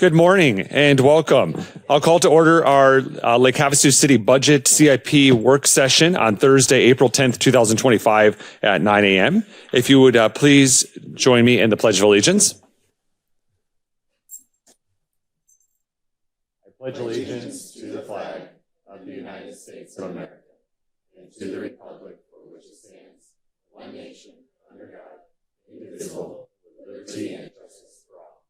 Good morning and welcome. I'll call to order our Lake Havasu City Budget CIP work session on Thursday, April 10th, 2025 at 9 a.m. If you would please join me in the Pledge of Allegiance. I pledge allegiance to the flag of the United States of America and to the republic for which it stands, one nation, under God, indivisible, with liberty and justice for all.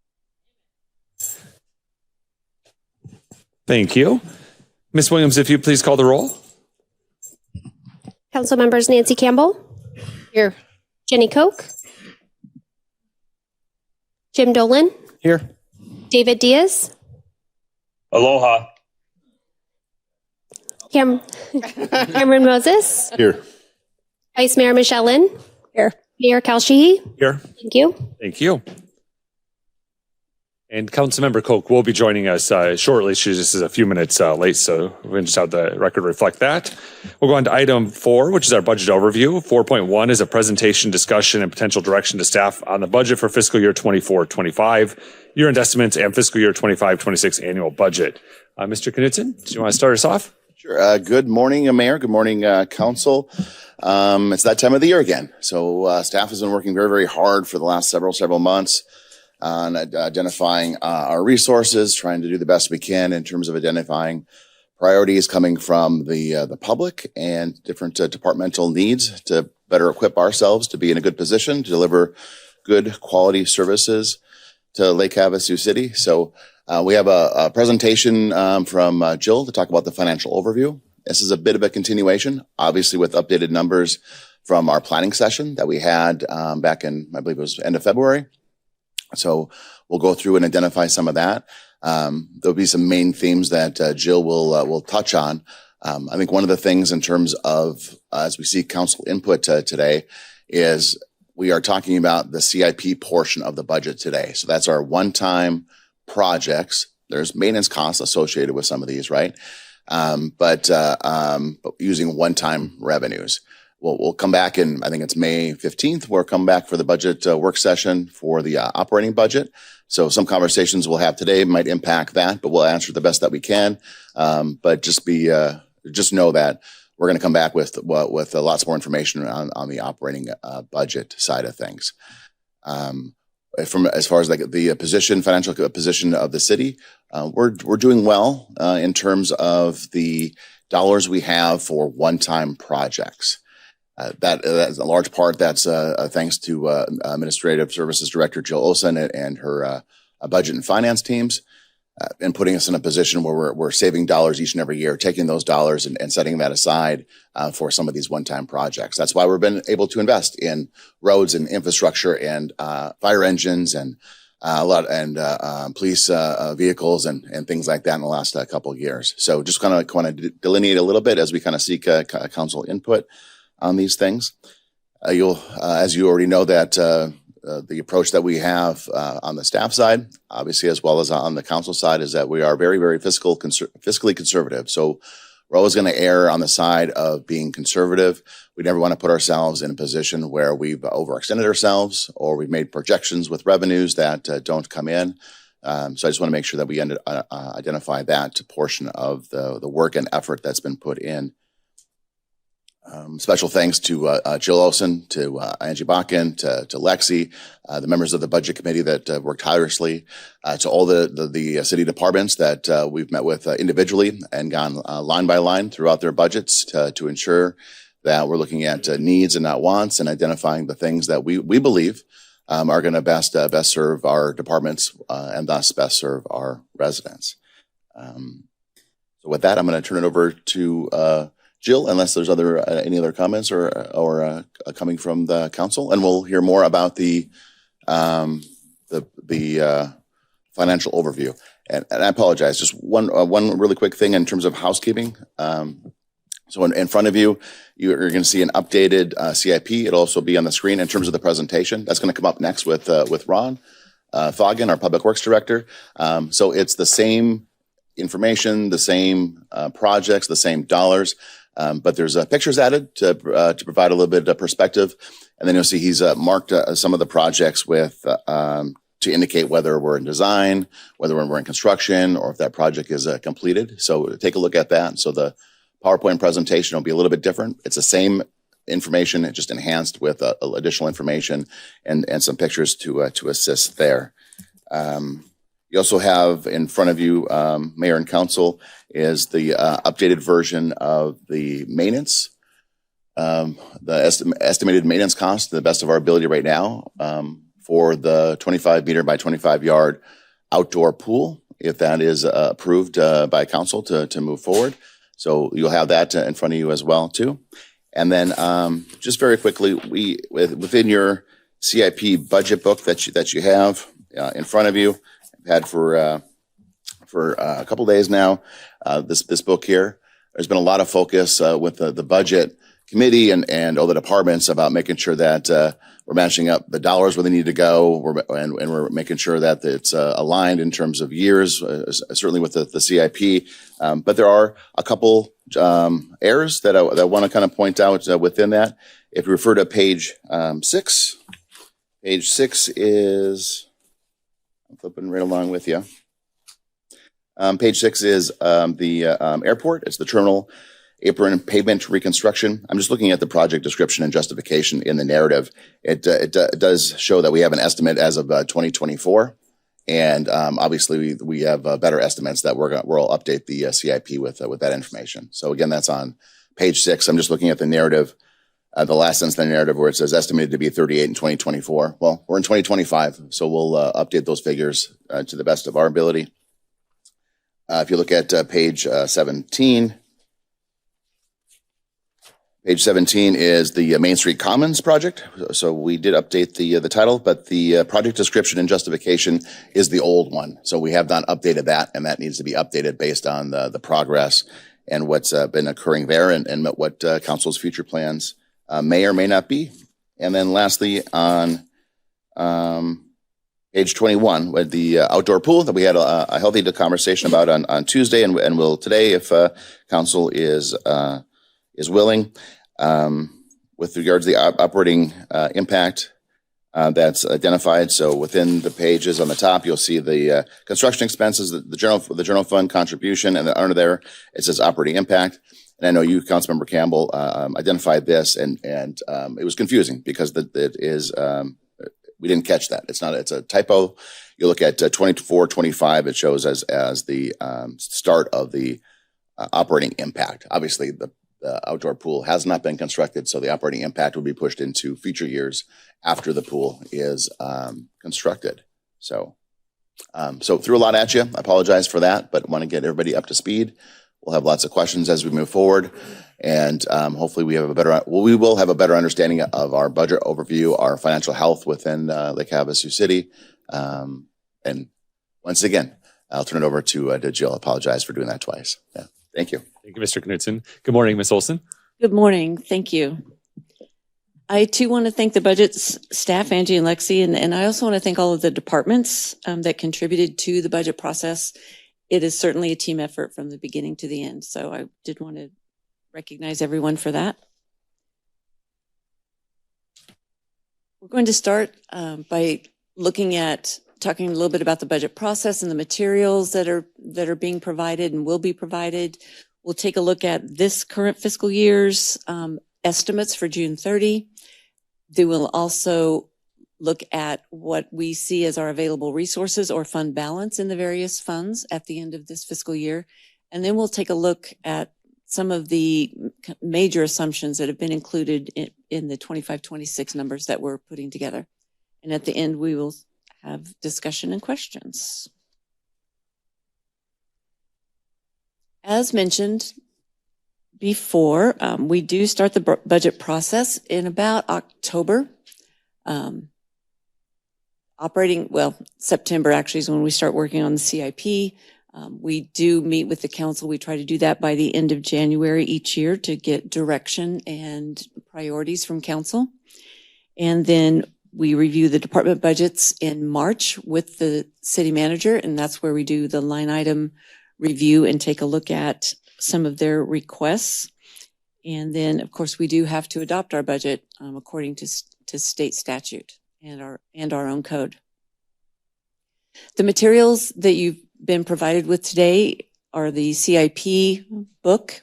Thank you. Ms. Williams, if you please call the roll. Council members Nancy Campbell. Here. Jenny Koch. Jim Dolan. Here. David Diaz. Aloha. Cameron Moses. Here. Vice Mayor Michelle Lynn. Here. Mayor Kalshihi. Here. Thank you. Thank you. And Councilmember Koch will be joining us shortly. She just is a few minutes late, so we can just have the record reflect that. We'll go on to item 4, which is our budget overview. 4.1 is a presentation, discussion, and potential direction to staff on the budget for fiscal year 24-25, year-end estimates, and fiscal year 25-26 annual budget. Mr. Knudsen, do you want to start us off? Sure. Good morning, Mayor. Good morning, Council. It's that time of the year again. So staff has been working very, very hard for the last several months on identifying our resources, trying to do the best we can in terms of identifying priorities coming from the public and different departmental needs to better equip ourselves to be in a good position to deliver good quality services to Lake Havasu City. So we have a presentation from Jill to talk about the financial overview. This is a bit of a continuation, obviously with updated numbers from our planning session that we had back in, I believe it was end of February. So we'll go through and identify some of that. There'll be some main themes that Jill will touch on. I think one of the things in terms of, as we see council input today, is we are talking about the CIP portion of the budget today. So that's our one-time projects. There's maintenance costs associated with some of these, right? But using one-time revenues. We'll come back in, I think it's May 15th. We'll come back for the budget work session for the operating budget. So some conversations we'll have today might impact that, but we'll answer the best that we can. But just know that we're going to come back with lots more information on the operating budget side of things. As far as like the financial position of the city, we're doing well in terms of the dollars we have for one-time projects. That's a large part. That's thanks to Administrative Services Director Jill Olson and her budget and finance teams, and putting us in a position where we're saving dollars each and every year, taking those dollars and setting that aside for some of these one-time projects. That's why we've been able to invest in roads and infrastructure and fire engines and police vehicles and things like that in the last couple of years. So just kind of delineate a little bit as we kind of seek council input on these things. You'll, as you already know, that the approach that we have on the staff side, obviously, as well as on the council side, is that we are very, very fiscally conservative. So we're always going to err on the side of being conservative. We never want to put ourselves in a position where we've overextended ourselves or we've made projections with revenues that don't come in. So I just want to make sure that we identify that portion of the work and effort that's been put in. Special thanks to Jill Olson, to Angie Bakken, to Lexi, the members of the budget committee that worked tirelessly, to all the city departments that we've met with individually and gone line by line throughout their budgets to ensure that we're looking at needs and not wants and identifying the things that we believe are going to best serve our departments and thus best serve our residents. So with that, I'm going to turn it over to Jill, unless there's any other comments or coming from the council, and we'll hear more about the financial overview. And I apologize, just one really quick thing in terms of housekeeping. So in front of you, you're going to see an updated CIP. It'll also be on the screen in terms of the presentation. That's going to come up next with Ron Foggin, our Public Works Director. So it's the same information, the same projects, the same dollars. But there's pictures added to provide a little bit of perspective. And then you'll see he's marked some of the projects with to indicate whether we're in design, whether we're in construction, or if that project is completed. So take a look at that. So the PowerPoint presentation will be a little bit different. It's the same information, it just enhanced with additional information and some pictures to assist there. You also have in front of you, Mayor and Council, is the updated version of the maintenance. The estimated maintenance cost to the best of our ability right now for the 25 meter by 25 yard outdoor pool, if that is approved by council to move forward. So you'll have that in front of you as well too. And then just very quickly, within your CIP budget book that you have in front of you, I've had for a couple days now, this book here, there's been a lot of focus with the budget committee and all the departments about making sure that we're matching up the dollars where they need to go, and we're making sure that it's aligned in terms of years, certainly with the CIP. But there are a couple errors that I want to kind of point out within that. If you refer to page 6, page 6 is, I'm flipping right along with you. Page 6 is the airport. It's the terminal apron pavement reconstruction. I'm just looking at the project description and justification in the narrative. It does show that we have an estimate as of 2024, and obviously we have better estimates that we'll update the CIP with that information. So again, that's on page 6. I'm just looking at the narrative, the last sentence of the narrative where it says estimated to be 38 in 2024. Well, we're in 2025, so we'll update those figures to the best of our ability. If you look at page 17. Page 17 is the Main Street Commons project. So we did update the title, but the project description and justification is the old one. So we have not updated that, and that needs to be updated based on the progress and what's been occurring there and what council's future plans may or may not be. And then lastly, on page 21, with the outdoor pool that we had a healthy conversation about on Tuesday and will today if council is willing. With regards to the operating impact that's identified. So within the pages on the top, you'll see the construction expenses, the general fund contribution, and then under there it says operating impact. And I know you, Councilmember Campbell, identified this, and it was confusing because it is we didn't catch that. It's a typo. You look at 24-25, it shows as the start of the operating impact. Obviously, the outdoor pool has not been constructed, so the operating impact will be pushed into future years after the pool is constructed. So threw a lot at you. I apologize for that, but want to get everybody up to speed. We'll have lots of questions as we move forward, and hopefully we will have a better understanding of our budget overview, our financial health within Lake Havasu City. And once again, I'll turn it over to Jill. I apologize for doing that twice. Yeah. Thank you. Thank you, Mr. Knudsen. Good morning, Ms. Olson. Good morning. Thank you. I too want to thank the budget staff, Angie and Lexi, and I also want to thank all of the departments that contributed to the budget process. It is certainly a team effort from the beginning to the end. So I did want to recognize everyone for that. We're going to start by talking a little bit about the budget process and the materials that are being provided and will be provided. We'll take a look at this current fiscal year's estimates for June 30. They will also look at what we see as our available resources or fund balance in the various funds at the end of this fiscal year. And then we'll take a look at some of the major assumptions that have been included in the 25-26 numbers that we're putting together. And at the end, we will have discussion and questions. As mentioned before, we do start the budget process in about October. September actually is when we start working on the CIP. We do meet with the council. We try to do that by the end of January each year to get direction and priorities from council. And then we review the department budgets in March with the city manager, and that's where we do the line item review and take a look at some of their requests. And then, of course, we do have to adopt our budget according to state statute and our own code. The materials that you've been provided with today are the CIP book.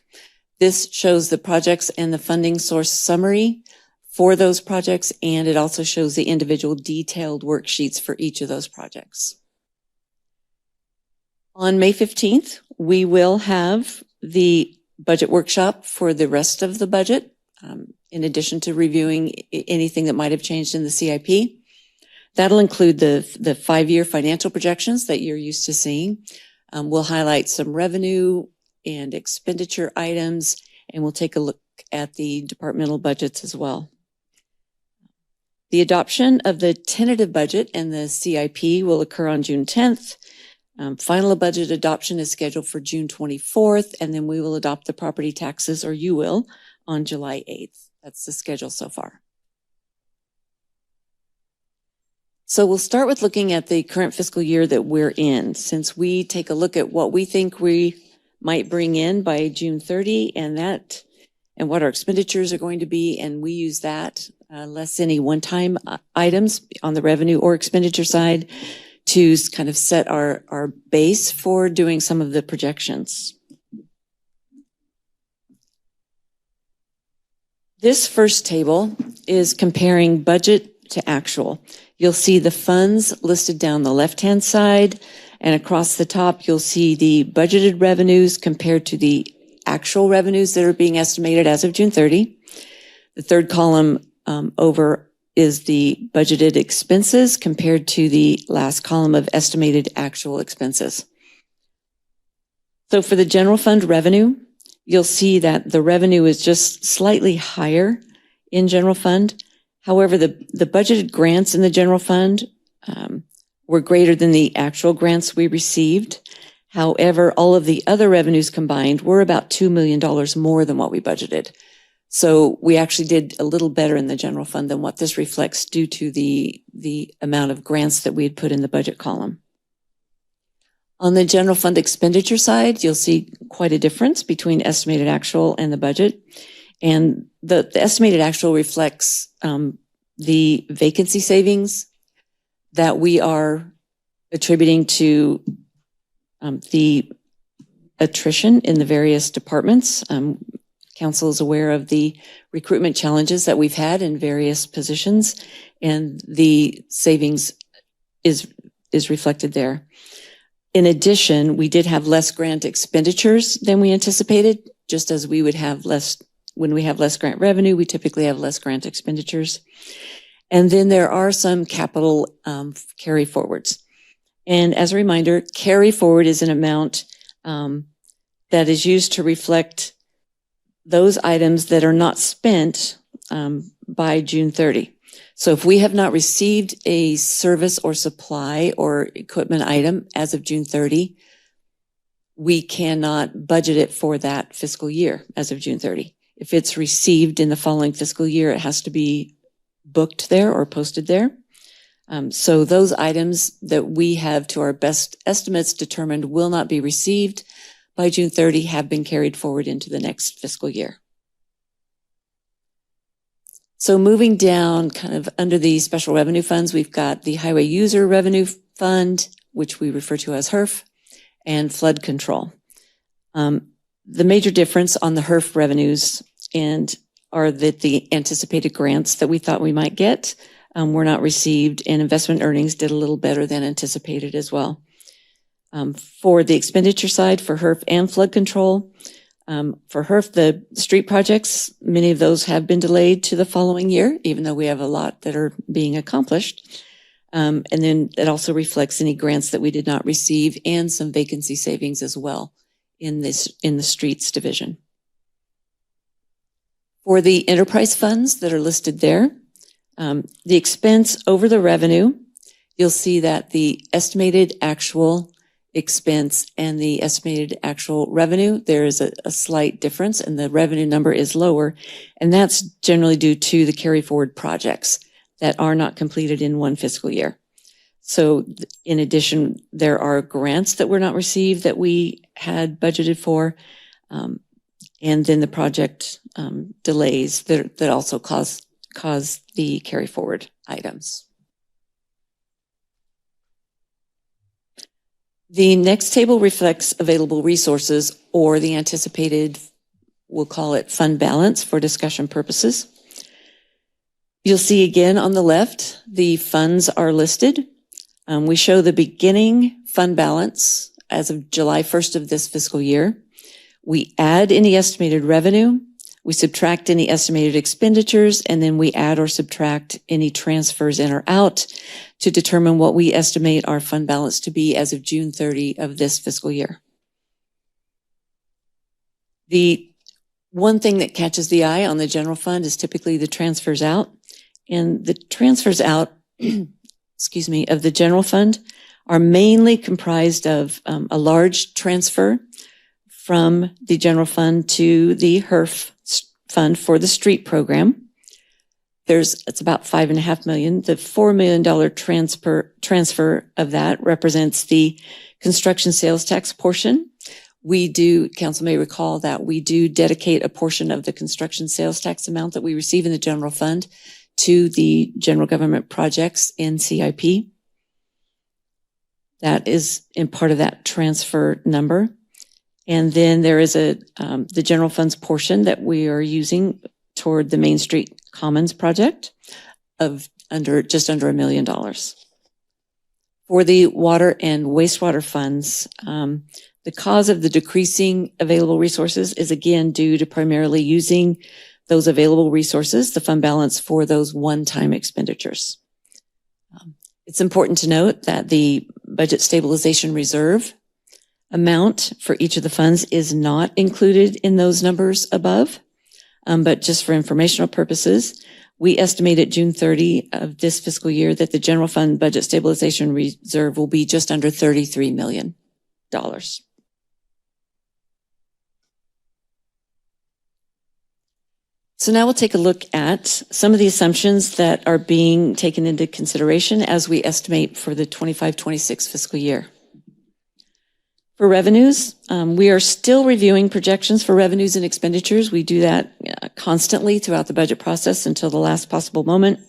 This shows the projects and the funding source summary for those projects, and it also shows the individual detailed worksheets for each of those projects. On May 15th, we will have the budget workshop for the rest of the budget, in addition to reviewing anything that might have changed in the CIP. That'll include the 5-year financial projections that you're used to seeing. We'll highlight some revenue and expenditure items, and we'll take a look at the departmental budgets as well. The adoption of the tentative budget and the CIP will occur on June 10th. Final budget adoption is scheduled for June 24th, and then we will adopt the property taxes, or you will, on July 8th. That's the schedule so far. So we'll start with looking at the current fiscal year that we're in, since we take a look at what we think we might bring in by June 30 and what our expenditures are going to be, and we use that, less any one-time items on the revenue or expenditure side, to kind of set our base for doing some of the projections. This first table is comparing budget to actual. You'll see the funds listed down the left-hand side, and across the top, you'll see the budgeted revenues compared to the actual revenues that are being estimated as of June 30. The third column over is the budgeted expenses compared to the last column of estimated actual expenses. So for the general fund revenue, you'll see that the revenue is just slightly higher in general fund. However, the budgeted grants in the general fund were greater than the actual grants we received. However, all of the other revenues combined were about $2 million more than what we budgeted. So we actually did a little better in the general fund than what this reflects due to the amount of grants that we had put in the budget column. On the general fund expenditure side, you'll see quite a difference between estimated actual and the budget. And the estimated actual reflects the vacancy savings that we are attributing to the attrition in the various departments. Council is aware of the recruitment challenges that we've had in various positions, and the savings is reflected there. In addition, we did have less grant expenditures than we anticipated, just as we would have less, when we have less grant revenue, we typically have less grant expenditures. And then there are some capital carry forwards. And as a reminder, carry forward is an amount that is used to reflect those items that are not spent by June 30. So if we have not received a service or supply or equipment item as of June 30, we cannot budget it for that fiscal year as of June 30. If it's received in the following fiscal year, it has to be booked there or posted there. So those items that we have to our best estimates determined will not be received by June 30 have been carried forward into the next fiscal year. So moving down kind of under the special revenue funds, we've got the Highway User Revenue Fund, which we refer to as HERF, and flood control. The major difference on the HERF revenues are that the anticipated grants that we thought we might get were not received, and investment earnings did a little better than anticipated as well. For the expenditure side, for HERF and flood control, for HERF, the street projects, many of those have been delayed to the following year, even though we have a lot that are being accomplished. And then it also reflects any grants that we did not receive and some vacancy savings as well in the streets division. For the enterprise funds that are listed there, the expense over the revenue, you'll see that the estimated actual expense and the estimated actual revenue, there is a slight difference, and the revenue number is lower. And that's generally due to the carry forward projects that are not completed in one fiscal year. So in addition, there are grants that were not received that we had budgeted for. And then the project delays that also cause the carry forward items. The next table reflects available resources or the anticipated, we'll call it fund balance for discussion purposes. You'll see again on the left, the funds are listed. We show the beginning fund balance as of July 1st of this fiscal year. We add any estimated revenue, we subtract any estimated expenditures, and then we add or subtract any transfers in or out to determine what we estimate our fund balance to be as of June 30 of this fiscal year. The one thing that catches the eye on the general fund is typically the transfers out. And the transfers out, excuse me, of the general fund are mainly comprised of a large transfer from the general fund to the HERF fund for the street program. It's about $5.5 million. The $4 million transfer of that represents the construction sales tax portion. Council may recall that we do dedicate a portion of the construction sales tax amount that we receive in the general fund to the general government projects in CIP. That is in part of that transfer number. And then there is the general funds portion that we are using toward the Main Street Commons project of just under $1 million. For the water and wastewater funds, the cause of the decreasing available resources is again due to primarily using those available resources, the fund balance for those one-time expenditures. It's important to note that the budget stabilization reserve amount for each of the funds is not included in those numbers above, but just for informational purposes, we estimate at June 30 of this fiscal year that the general fund budget stabilization reserve will be just under $33 million. So now we'll take a look at some of the assumptions that are being taken into consideration as we estimate for the 25-26 fiscal year. For revenues, we are still reviewing projections for revenues and expenditures. We do that constantly throughout the budget process until the last possible moment.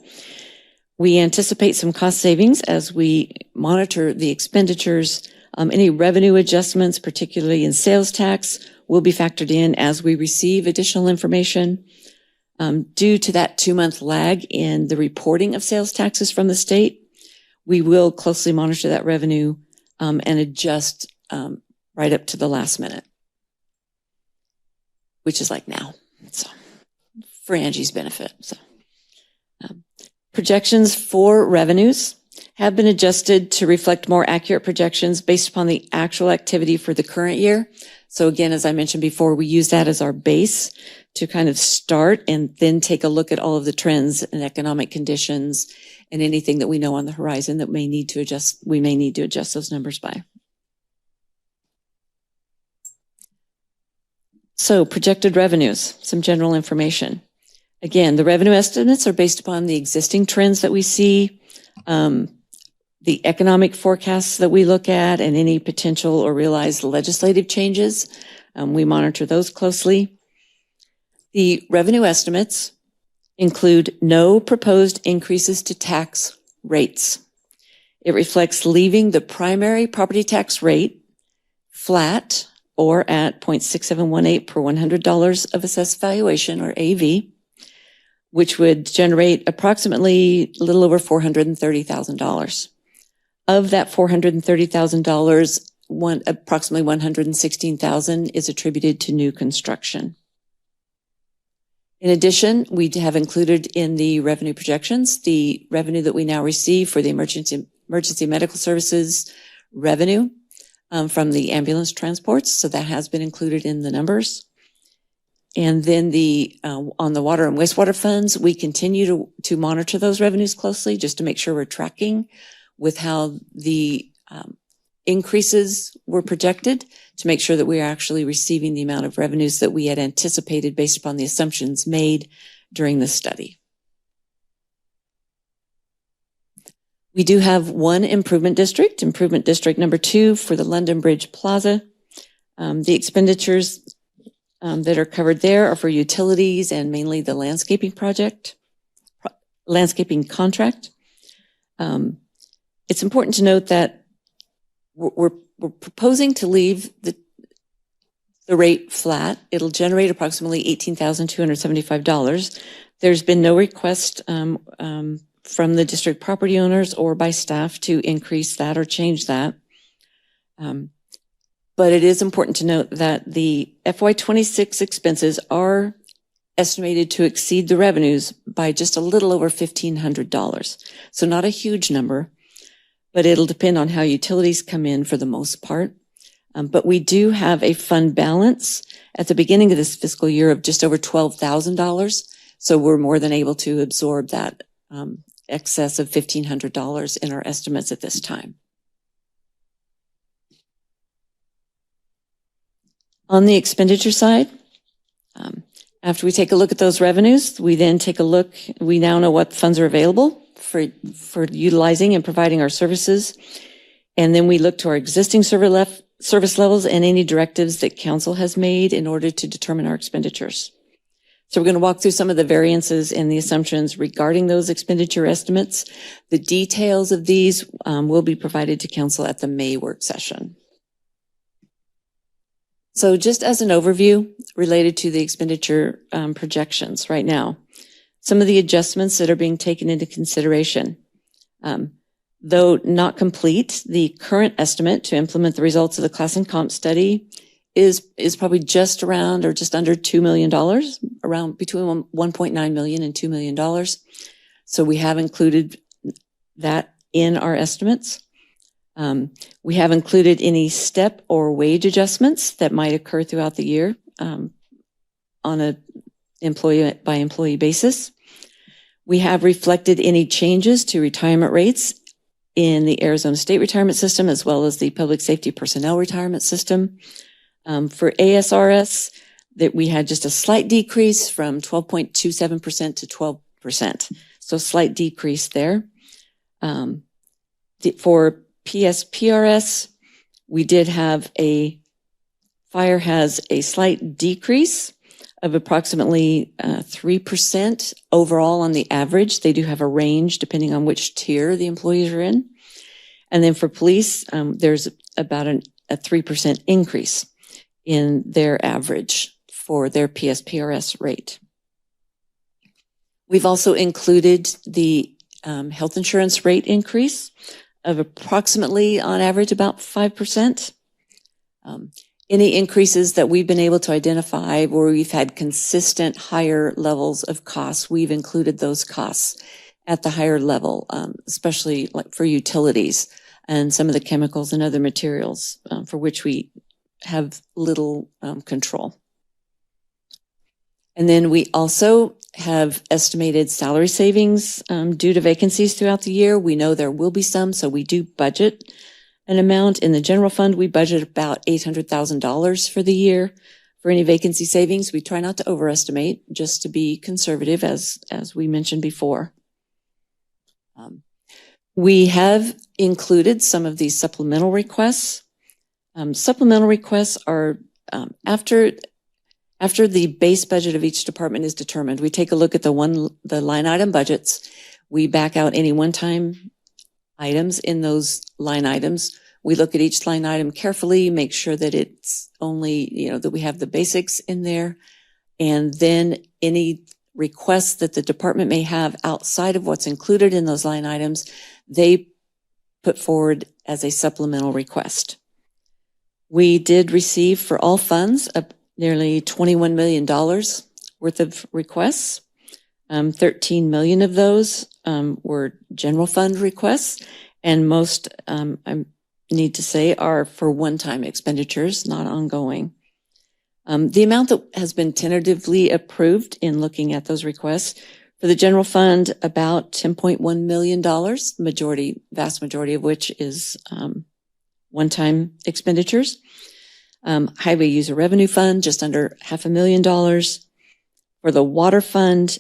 We anticipate some cost savings as we monitor the expenditures. Any revenue adjustments, particularly in sales tax, will be factored in as we receive additional information. Due to that 2-month lag in the reporting of sales taxes from the state, we will closely monitor that revenue and adjust right up to the last minute, which is like now. So, for Angie's benefit. So, projections for revenues have been adjusted to reflect more accurate projections based upon the actual activity for the current year. So again, as I mentioned before, we use that as our base to kind of start and then take a look at all of the trends and economic conditions and anything that we know on the horizon that we may need to adjust those numbers by. So projected revenues, some general information. Again, the revenue estimates are based upon the existing trends that we see, the economic forecasts that we look at, and any potential or realized legislative changes. We monitor those closely. The revenue estimates include no proposed increases to tax rates. It reflects leaving the primary property tax rate flat or at 0.6718 per $100 of assessed valuation, or AV, which would generate approximately a little over $430,000. Of that $430,000, approximately $116,000 is attributed to new construction. In addition, we have included in the revenue projections the revenue that we now receive for the emergency medical services revenue from the ambulance transports. So that has been included in the numbers. And then on the water and wastewater funds, we continue to monitor those revenues closely just to make sure we're tracking with how the increases were projected, to make sure that we are actually receiving the amount of revenues that we had anticipated based upon the assumptions made during the study. We do have one improvement district number 2 for the London Bridge Plaza. The expenditures that are covered there are for utilities and mainly the landscaping contract. It's important to note that we're we're proposing to leave the rate flat. It'll generate approximately $18,275. There's been no request from the district property owners or by staff to increase that or change that. But it is important to note that the FY26 expenses are estimated to exceed the revenues by just a little over $1,500. So not a huge number, but it'll depend on how utilities come in for the most part. But we do have a fund balance at the beginning of this fiscal year of just over $12,000. So we're more than able to absorb that excess of $1,500 in our estimates at this time. On the expenditure side, after we take a look at those revenues, we then take a look, we now know what funds are available for utilizing and providing our services. And then we look to our existing service levels and any directives that council has made in order to determine our expenditures. So we're going to walk through some of the variances and the assumptions regarding those expenditure estimates. The details of these will be provided to council at the May work session. So just as an overview related to the expenditure projections right now, some of the adjustments that are being taken into consideration. Though not complete, the current estimate to implement the results of the class and comp study is probably just around or just under $2 million, around between 1.9 million and $2 million. So we have included that in our estimates. We have included any step or wage adjustments that might occur throughout the year on a employee by employee basis. We have reflected any changes to retirement rates in the Arizona State Retirement System, as well as the Public Safety Personnel Retirement System. For ASRS, that we had just a slight decrease from 12.27% to 12%. So slight decrease there. For PSPRS, we did have fire has a slight decrease of approximately 3% overall on the average. They do have a range depending on which tier the employees are in. And then for police, there's about a 3% increase in their average for their PSPRS rate. We've also included the health insurance rate increase of approximately, on average, about 5%. Any increases that we've been able to identify where we've had consistent higher levels of costs, we've included those costs at the higher level, especially like for utilities and some of the chemicals and other materials for which we have little control. And then we also have estimated salary savings due to vacancies throughout the year. We know there will be some, so we do budget an amount. In the general fund, we budget about $800,000 for the year for any vacancy savings. We try not to overestimate, just to be conservative, as we mentioned before. We have included some of these supplemental requests. Supplemental requests are after the base budget of each department is determined, we take a look at the line item budgets. We back out any one-time items in those line items. We look at each line item carefully, make sure that it's only, that we have the basics in there. And then any requests that the department may have outside of what's included in those line items, they put forward as a supplemental request. We did receive for all funds nearly $21 million worth of requests. 13 million of those were general fund requests, and most, I need to say, are for one-time expenditures, not ongoing. The amount that has been tentatively approved in looking at those requests for the general fund, about $10.1 million, vast majority of which is one-time expenditures. Highway User Revenue Fund, just under $500,000. For the Water Fund,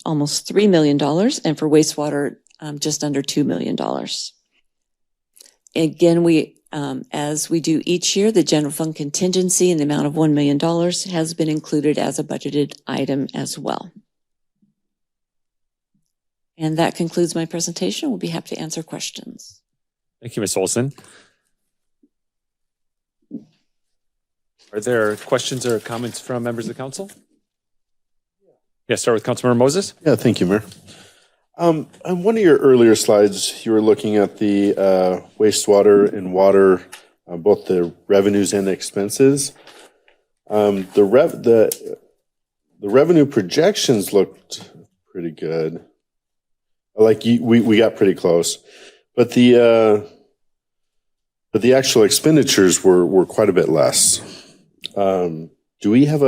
almost $3 million. And for wastewater, just under $2 million. Again, as we do each year, the general fund contingency in the amount of $1 million has been included as a budgeted item as well. And that concludes my presentation. We'll be happy to answer questions. Thank you, Ms. Olson. Are there questions or comments from members of the council? Yeah, start with Councilmember Moses. Yeah, thank you, Mayor. On one of your earlier slides, you were looking at the wastewater and water, both the revenues and expenses. The revenue projections looked pretty good. Like we got pretty close, but the actual expenditures were quite a bit less. Do we have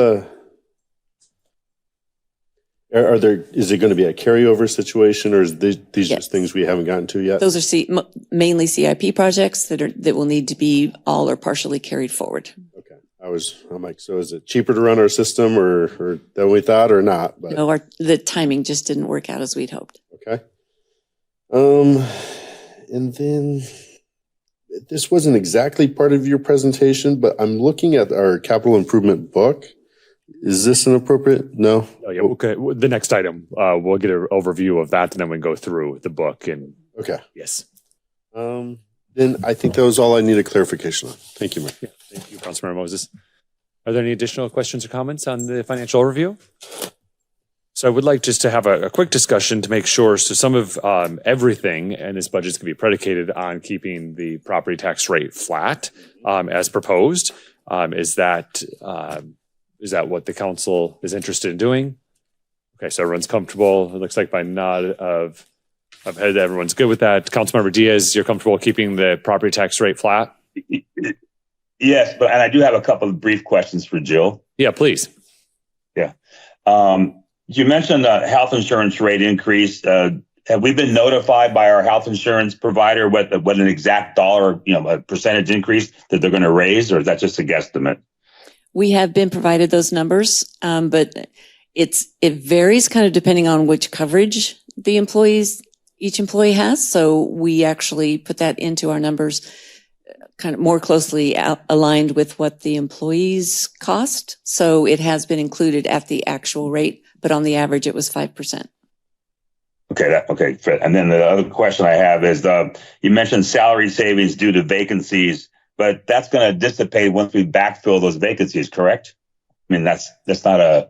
is it going to be a carryover situation, or is these Yes. just things we haven't gotten to yet? Those are mainly CIP projects that will need to be all or partially carried forward. Okay. I'm like, so is it cheaper to run our system or than we thought or not? But No, the timing just didn't work out as we'd hoped. okay. And then this wasn't exactly part of your presentation, but I'm looking at our capital improvement book. Is this an appropriate? No? Oh, yeah. Okay. The next item, we'll get an overview of that, and then we go through the book. And Okay. yes, Then I think that was all I needed clarification on. Thank you, Mayor. thank you, Councilmember Moses. Are there any additional questions or comments on the financial overview? So I would like just to have a quick discussion to make sure. So some of everything in this budget is going to be predicated on keeping the property tax rate flat as proposed. Is that what the council is interested in doing? Okay, so everyone's comfortable. It looks like by nod of head, everyone's good with that. Councilmember Diaz, you're comfortable keeping the property tax rate flat? Yes, and I do have a couple of brief questions for Jill. Yeah, please. Yeah. You mentioned the health insurance rate increase. Have we been notified by our health insurance provider what an exact dollar, a percentage increase that they're going to raise, or is that just a guesstimate? We have been provided those numbers, but it varies kind of depending on which coverage each employee has. So we actually put that into our numbers kind of more closely aligned with what the employees cost. So it has been included at the actual rate, but on the average it was 5%. Okay. And then the other question I have is, you mentioned salary savings due to vacancies, but that's going to dissipate once we backfill those vacancies, correct? I mean, that's not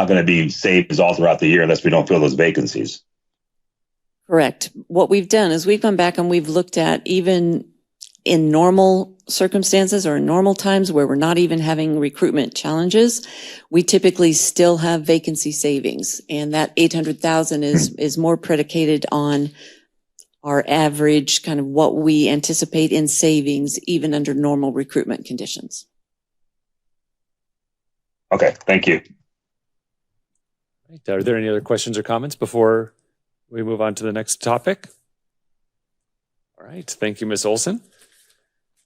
going to be saved all throughout the year unless we don't fill those vacancies. Correct. What we've done is we've gone back and we've looked at, even in normal circumstances or in normal times where we're not even having recruitment challenges, we typically still have vacancy savings. And that 800,000 is more predicated on our average, kind of what we anticipate in savings, even under normal recruitment conditions. Okay, thank you. Right. Are there any other questions or comments before we move on to the next topic? All right. Thank you, Ms. Olson.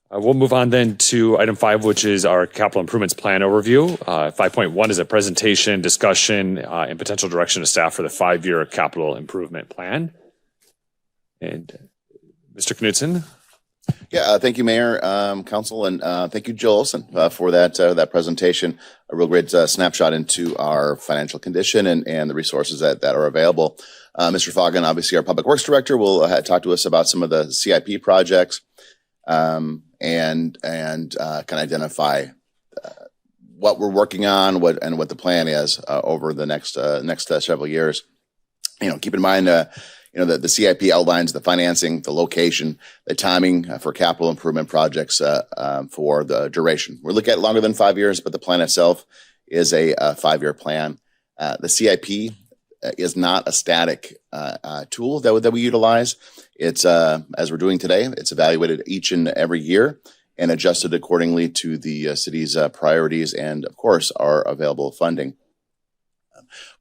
We'll move on then to item 5, which is our capital improvements plan overview. 5.1 is a presentation, discussion, and potential direction to staff for the 5-year capital improvement plan. And Mr. Knudsen. Yeah, thank you, Mayor, Council, and thank you, Jill Olson, for that presentation. A real great snapshot into our financial condition and the resources that are available. Mr. Foggin, obviously our Public Works Director, will talk to us about some of the CIP projects and can identify what we're working on, what the plan is over the next several years. Keep in mind, the CIP outlines the financing, the location, the timing for capital improvement projects for the duration. We're looking at longer than 5 years, but the plan itself is a 5-year plan. The CIP is not a static tool that we utilize. It's as we're doing today, it's evaluated each and every year and adjusted accordingly to the city's priorities and, of course, our available funding.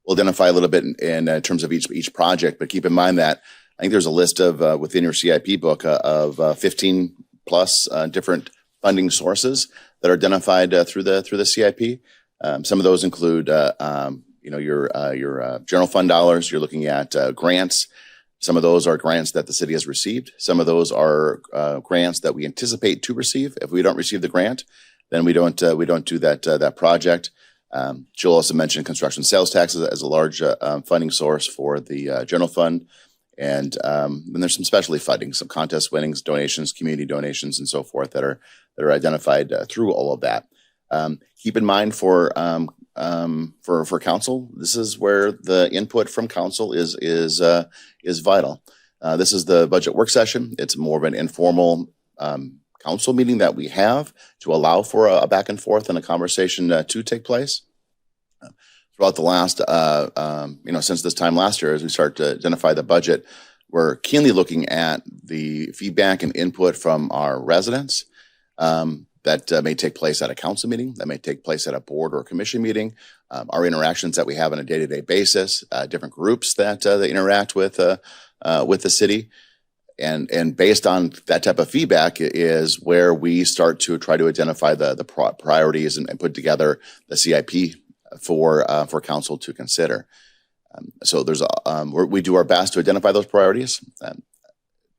We'll identify a little bit in terms of each project, but keep in mind that I think there's a list of within your CIP book of 15 plus different funding sources that are identified through the CIP. Some of those include your general fund dollars. You're looking at grants. Some of those are grants that the city has received. Some of those are grants that we anticipate to receive. If we don't receive the grant, then we don't do that project. Jill also mentioned construction sales taxes as a large funding source for the general fund. And then there's some specialty funding, some contest winnings, donations, community donations, and so forth that are identified through all of that. Keep in mind for council, this is where the input from council is vital. This is the budget work session. It's more of an informal council meeting that we have to allow for a back and forth and a conversation to take place. Throughout the last, since this time last year, as we start to identify the budget, we're keenly looking at the feedback and input from our residents that may take place at a council meeting, that may take place at a board or commission meeting, our interactions that we have on a day-to-day basis, different groups that they interact with the city. And based on that type of feedback is where we start to try to identify the priorities and put together the CIP for council to consider. So we do our best to identify those priorities.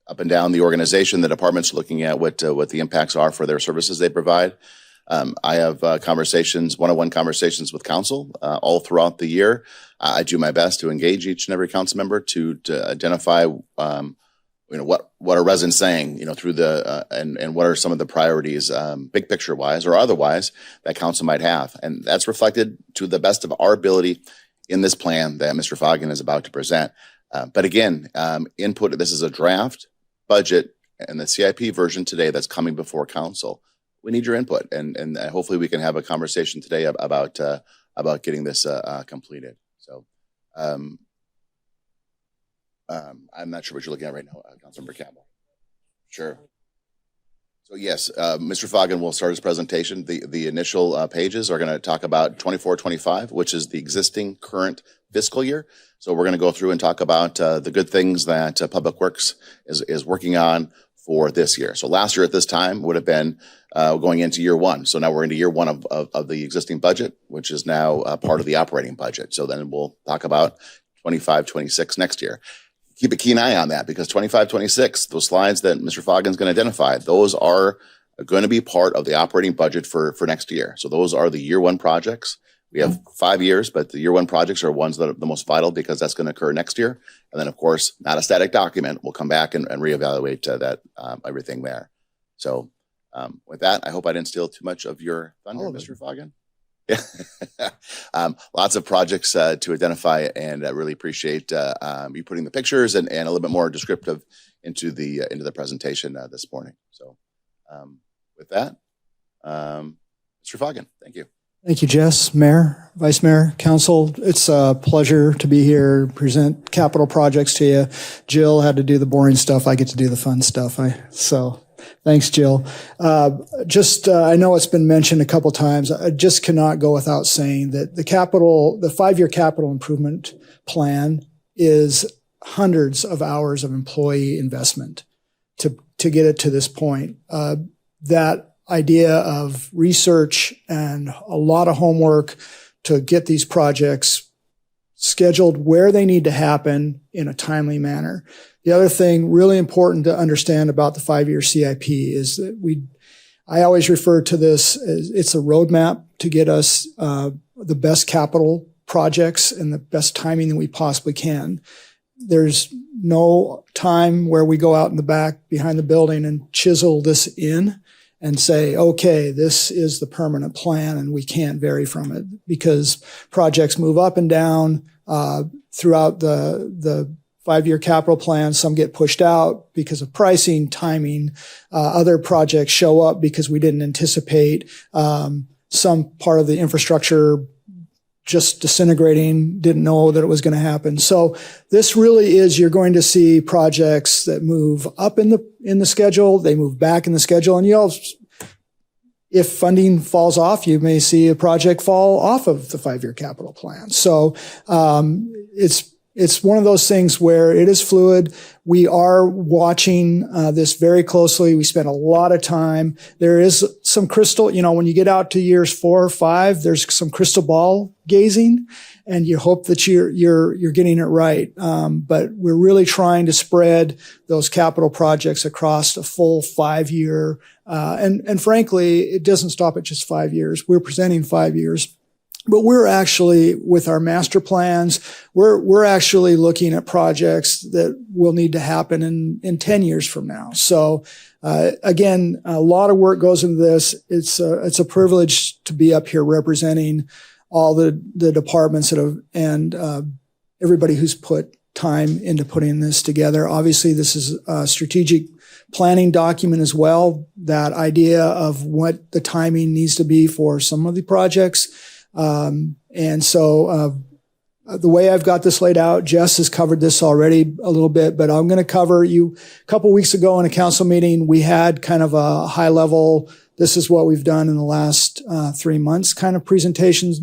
Up and down the organization, the department's looking at what the impacts are for their services they provide. I have one-on-one conversations with council all throughout the year. I do my best to engage each and every council member to identify what are residents saying, through and what are some of the priorities, big picture wise or otherwise, that council might have. And that's reflected to the best of our ability in this plan that Mr. Foggin is about to present. But again, input, this is a draft budget and the CIP version today that's coming before council. We need your input, and hopefully we can have a conversation today about getting this completed. So I'm not sure what you're looking at right now, Councilmember Campbell. Sure. So yes, Mr. Foggin will start his presentation. The initial pages are going to talk about 24-25, which is the existing current fiscal year. So we're going to go through and talk about the good things that Public Works is working on for this year. So last year at this time would have been going into year one. So now we're into year one of the existing budget, which is now part of the operating budget. So then we'll talk about 25-26 next year. Keep a keen eye on that, because 25-26, those slides that Mr. Foggin's going to identify, those are going to be part of the operating budget for next year. So those are the year one projects. We have 5 years, but the year one projects are ones that are the most vital because that's going to occur next year. And then, of course, not a static document. We'll come back and reevaluate everything there. So with that, I hope I didn't steal too much of your thunder, Mr. Foggin. Yeah. Lots of projects to identify, and I really appreciate you putting the pictures and a little bit more descriptive into the presentation this morning. So with that, Mr. Foggin, thank you. Thank you, Jess, Mayor, Vice Mayor, Council. It's a pleasure to be here, present capital projects to you. Jill had to do the boring stuff. I get to do the fun stuff. So thanks, Jill. I know it's been mentioned a couple times. I just cannot go without saying that the 5-year capital improvement plan is hundreds of hours of employee investment to get it to this point. That idea of research and a lot of homework to get these projects scheduled where they need to happen in a timely manner. The other thing really important to understand about the 5-year CIP is that I always refer to this as it's a roadmap to get us the best capital projects and the best timing that we possibly can. There's no time where we go out in the back behind the building and chisel this in and say, okay, this is the permanent plan and we can't vary from it, because projects move up and down throughout the 5-year capital plan. Some get pushed out because of pricing, timing. Other projects show up because we didn't anticipate some part of the infrastructure just disintegrating, didn't know that it was going to happen. So this really is, you're going to see projects that move up in the schedule, they move back in the schedule, and if funding falls off, you may see a project fall off of the 5-year capital plan. So it's one of those things where it is fluid. We are watching this very closely. We spent a lot of time. There is some crystal, when you get out to years 4 or 5, there's some crystal ball gazing, and you hope that you're getting it right. But we're really trying to spread those capital projects across a full 5-year. And frankly, it doesn't stop at just 5 years. We're presenting 5 years. But we're actually, with our master plans, we're actually looking at projects that will need to happen in 10 years from now. So, again, a lot of work goes into this. It's a privilege to be up here representing all the departments that have, and everybody who's put time into putting this together. Obviously, this is a strategic planning document as well. That idea of what the timing needs to be for some of the projects. And so, the way I've got this laid out, Jess has covered this already a little bit, but I'm going to cover you. A couple weeks ago in a council meeting, we had kind of a high level, this is what we've done in the last 3 months kind of presentations.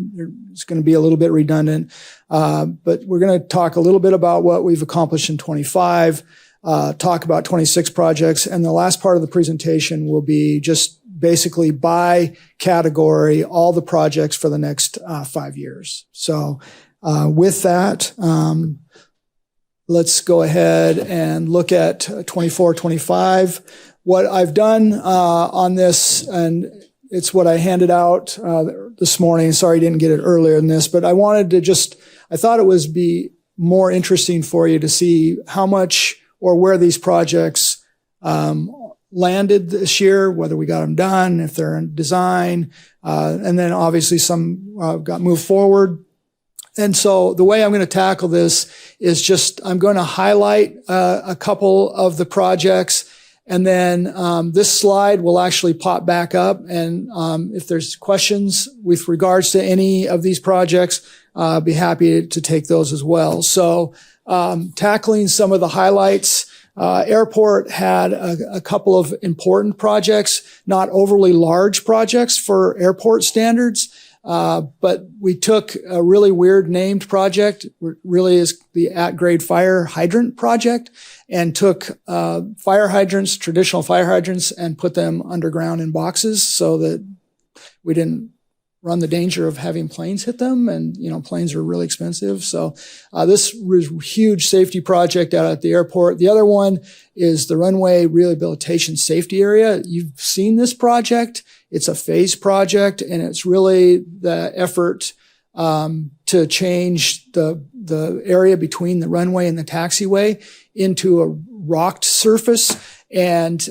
It's going to be a little bit redundant, but we're going to talk a little bit about what we've accomplished in 25, talk about 26 projects, and the last part of the presentation will be just basically by category, all the projects for the next 5 years. So with that, let's go ahead and look at 24, 25. What I've done on this, and it's what I handed out this morning. Sorry I didn't get it earlier than this, but I wanted to I thought it was be more interesting for you to see how much or where these projects landed this year, whether we got them done, if they're in design, and then obviously some got moved forward. And so the way I'm going to tackle this is just I'm going to highlight a couple of the projects, and then this slide will actually pop back up. And if there's questions with regards to any of these projects, I'll be happy to take those as well. So tackling some of the highlights. Airport had a couple of important projects, not overly large projects for airport standards, but we took a really weird named project, really is the at-grade fire hydrant project, and took fire hydrants, traditional fire hydrants, and put them underground in boxes so that we didn't run the danger of having planes hit them. And, planes are really expensive. So this was a huge safety project out at the airport. The other one is the runway rehabilitation safety area. You've seen this project. It's a phase project, and it's really the effort to change the area between the runway and the taxiway into a rocked surface. And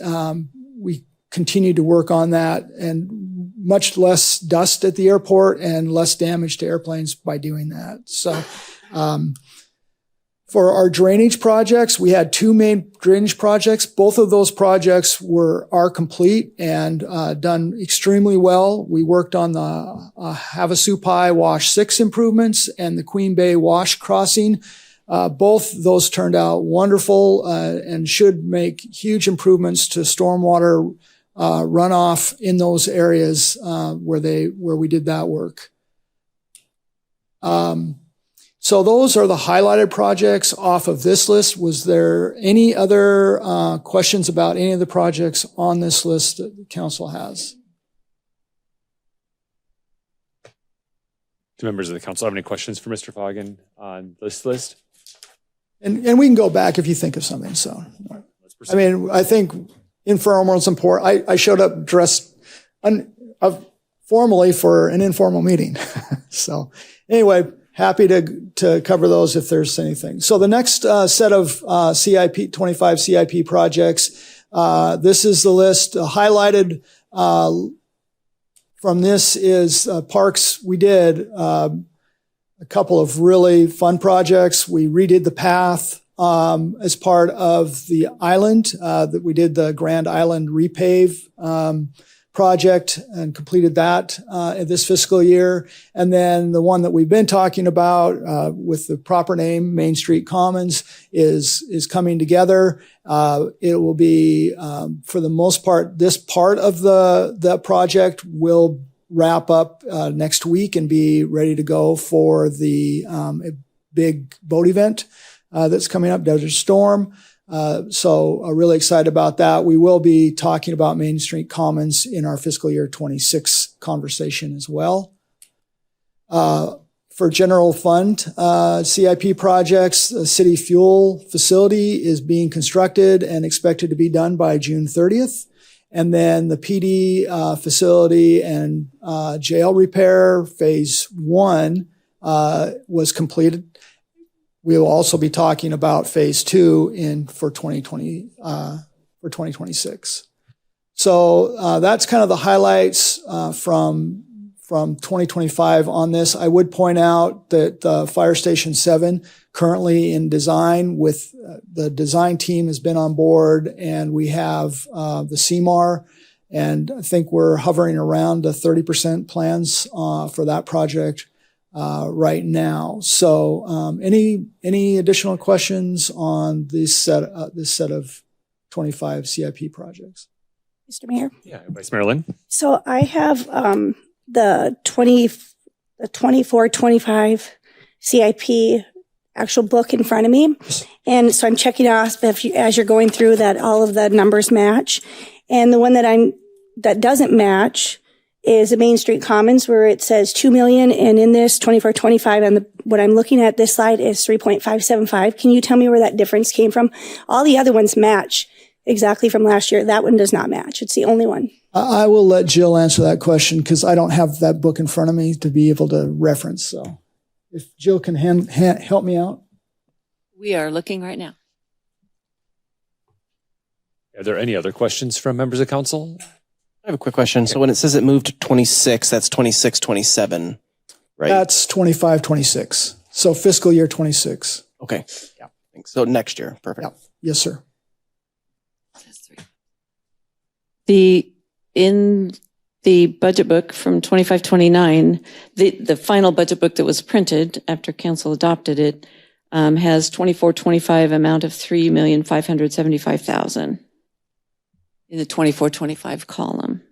we continue to work on that, and much less dust at the airport and less damage to airplanes by doing that. So, for our drainage projects, we had 2 main drainage projects. Both of those projects are complete and done extremely well. We worked on the Havasupai Wash 6 improvements and the Queen Bay Wash crossing. Both those turned out wonderful and should make huge improvements to stormwater runoff in those areas where we did that work. So those are the highlighted projects off of this list. Was there any other questions about any of the projects on this list that the council has? Do members of the council have any questions for Mr. Foggin on this list? And we can go back if you think of something. So, Let's proceed. I mean, I think informal is important. I showed up dressed formally for an informal meeting. So anyway, happy to cover those if there's anything. So the next set of 25 CIP projects, this is the list highlighted from this is parks. We did a couple of really fun projects. We redid the path as part of the island that we did the Grand Island repave project and completed that in this fiscal year. And then the one that we've been talking about with the proper name, Main Street Commons, is coming together. It will be, for the most part, this part of the project will wrap up next week and be ready to go for the big boat event that's coming up, Desert Storm. So really excited about that. We will be talking about Main Street Commons in our fiscal year 26 conversation as well. For general fund CIP projects, the city fuel facility is being constructed and expected to be done by June 30th. And then the PD facility and jail repair phase 1 was completed. We will also be talking about phase 2 for 2026. So that's kind of the highlights from 2025 on this. I would point out that Fire Station 7 currently in design with the design team has been on board, and we have the CMAR, and I think we're hovering around the 30% plans for that project right now. So any additional questions on this set of 25 CIP projects? Mr. Mayor. Yeah, Vice Mayor Lynn. So I have the 24-25 CIP actual book in front of me. And so I'm checking off as you're going through that all of the numbers match. And the one that doesn't match is the Main Street Commons, where it says 2 million, and in this 24-25 and what I'm looking at this slide is 3.575. Can you tell me where that difference came from? All the other ones match exactly from last year. That one does not match. It's the only one. I will let Jill answer that question because I don't have that book in front of me to be able to reference. So if Jill can help me out. We are looking right now. Are there any other questions from members of council? I have a quick question. So when it says it moved to 26, that's 26, 27, right? That's 25, 26. So fiscal year 26. Okay. Yeah. Thanks. So next year. Perfect. Yeah. Yes, sir. In the budget book from 25-29, the final budget book that was printed after council adopted it has 24-25 amount of $3,575,000 in the 24-25 column.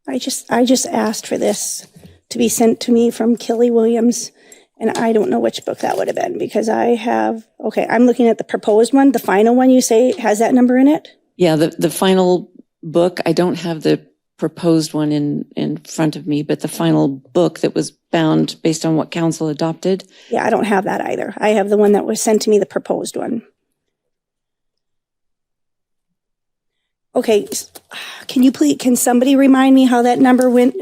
I just asked for this to be sent to me from Kelly Williams, and I don't know which book that would have been because I'm looking at the proposed one. The final one you say has that number in it? Yeah, the final book, I don't have the proposed one in front of me, but the final book that was bound based on what council adopted. Yeah, I don't have that either. I have the one that was sent to me, the proposed one. Okay, can somebody remind me how that number went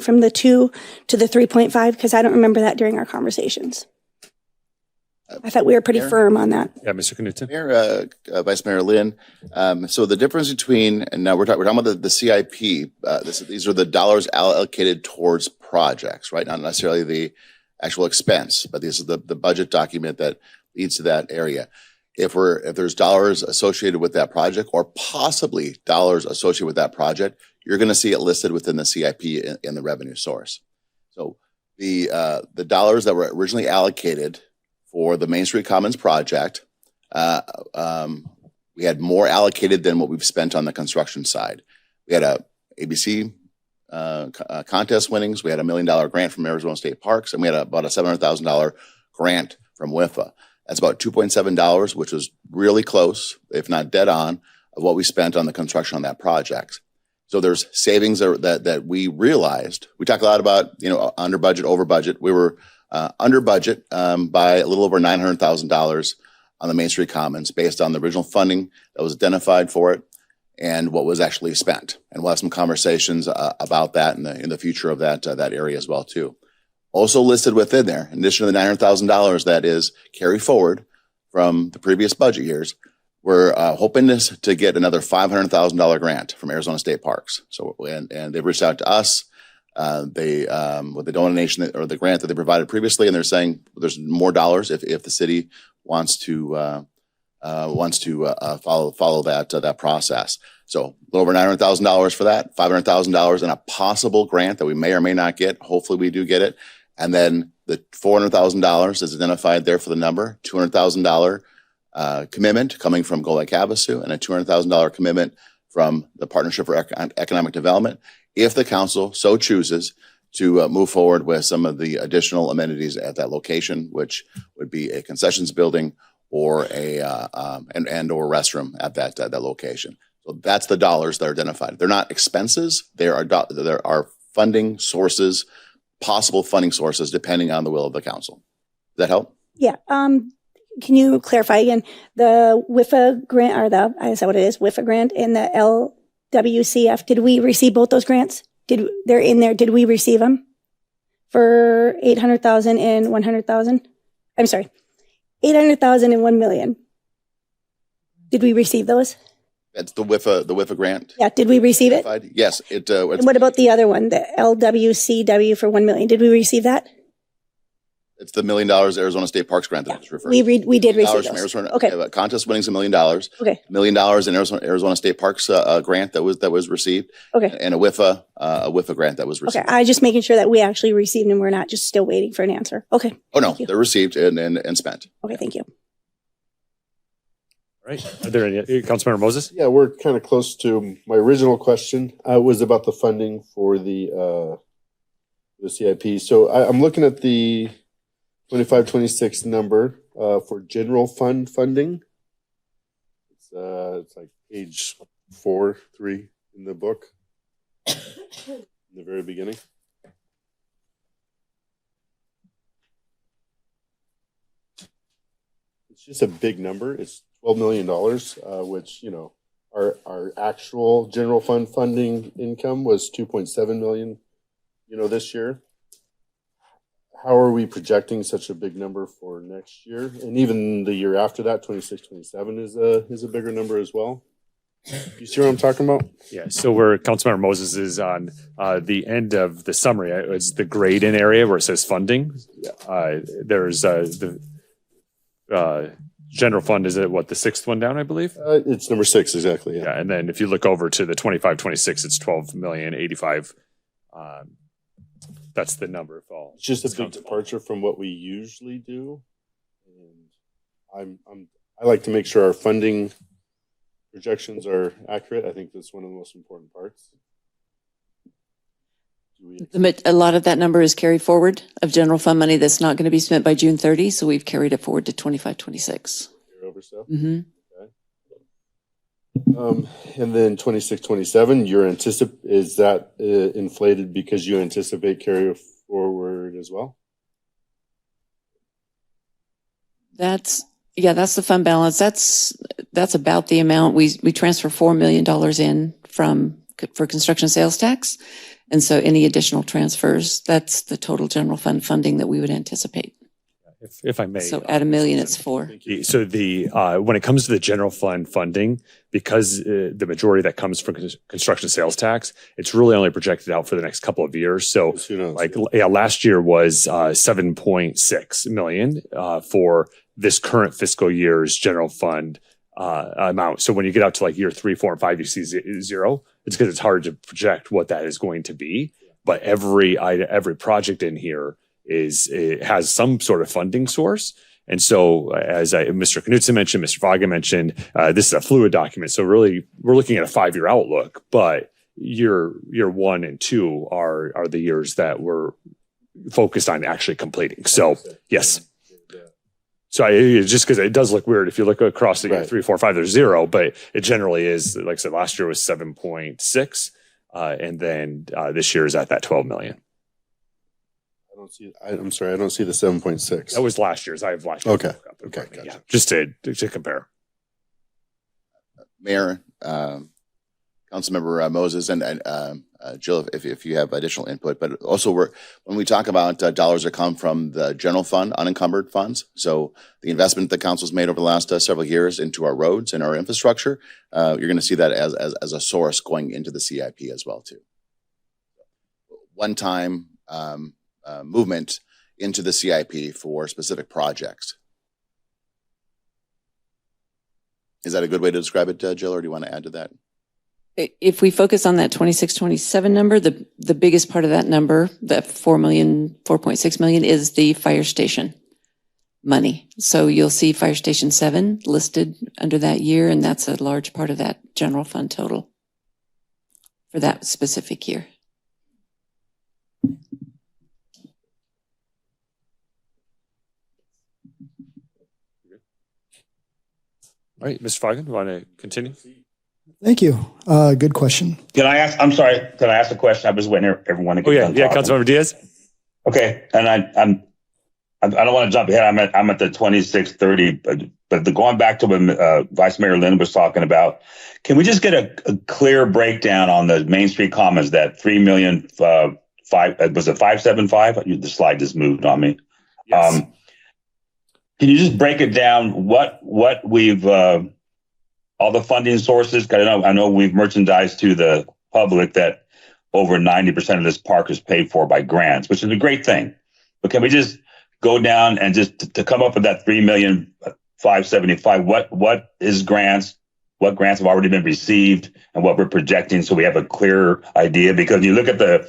from the 2 to the 3.5? Because I don't remember that during our conversations. I thought we were pretty firm on that. Yeah, Mr. Knutson. Mayor, Vice Mayor Lynn. So the difference between, and now we're talking about the CIP. These are the dollars allocated towards projects, right? Not necessarily the actual expense, but this is the budget document that leads to that area. If there's dollars associated with that project, or possibly dollars associated with that project, you're going to see it listed within the CIP in the revenue source. So the dollars that were originally allocated for the Main Street Commons project, we had more allocated than what we've spent on the construction side. We had a ABC contest winnings. We had $1 million grant from Arizona State Parks, and we had about a $700,000 grant from WIFA. That's about $2.7, which was really close, if not dead on, of what we spent on the construction on that project. So there's savings that we realized. We talk a lot about, under budget, over budget. We were under budget by a little over $900,000 on the Main Street Commons based on the original funding that was identified for it and what was actually spent. And we'll have some conversations about that in the future of that area as well too. Also listed within there, in addition to the $900,000 that is carry forward from the previous budget years, we're hoping to get another $500,000 grant from Arizona State Parks. So and they've reached out to us. With the donation or the grant that they provided previously, and they're saying there's more dollars if the city wants to follow that process. So a little over $900,000 for that, $500,000 in a possible grant that we may or may not get. Hopefully we do get it. And then the $400,000 is identified there for the number, $200,000 commitment coming from Go Lake Havasu, and a $200,000 commitment from the Partnership for Economic Development, if the council so chooses to move forward with some of the additional amenities at that location, which would be a concessions building or or restroom at that location. So that's the dollars that are identified. They're not expenses. There are funding sources, possible funding sources, depending on the will of the council. Does that help? Yeah. can you clarify again, the WIFA grant, or the, is that what it is, WIFA grant and the LWCF, did we receive both those grants? They're in there, did we receive them? For 800,000 and 100,000? I'm sorry, 800,000 and 1 million. Did we receive those? That's the WIFA grant. Yeah, did we receive it? Yes, And what about the other one, the LWCW for 1 million? Did we receive that? it's the $1 million Arizona State Parks grant that was referred. We did receive From those. Arizona, Okay. contest winning's $1 million. Okay. $1 million in Arizona State Parks grant that was received. Okay. And a WIFA grant that was received. Okay. I just making sure that we actually received and we're not just still waiting for an answer. Okay. Oh no, Thank you. they're received and spent. Okay. Thank you. All right. Are there any, Councilmember Moses? Yeah, we're kind of close to my original question. Was about the funding for the CIP. So I'm looking at the 25-26 number for general fund funding. It's like page 4-3 in the book, in the very beginning. It's just a big number. It's $12 million, which, you know, our actual general fund funding income was 2.7 million, you know, this year. How are we projecting such a big number for next year? And even the year after that, 26-27 is a bigger number as well. You see what I'm talking about? Yeah. So where Councilmember Moses is on the end of the summary, it's the grade in area where it says funding. There's the general fund, is it what, the sixth one down, I believe? It's number 6, exactly. Yeah. And then if you look over to the 25-26, it's 12,085,000. That's the number of all. It's just a big departure from what we usually do. And I like to make sure our funding projections are accurate. I think that's one of the most important parts. A lot of that number is carried forward of general fund money that's not going to be spent by June 30. So we've carried it forward to 25-26. Over stuff. Mm-hmm. And then 26-27, is that inflated because you anticipate carry forward as well? That's the fund balance. That's about the amount we transfer $4 million in for construction sales tax. And so any additional transfers, that's the total general fund funding that we would anticipate. If I may. So at $1 million, it's 4. So when it comes to the general fund funding, because the majority that comes from construction sales tax, it's really only projected out for the next couple of years. So last year was 7.6 million for this current fiscal year's general fund amount. So when you get out to like year 3, 4, and 5, you see 0. It's because it's hard to project what that is going to be. But every project in here it has some sort of funding source. And so as Mr. Knudsen mentioned, Mr. Vaga mentioned, this is a fluid document. So really we're looking at a 5-year outlook, but year 1 and 2 are the years that we're focused on actually completing. So yes. So just because it does look weird if you look across the year 3, 4, 5, there's 0, but it generally is, like I said, last year was 7.6. And then this year is at that 12 million. I'm sorry, I don't see the 7.6. That was last year's. I have last year's. Okay. Okay. Gotcha. Yeah. Just to compare. Mayor, Councilmember Moses, and Jill, if you have additional input, but also when we talk about dollars that come from the general fund, unencumbered funds, so the investment the council's made over the last several years into our roads and our infrastructure, you're going to see that as a source going into the CIP as well too. One time movement into the CIP for specific projects. Is that a good way to describe it, Jill, or do you want to add to that? If we focus on that 26-27 number, the biggest part of that number, that 4.6 million, is the fire station money. So you'll see Fire Station 7 listed under that year, and that's a large part of that general fund total for that specific year. All right, Mr. Fagan, you want to continue? Thank you. Good question. Can I ask? I'm sorry. Can I ask a question? I was waiting for everyone to get done talking. Councilmember Diaz. Okay, and I'm I don't want to jump ahead. I'm at the 2630, but going back to what Vice Mayor Lynn was talking about, can we just get a clear breakdown on the Main Street Commons, that 3 million, was it 575? The slide just moved on me. Yes. Can you just break it down? What we've, all the funding sources? Cause I know we've merchandised to the public that over 90% of this park is paid for by grants, which is a great thing. But can we just go down and just to come up with that 3,575,000? What is grants? What grants have already been received and what we're projecting, so we have a clear idea? Because you look at the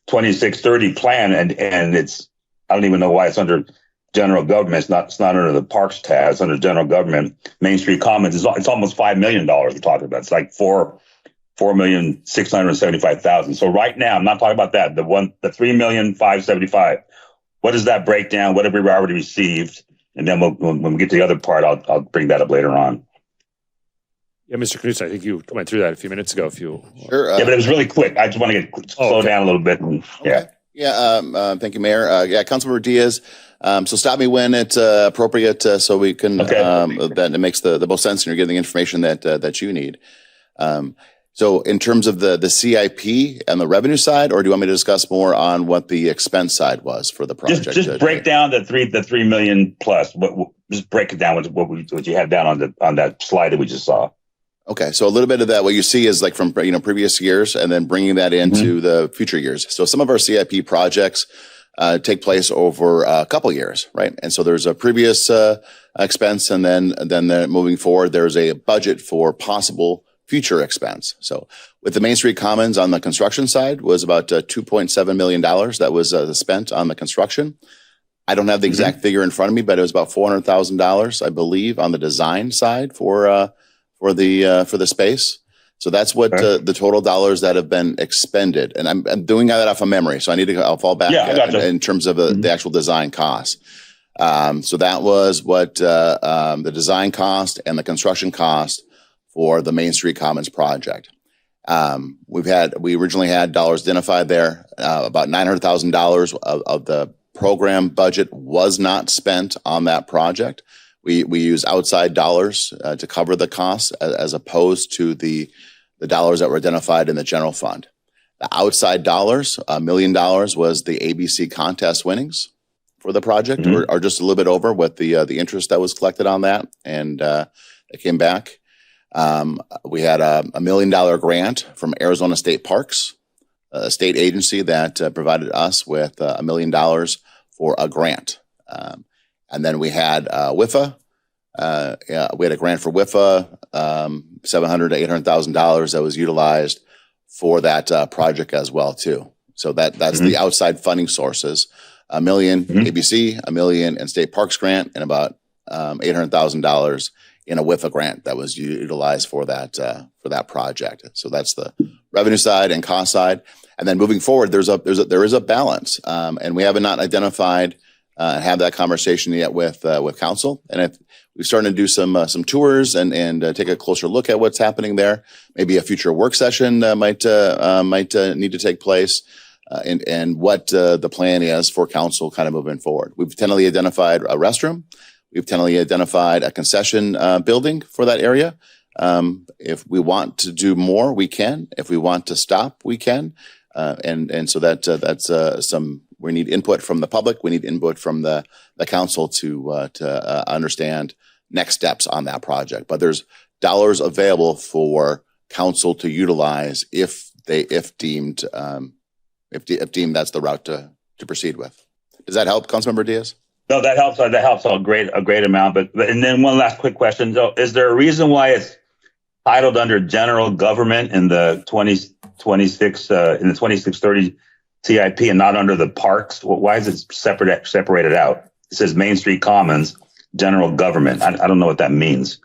2630 plan and it's, I don't even know why it's under general government. It's not under the parks tab. It's under general government. Main Street Commons it's almost $5 million we're talking about. It's like 4,675,000. So right now, I'm not talking about that. The 3,575,000. What does that break down? What have we already received? And then when we get to the other part, I'll bring that up later on. Yeah, Mr. Knudsen, I think you went through that a few minutes ago. Sure. Yeah, but it was really quick. I just want to slow down a little bit. And, Okay. Yeah. Thank you, Mayor. Councilmember Diaz. So stop me when it's appropriate, so we can, that makes the most sense and you're getting the information that you need. So in terms of the CIP and the revenue side, or do you want me to discuss more on what the expense side was for the project? Just break down the 3 million plus. Just break it down with what you had down on that slide that we just saw. Okay, so a little bit of that, what you see is like from previous years, and then bringing that into the future years. So some of our CIP projects take place over a couple years, right? And so there's a previous expense, and then moving forward, there's a budget for possible future expense. So with the Main Street Commons on the construction side was about $2.7 million that was spent on the construction. I don't have the exact figure in front of me, but it was about $400,000, I believe, on the design side for the space. So that's what the total dollars that have been expended. And I'm doing that off of memory. So I'll fall back in terms of the actual design costs. So that was what the design cost and the construction cost for the Main Street Commons project. We originally had dollars identified there. About $900,000 of the program budget was not spent on that project. We use outside dollars to cover the costs as opposed to the dollars that were identified in the general fund. The outside dollars, $1 million, was the ABC contest winnings for the project, or just a little bit over with the interest that was collected on that, and it came back. We had a $1 million grant from Arizona State Parks, a state agency that provided us with $1 million for a grant. And then we had WIFA. We had a grant for WIFA, $700,000 to $800,000 that was utilized for that project as well too. So that's the outside funding sources. $1 million ABC, $1 million in State Parks grant, and about $800,000 in a WIFA grant that was utilized for that project. So that's the revenue side and cost side. And then moving forward, there is a balance, and we haven't not identified and have that conversation yet with council. And if we're starting to do some tours and take a closer look at what's happening there, maybe a future work session might need to take place, and what the plan is for council kind of moving forward. We've tentatively identified a restroom. We've tentatively identified a concession building for that area. If we want to do more, we can. If we want to stop, we can. And so that's some. We need input from the public. We need input from the council to understand next steps on that project. But there's dollars available for council to utilize if deemed that's the route to proceed with. Does that help, Councilmember Diaz? No, that helps. That helps a great amount. But and then one last quick question. So, is there a reason why it's titled under general government in the 2630 CIP and not under the parks? Why is it separated out? It says Main Street Commons, general government. I don't know what that means.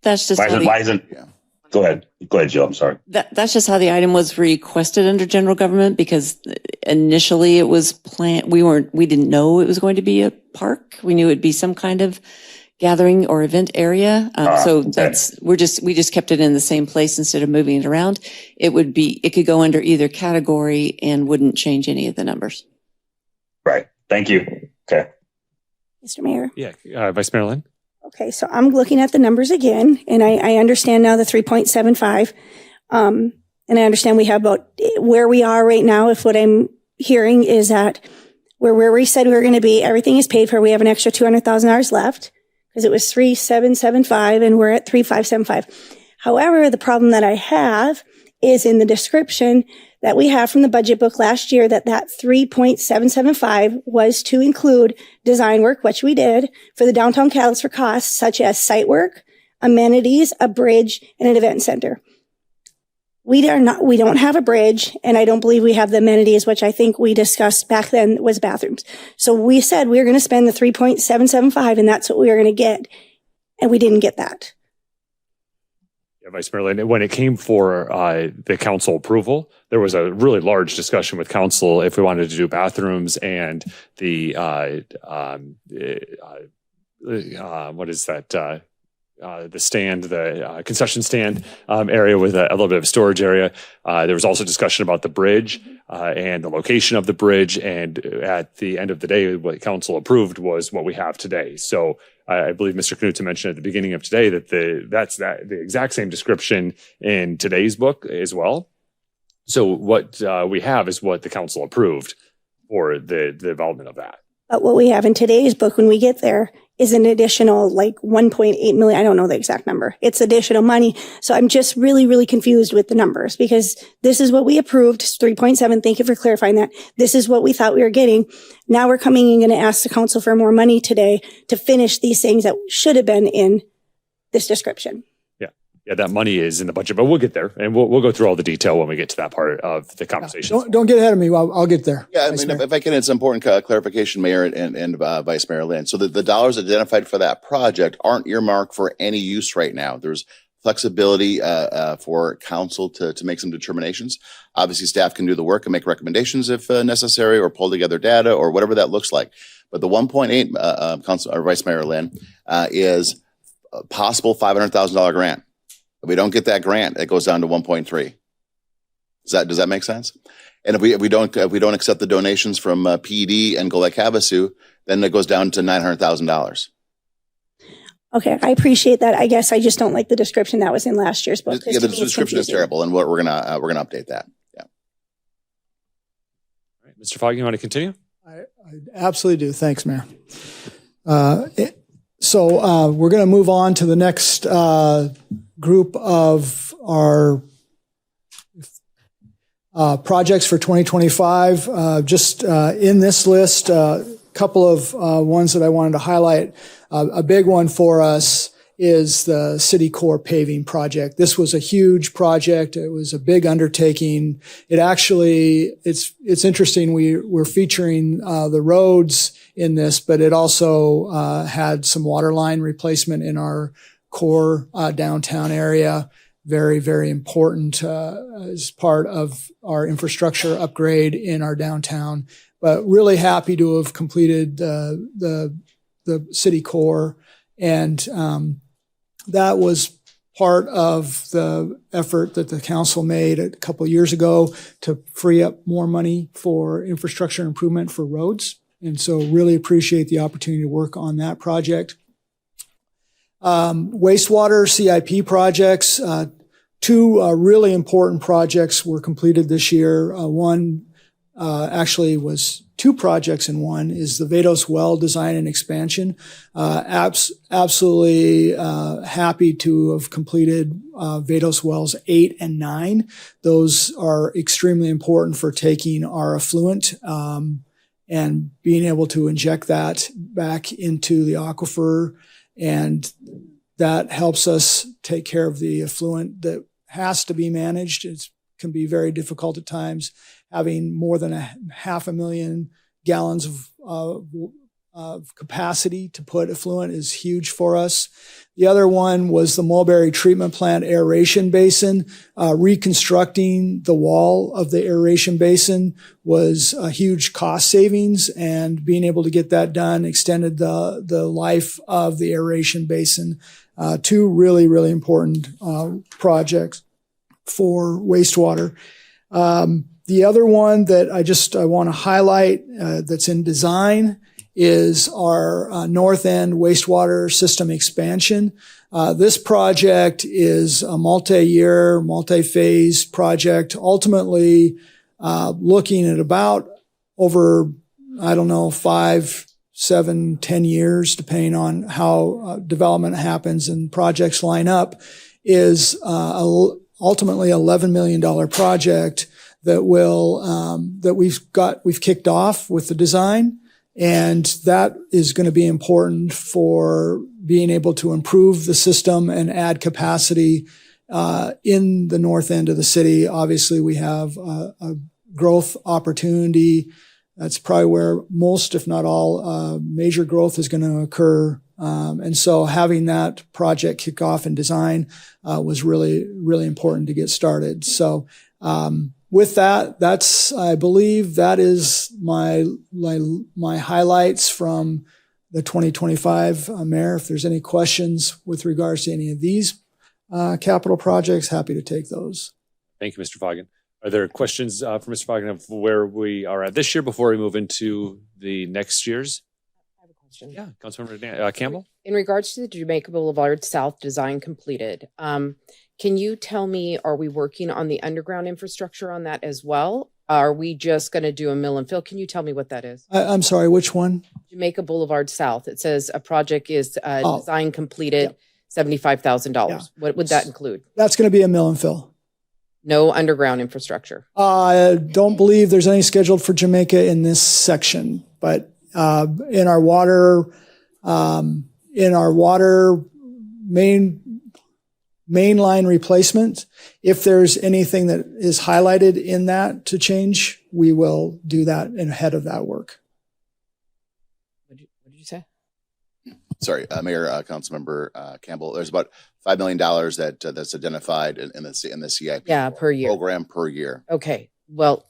That's just why isn't? Yeah. Go ahead, Jill. I'm sorry. That's just how the item was requested under general government, because initially it was planned. We didn't know it was going to be a park. We knew it'd be some kind of gathering or event area. We just kept it in the same place instead of moving it around. It could go under either category and wouldn't change any of the numbers. Right. Thank you. Okay. Mr. Mayor. Yeah, Vice Mayor Lynn? Okay, so I'm looking at the numbers again, and I understand now the 3.75. And I understand we have about where we are right now. If what I'm hearing is that we're where we said we were going to be, everything is paid for. We have an extra $200,000 left because it was 3,775 and we're at 3,575. However, the problem that I have is in the description that we have from the budget book last year that 3.775 was to include design work, which we did for the downtown catalyst for costs such as site work, amenities, a bridge, and an event center. We don't have a bridge, and I don't believe we have the amenities, which I think we discussed back then was bathrooms. So we said we were going to spend the 3.775 and that's what we were going to get. And we didn't get that. Yeah, Vice Mayor Lynn, when it came for the council approval, there was a really large discussion with council if we wanted to do bathrooms and the what is that? The stand, the concession stand area with a little bit of a storage area. There was also discussion about the bridge and the location of the bridge. And at the end of the day, what council approved was what we have today. So I believe Mr. Knudsen mentioned at the beginning of today that the exact same description in today's book as well. So what we have is what the council approved for the development of that. But what we have in today's book when we get there is an additional like 1.8 million. I don't know the exact number. It's additional money. So I'm just really, really confused with the numbers because this is what we approved, 3.7. Thank you for clarifying that. This is what we thought we were getting. Now we're coming and going to ask the council for more money today to finish these things that should have been in this description. Yeah, that money is in the budget, but we'll get there, and we'll go through all the detail when we get to that part of the conversation. Don't get ahead of me. I'll get there. Yeah, I mean, if I can, it's important clarification, Mayor and Vice Mayor Lynn. So the dollars identified for that project aren't earmarked for any use right now. There's flexibility for council to make some determinations. Obviously, staff can do the work and make recommendations if necessary, or pull together data or whatever that looks like. But the 1.8, Council or Vice Mayor Lynn, is a possible $500,000 grant. If we don't get that grant, it goes down to 1.3. Does that make sense? And if we don't accept the donations from PD and Golek Havasu, then it goes down to $900,000. Okay, I appreciate that. I guess I just don't like the description that was in last year's book. Yeah, the description is terrible, and we're gonna update that. Yeah. All right, Mr. Fogg, you want to continue? I absolutely do. Thanks, Mayor. So we're going to move on to the next group of our projects for 2025. Just in this list, a couple of ones that I wanted to highlight. A big one for us is the City Core paving project. This was a huge project. It was a big undertaking. It actually, it's interesting. We're featuring the roads in this, but it also had some water line replacement in our core downtown area. Very, very important as part of our infrastructure upgrade in our downtown. But really happy to have completed the City Core, and that was part of the effort that the council made a couple of years ago to free up more money for infrastructure improvement for roads. And so really appreciate the opportunity to work on that project. Wastewater CIP projects, two really important projects were completed this year. One actually was two projects in one, is the Vados Well design and expansion. Absolutely happy to have completed Vados Wells 8 and 9. Those are extremely important for taking our effluent and being able to inject that back into the aquifer. And that helps us take care of the effluent that has to be managed. It can be very difficult at times. Having more than 500,000 gallons of capacity to put effluent is huge for us. The other one was the Mulberry Treatment Plant aeration basin. Reconstructing the wall of the aeration basin was a huge cost savings, and being able to get that done extended the life of the aeration basin. Two really, really important projects for wastewater. The other one that I want to highlight that's in design is our north end wastewater system expansion. This project is a multi-year, multi-phase project, ultimately looking at about over, 5, 7, 10 years, depending on how development happens and projects line up, is ultimately $11 million project that we've kicked off with the design. And that is going to be important for being able to improve the system and add capacity in the north end of the city. Obviously, we have a growth opportunity. That's probably where most, if not all, major growth is going to occur. And so having that project kick off and design was really, really important to get started. So with that, I believe that is my highlights from the 2025. Mayor, if there's any questions with regards to any of these capital projects, happy to take those. Thank you, Mr. Foggin. Are there questions for Mr. Foggin of where we are at this year before we move into the next year's? I have a question. Yeah, Councilmember Campbell. In regards to the Jamaica Boulevard South design completed, can you tell me, are we working on the underground infrastructure on that as well? Are we just going to do a mill and fill? Can you tell me what that is? I'm sorry, which one? Jamaica Boulevard South. It says a project is design completed, $75,000. Yeah. What would that include? That's going to be a mill and fill. No underground infrastructure. I don't believe there's any scheduled for Jamaica in this section, but in our water main line replacement, if there's anything that is highlighted in that to change, we will do that ahead of that work. What did you say? Sorry, Mayor, Councilmember Campbell. There's about $5 million that's identified in the CIP per year program per year. Okay. Well,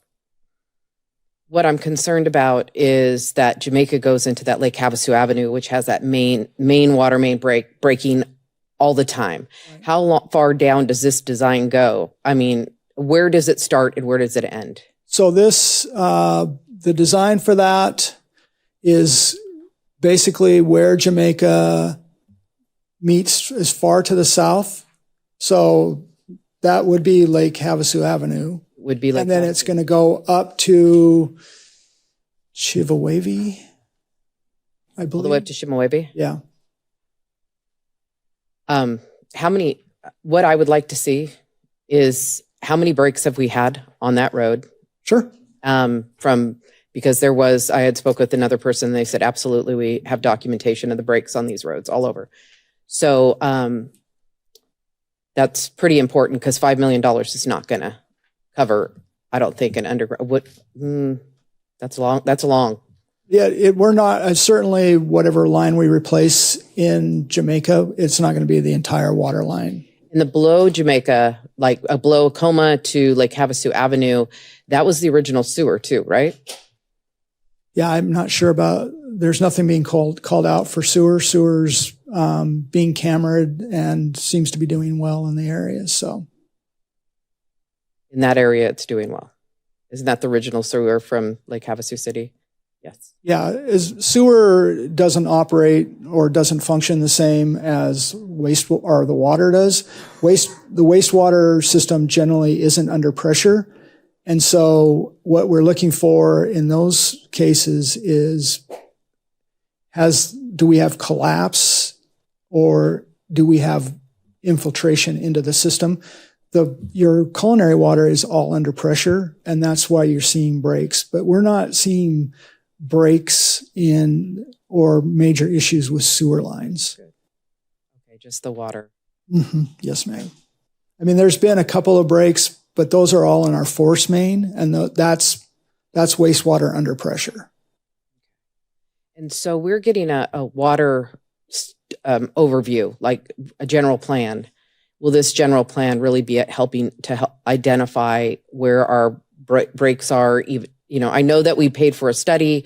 what I'm concerned about is that Jamaica goes into that Lake Havasu Avenue, which has that main water main breaking all the time. Right. How far down does this design go? I mean, where does it start and where does it end? So this, the design for that is basically where Jamaica meets as far to the south. So that would be Lake Havasu Avenue. Would be like, and then it's going to go up to Chivawavy, I believe. All the way up to Chimawebe? Yeah. What I would like to see is how many breaks have we had on that road? Sure. Because I had spoke with another person, and they said, absolutely, we have documentation of the breaks on these roads all over. So that's pretty important because $5 million is not going to cover, I don't think, an underground. That's long. Yeah, we're not, certainly whatever line we replace in Jamaica, it's not going to be the entire water line. In the below Jamaica, like below Acoma to Lake Havasu Avenue, that was the original sewer too, right? Yeah, I'm not sure about, there's nothing being called out for sewer. Sewer's being cambered and seems to be doing well in the area, so. In that area, it's doing well. Isn't that the original sewer from Lake Havasu City? Yes. Yeah, sewer doesn't operate or doesn't function the same as the water does. The wastewater system generally isn't under pressure. And so what we're looking for in those cases is, do we have collapse or do we have infiltration into the system? Your culinary water is all under pressure, and that's why you're seeing breaks. But we're not seeing breaks or major issues with sewer lines. Good. Okay, just the water. Mm-hmm. Yes, ma'am. I mean, there's been a couple of breaks, but those are all in our force main, and that's wastewater under pressure. And so we're getting a water overview, like a general plan. Will this general plan really be helping to help identify where our breaks are? Even, I know that we paid for a study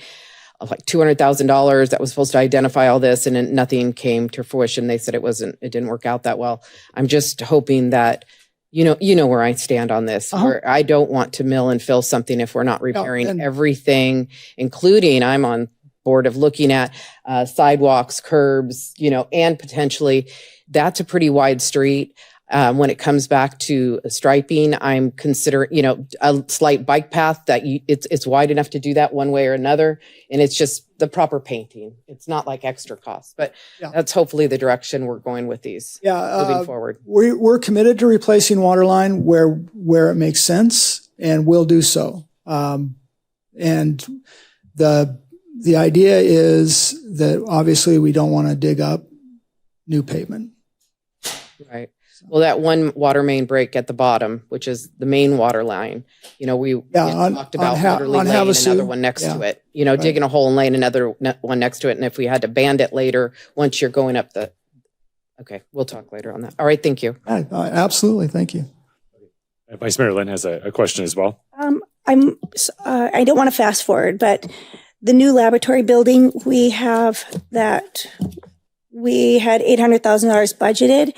of like $200,000 that was supposed to identify all this, and then nothing came to fruition. They said it didn't work out that well. I'm just hoping that you know where I stand on this, Uh-huh. where I don't want to mill and fill something if we're not repairing and- everything, including I'm on board of looking at sidewalks, curbs, and potentially that's a pretty wide street. When it comes back to striping, I'm considering, a slight bike path that it's wide enough to do that one way or another. And it's just the proper painting. It's not like extra cost, but Yeah. that's hopefully the direction we're going with these moving forward. We're committed to replacing water line where it makes sense, and we'll do so. And the idea is that obviously we don't want to dig up new pavement. Right. Well, that one water main break at the bottom, which is the main water line, we talked about literally laying Havasu. another one next to Yeah. it, digging a hole and laying another one next to it. And if we had to band it later, once you're going up okay, we'll talk later on that. All right. Thank you. Absolutely. Thank you. Vice Mayor Lynn has a question as well. I don't want to fast forward, but the new laboratory building, we had $800,000 budgeted.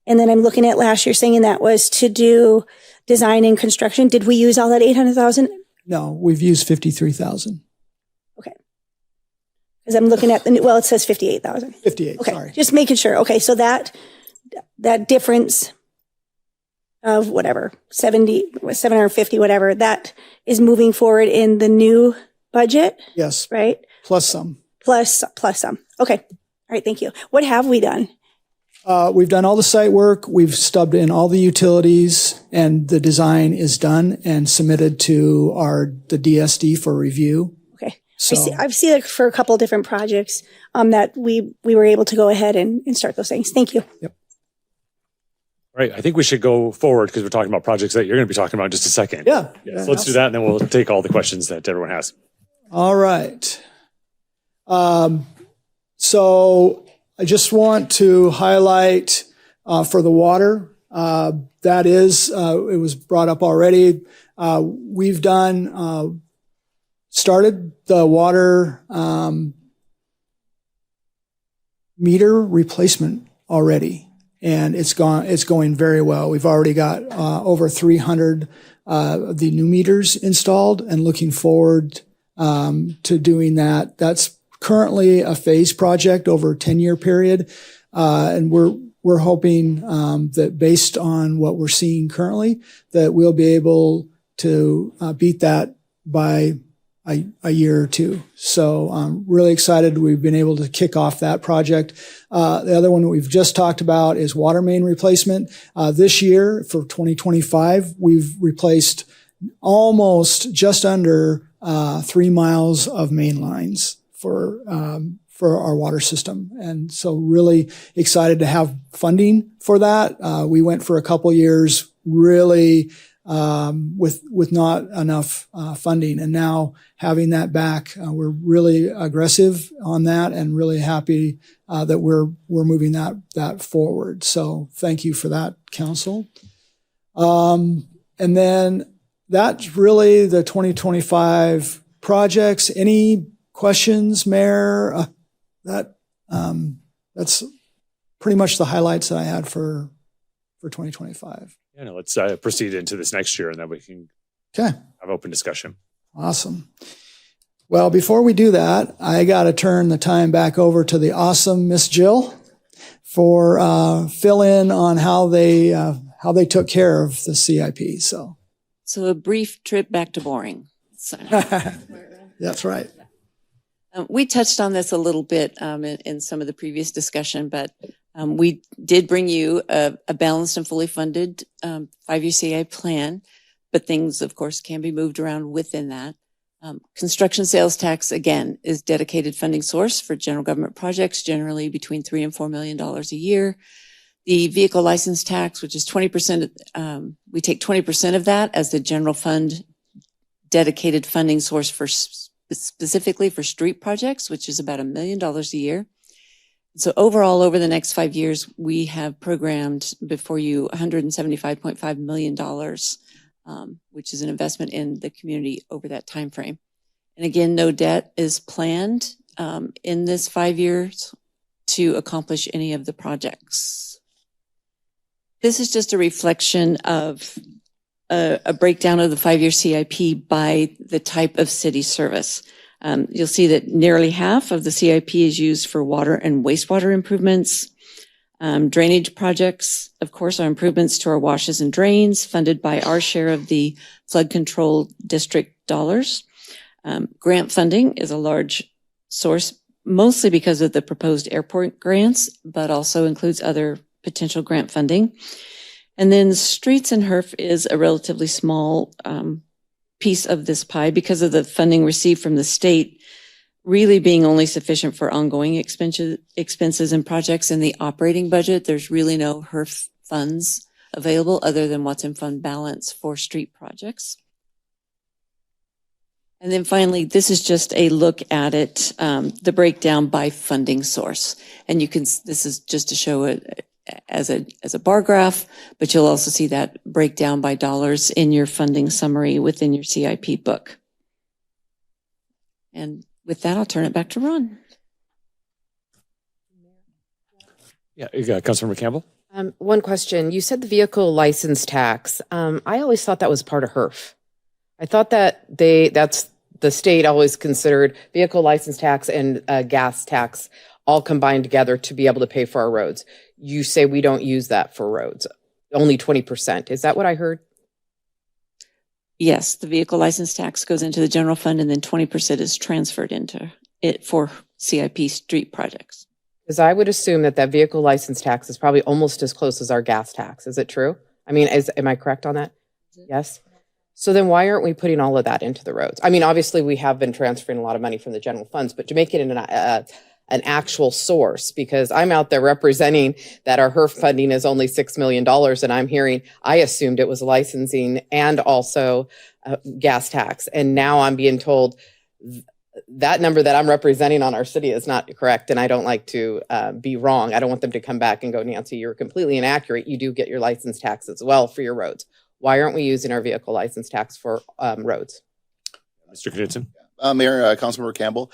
And then I'm looking at last year saying that was to do design and construction. Did we use all that 800,000? No, we've used 53,000. Okay. Because I'm looking at it says 58,000. 58, Okay. sorry. Just making sure. Okay. So that difference of whatever, 750, whatever, that is moving forward in the new budget, Yes, right? plus some. Plus some. Okay. All right. Thank you. What have we done? We've done all the site work. We've stubbed in all the utilities, and the design is done and submitted to the DSD for review. Okay. So I've seen it for a couple different projects that we were able to go ahead and start those things. Thank you. All right. I think we should go forward because we're talking about projects that you're going to be talking about in just a second. yeah. So let's do that, and then we'll take all the questions that everyone has. All right. So I just want to highlight for the water, that is, it was brought up already. We've started the water meter replacement already, and it's going very well. We've already got over 300 of the new meters installed, and looking forward to doing that. That's currently a phase project over a 10-year period. And we're hoping that based on what we're seeing currently, that we'll be able to beat that by a year or two. So I'm really excited we've been able to kick off that project. The other one that we've just talked about is water main replacement. This year for 2025, we've replaced almost just under 3 miles of main lines for our water system. And so really excited to have funding for that. We went for a couple years really with not enough funding, and now having that back, we're really aggressive on that and really happy that we're moving that forward. So thank you for that, Council. And then that's really the 2025 projects. Any questions, Mayor? That's pretty much the highlights that I had for 2025. Yeah, no, let's proceed into this next year, and then we can Okay, have open discussion. awesome. Well, before we do that, I got to turn the time back over to the awesome Miss Jill for fill in on how they took care of the CIP. So So a brief trip back to boring. So, that's right. we touched on this a little bit in some of the previous discussion, but we did bring you a balanced and fully funded 5-year CI plan, but things, of course, can be moved around within that. Construction sales tax, again, is dedicated funding source for general government projects, generally between $3 and $4 million a year. The vehicle license tax, which is 20%, we take 20% of that as the general fund dedicated funding source for specifically for street projects, which is about $1 million a year. So overall, over the next 5 years, we have programmed before you $175.5 million, which is an investment in the community over that time frame. And again, no debt is planned in this 5 years to accomplish any of the projects. This is just a reflection of a breakdown of the 5-year CIP by the type of city service. You'll see that nearly half of the CIP is used for water and wastewater improvements. Drainage projects, of course, are improvements to our washes and drains funded by our share of the flood control district dollars. Grant funding is a large source, mostly because of the proposed airport grants, but also includes other potential grant funding. And then streets and HERF is a relatively small piece of this pie because of the funding received from the state really being only sufficient for ongoing expenses and projects in the operating budget. There's really no HERF funds available other than what's in fund balance for street projects. And then finally, this is just a look at it, the breakdown by funding source. And you can, this is just to show it as a bar graph, but you'll also see that breakdown by dollars in your funding summary within your CIP book. And with that, I'll turn it back to Ron. Yeah, you got Councilmember Campbell. One question. You said the vehicle license tax. I always thought that was part of HERF. I thought that that's the state always considered vehicle license tax and gas tax all combined together to be able to pay for our roads. You say we don't use that for roads, only 20%. Is that what I heard? Yes, the vehicle license tax goes into the general fund and then 20% is transferred into it for CIP street projects. Because I would assume that vehicle license tax is probably almost as close as our gas tax. Is it true? I mean, am I correct on that? Yes. So then why aren't we putting all of that into the roads? I mean, obviously we have been transferring a lot of money from the general funds, but to make it an actual source, because I'm out there representing that our HERF funding is only $6 million. And I'm hearing, I assumed it was licensing and also gas tax. And now I'm being told that number that I'm representing on our city is not correct. And I don't like to be wrong. I don't want them to come back and go, Nancy, you're completely inaccurate. You do get your license tax as well for your roads. Why aren't we using our vehicle license tax for roads? Mr. Knudsen. Mayor, Councilmember Campbell.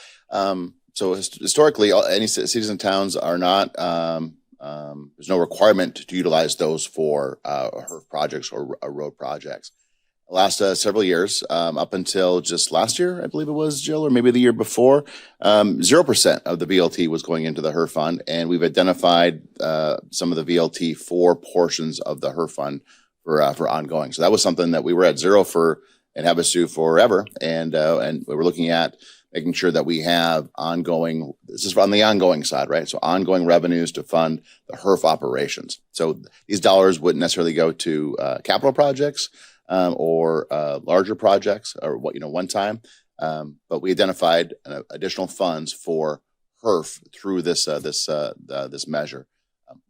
So historically, any cities and towns are not, there's no requirement to utilize those for HERF projects or road projects. The last several years, up until just last year, I believe it was, Jill, or maybe the year before, 0% of the VLT was going into the HERF fund, and we've identified some of the VLT for portions of the HERF fund for ongoing. So that was something that we were at zero for in Havasu forever, and we were looking at making sure that we have ongoing, this is on the ongoing side, right? So ongoing revenues to fund the HERF operations. So these dollars wouldn't necessarily go to capital projects or larger projects or one time, but we identified additional funds for HERF through this measure.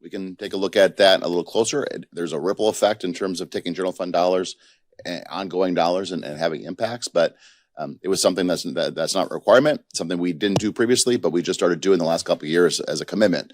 We can take a look at that a little closer. There's a ripple effect in terms of taking general fund dollars, ongoing dollars, and having impacts, but it was something that's not a requirement, something we didn't do previously, but we just started doing the last couple of years as a commitment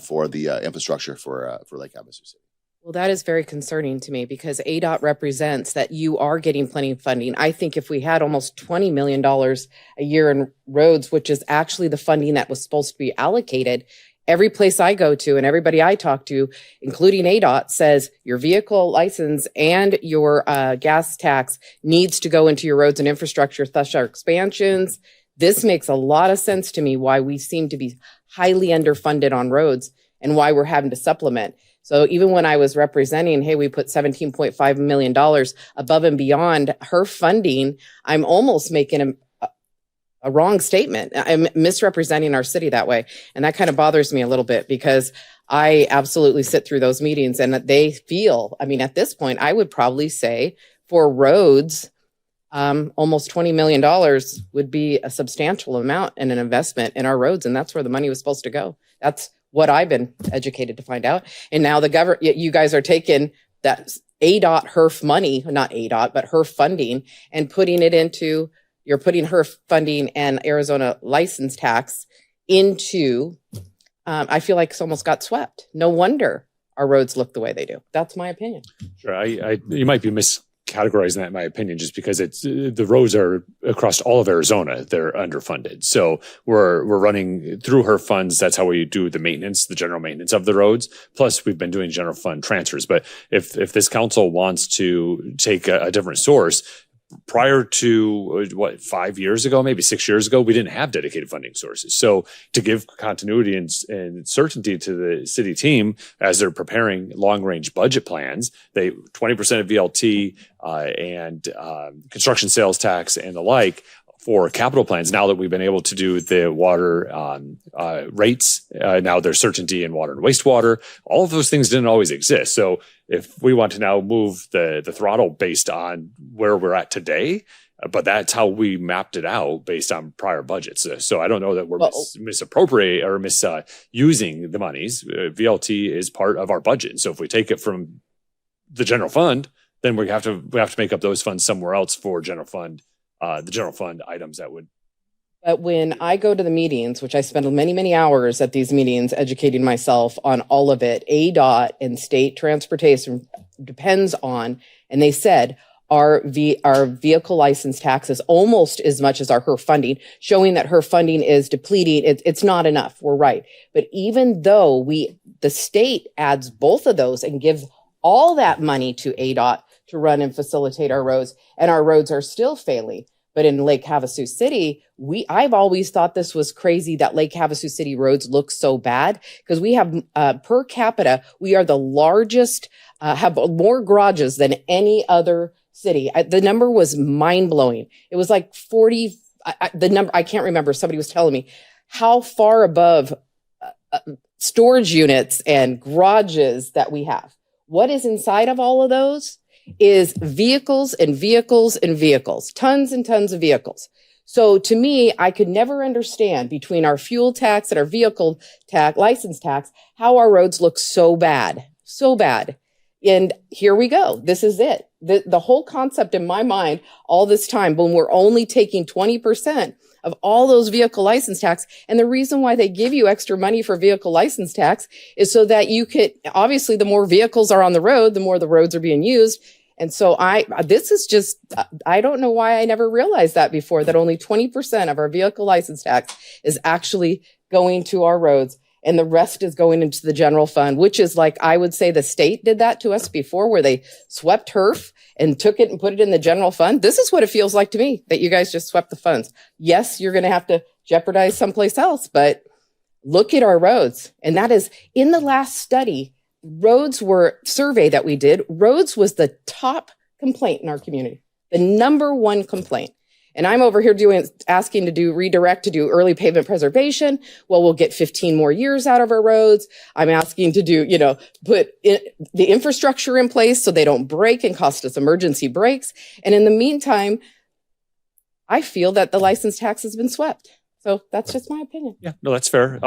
for the infrastructure for Lake Havasu City. Well, that is very concerning to me because ADOT represents that you are getting plenty of funding. I think if we had almost $20 million a year in roads, which is actually the funding that was supposed to be allocated, every place I go to and everybody I talk to, including ADOT, says your vehicle license and your gas tax needs to go into your roads and infrastructure, thus our expansions. This makes a lot of sense to me why we seem to be highly underfunded on roads and why we're having to supplement. So even when I was representing, hey, we put $17.5 million above and beyond her funding, I'm almost making a wrong statement. I'm misrepresenting our city that way. And that kind of bothers me a little bit because I absolutely sit through those meetings and they feel, I mean, at this point, I would probably say for roads, almost $20 million would be a substantial amount in an investment in our roads. And that's where the money was supposed to go. That's what I've been educated to find out. And now the government, you guys are taking that ADOT HERF money, not ADOT, but HERF funding and putting it into, you're putting HERF funding and Arizona license tax into, I feel like it's almost got swept. No wonder our roads look the way they do. That's my opinion. Sure. You might be categorizing that in my opinion, just because it's the roads are across all of Arizona. They're underfunded. So we're running through HERF funds. That's how we do the maintenance, the general maintenance of the roads. Plus we've been doing general fund transfers. But if this council wants to take a different source, prior to 5 years ago, maybe 6 years ago, we didn't have dedicated funding sources. So to give continuity and certainty to the city team as they're preparing long range budget plans, 20% of VLT and construction sales tax and the like for capital plans. Now that we've been able to do the water rates, now there's certainty in water and wastewater. All of those things didn't always exist. So if we want to now move the throttle based on where we're at today, but that's how we mapped it out based on prior budgets. So I don't know that we're misappropriating or misusing the monies. VLT is part of our budget. So if we take it from the general fund, then we have to make up those funds somewhere else for general fund. The general fund items that would. But when I go to the meetings, which I spend many, many hours at these meetings educating myself on all of it, ADOT and state transportation depends on, and they said our vehicle license tax is almost as much as our HERF funding, showing that HERF funding is depleting. It's not enough. We're right. But even though the state adds both of those and gives all that money to ADOT to run and facilitate our roads, and our roads are still failing. But in Lake Havasu City, I've always thought this was crazy that Lake Havasu City roads look so bad because we have per capita, we are the largest, have more garages than any other city. The number was mind blowing. It was like 40. The number I can't remember. Somebody was telling me how far above storage units and garages that we have. What is inside of all of those is vehicles and vehicles and vehicles, tons and tons of vehicles. So to me, I could never understand between our fuel tax and our vehicle tax, license tax, how our roads look so bad. And here we go. This is it. The whole concept in my mind all this time, when we're only taking 20% of all those vehicle license tax. And the reason why they give you extra money for vehicle license tax is so that you could, obviously the more vehicles are on the road, the more the roads are being used. And so this is just, I don't know why I never realized that before, that only 20% of our vehicle license tax is actually going to our roads. And the rest is going into the general fund, which is like, I would say the state did that to us before, where they swept HERF and took it and put it in the general fund. This is what it feels like to me, that you guys just swept the funds. Yes, you're going to have to jeopardize someplace else, but look at our roads. And that is, in the last study, survey that we did, roads was the top complaint in our community, the number one complaint. And I'm over here asking to do redirect to do early pavement preservation. Well, we'll get 15 more years out of our roads. I'm asking to do, put the infrastructure in place so they don't break and cost us emergency brakes. And in the meantime, I feel that the license tax has been swept. So that's just my opinion. Yeah, no, that's fair.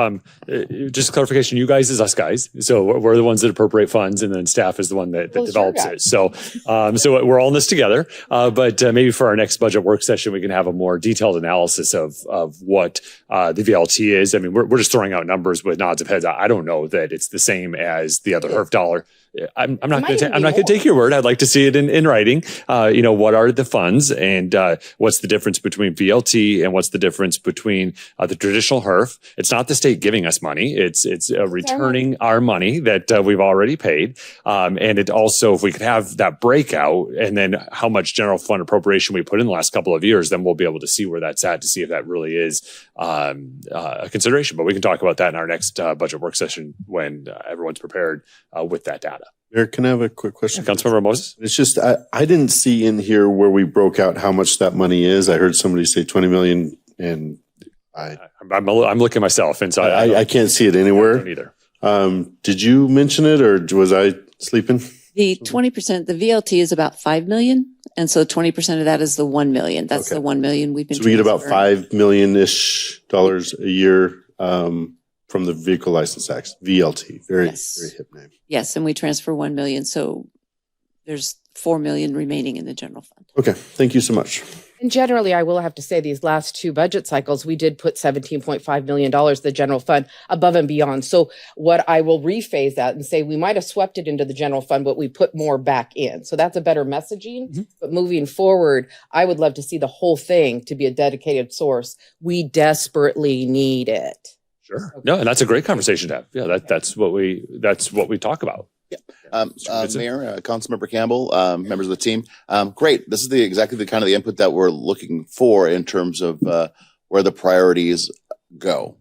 Just clarification, you guys is us guys. So we're the ones that appropriate funds, and then staff is the one that develops it. So we're all in this together. But maybe for our next budget work session, we can have a more detailed analysis of what the VLT is. I mean, we're just throwing out numbers with nods of heads. I don't know that it's the same as the other HERF dollar. I'm not going to take your word. I'd like to see it in writing. What are the funds, and what's the difference between VLT and what's the difference between the traditional HERF? It's not the state giving us money. It's returning our money that we've already paid. And it also, if we could have that breakout and then how much general fund appropriation we put in the last couple of years, then we'll be able to see where that's at, to see if that really is a consideration. But we can talk about that in our next budget work session when everyone's prepared with that data. Eric, can I have a quick question? Councilmember Moses? It's just, I didn't see in here where we broke out how much that money is. I heard somebody say 20 million, and I'm looking myself, and so I can't see it anywhere. I don't either. Did you mention it, or was I sleeping? The 20%, the VLT is about 5 million. And so 20% of that is the 1 million. That's the 1 million we've been. So we get about $5 million-ish a year from the vehicle license tax, VLT. Very hip name. Yes, and we transfer 1 million. So there's 4 million remaining in the general fund. Okay, thank you so much. And generally, I will have to say these last two budget cycles, we did put $17.5 million, the general fund, above and beyond. So what I will rephase that and say, we might have swept it into the general fund, but we put more back in. So that's a better messaging. But moving forward, I would love to see the whole thing to be a dedicated source. We desperately need it. Sure. No, and that's a great conversation to have. Yeah, that's what we talk about. Mayor, Councilmember Campbell, members of the team. Great. This is exactly the kind of the input that we're looking for in terms of where the priorities go.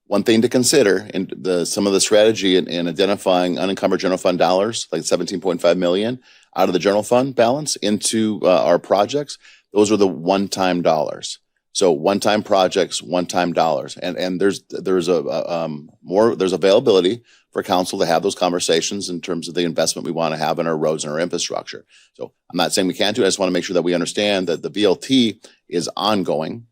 One thing to consider in some of the strategy in identifying unencumbered general fund dollars, like 17.5 million out of the general fund balance into our projects. Those are the one-time dollars. So one-time projects, one-time dollars, and there's availability for council to have those conversations in terms of the investment we want to have in our roads and our infrastructure. So I'm not saying we can't do it. I just want to make sure that we understand that the VLT is ongoing.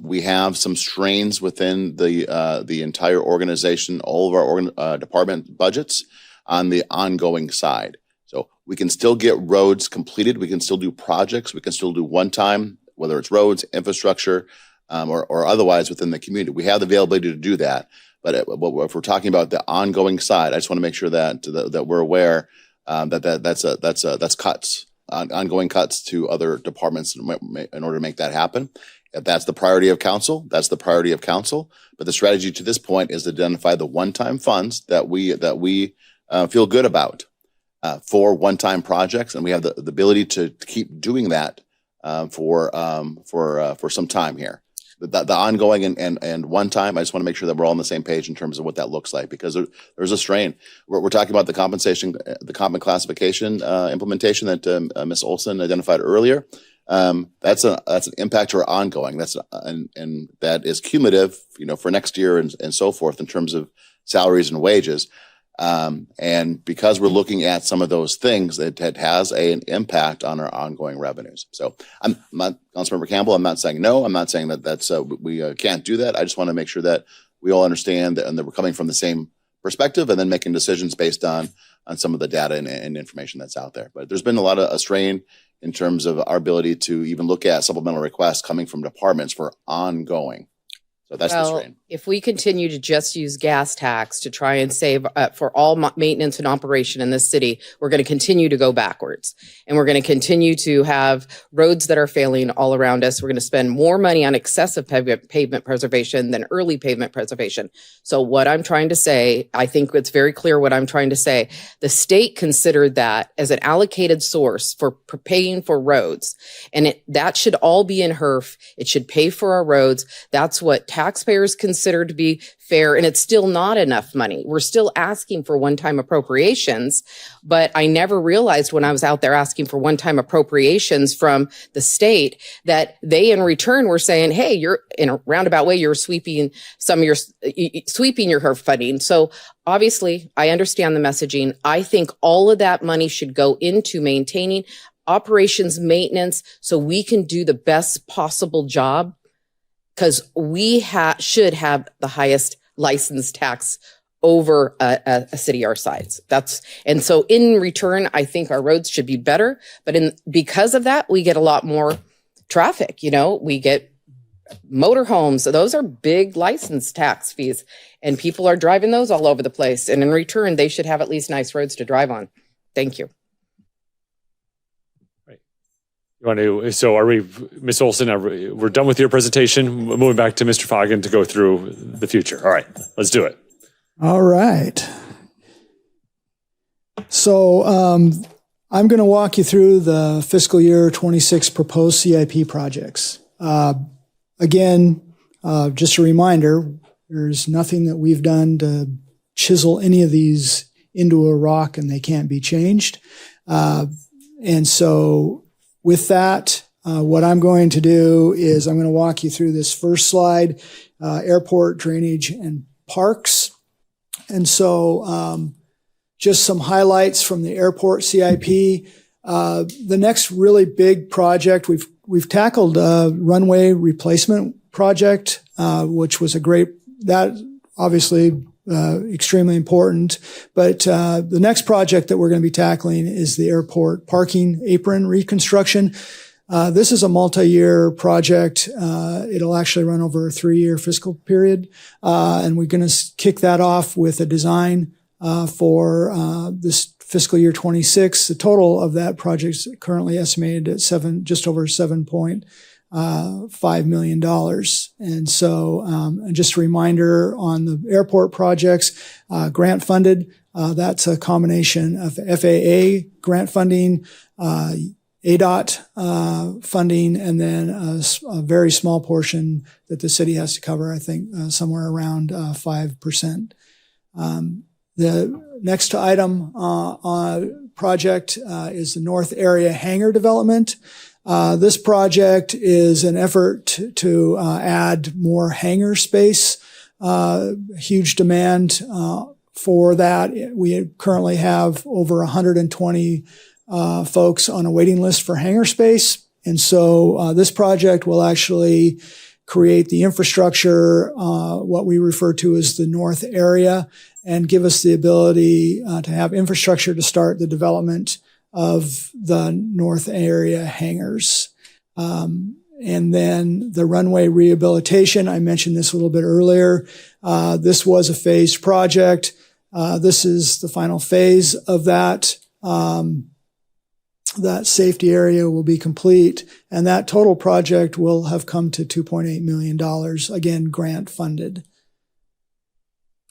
We have some strains within the entire organization, all of our department budgets on the ongoing side. So we can still get roads completed. We can still do projects. We can still do one-time, whether it's roads, infrastructure, or otherwise within the community. We have the availability to do that. But if we're talking about the ongoing side, I just want to make sure that we're aware that's cuts, ongoing cuts to other departments in order to make that happen. If that's the priority of council, that's the priority of council. But the strategy to this point is to identify the one-time funds that we feel good about for one-time projects, and we have the ability to keep doing that for some time here. The ongoing and one time, I just want to make sure that we're all on the same page in terms of what that looks like, because there's a strain. We're talking about the compensation, the comp and classification implementation that Ms. Olson identified earlier. That's an impact to our ongoing. And that is cumulative, for next year and so forth in terms of salaries and wages. And because we're looking at some of those things, it has an impact on our ongoing revenues. So I'm not, Councilmember Campbell, I'm not saying no. I'm not saying that we can't do that. I just want to make sure that we all understand that, and that we're coming from the same perspective and then making decisions based on some of the data and information that's out there. But there's been a lot of a strain in terms of our ability to even look at supplemental requests coming from departments for ongoing. So that's the strain. If we continue to just use gas tax to try and save for all maintenance and operation in this city, we're going to continue to go backwards. And we're going to continue to have roads that are failing all around us. We're going to spend more money on excessive pavement preservation than early pavement preservation. So what I'm trying to say, I think it's very clear what I'm trying to say. The state considered that as an allocated source for paying for roads. And that should all be in HERF. It should pay for our roads. That's what taxpayers consider to be fair, and it's still not enough money. We're still asking for one-time appropriations, but I never realized when I was out there asking for one-time appropriations from the state that they in return were saying, hey, you're in a roundabout way, you're sweeping your HERF funding. So obviously I understand the messaging. I think all of that money should go into maintaining operations maintenance so we can do the best possible job, because we should have the highest license tax over a city our size. And so in return, I think our roads should be better. But because of that, we get a lot more traffic. We get motorhomes. Those are big license tax fees, and people are driving those all over the place. And in return, they should have at least nice roads to drive on. Thank you. So are we, Ms. Olson, we're done with your presentation. Moving back to Mr. Foggin to go through the future. All right, let's do it. All right. So I'm going to walk you through the fiscal year 26 proposed CIP projects. Again, just a reminder, there's nothing that we've done to chisel any of these into a rock, and they can't be changed. And so with that, what I'm going to do is I'm going to walk you through this first slide, airport drainage and parks. And so just some highlights from the airport CIP. The next really big project, we've tackled a runway replacement project, which was that obviously extremely important. But the next project that we're going to be tackling is the airport parking apron reconstruction. This is a multi-year project. It'll actually run over a 3-year fiscal period. And we're going to kick that off with a design for this fiscal year 26. The total of that project is currently estimated at just over $7.5 million. And so, and just a reminder on the airport projects, grant funded. That's a combination of FAA grant funding, ADOT funding, and then a very small portion that the city has to cover, I think somewhere around 5%. The next item on project is the North Area Hangar Development. This project is an effort to add more hangar space. Huge demand for that. We currently have over 120 folks on a waiting list for hangar space. And so this project will actually create the infrastructure, what we refer to as the North Area, and give us the ability to have infrastructure to start the development of the North Area hangars. And then the runway rehabilitation, I mentioned this a little bit earlier. This was a phased project. This is the final phase of that. That safety area will be complete, and that total project will have come to $2.8 million, again, grant funded.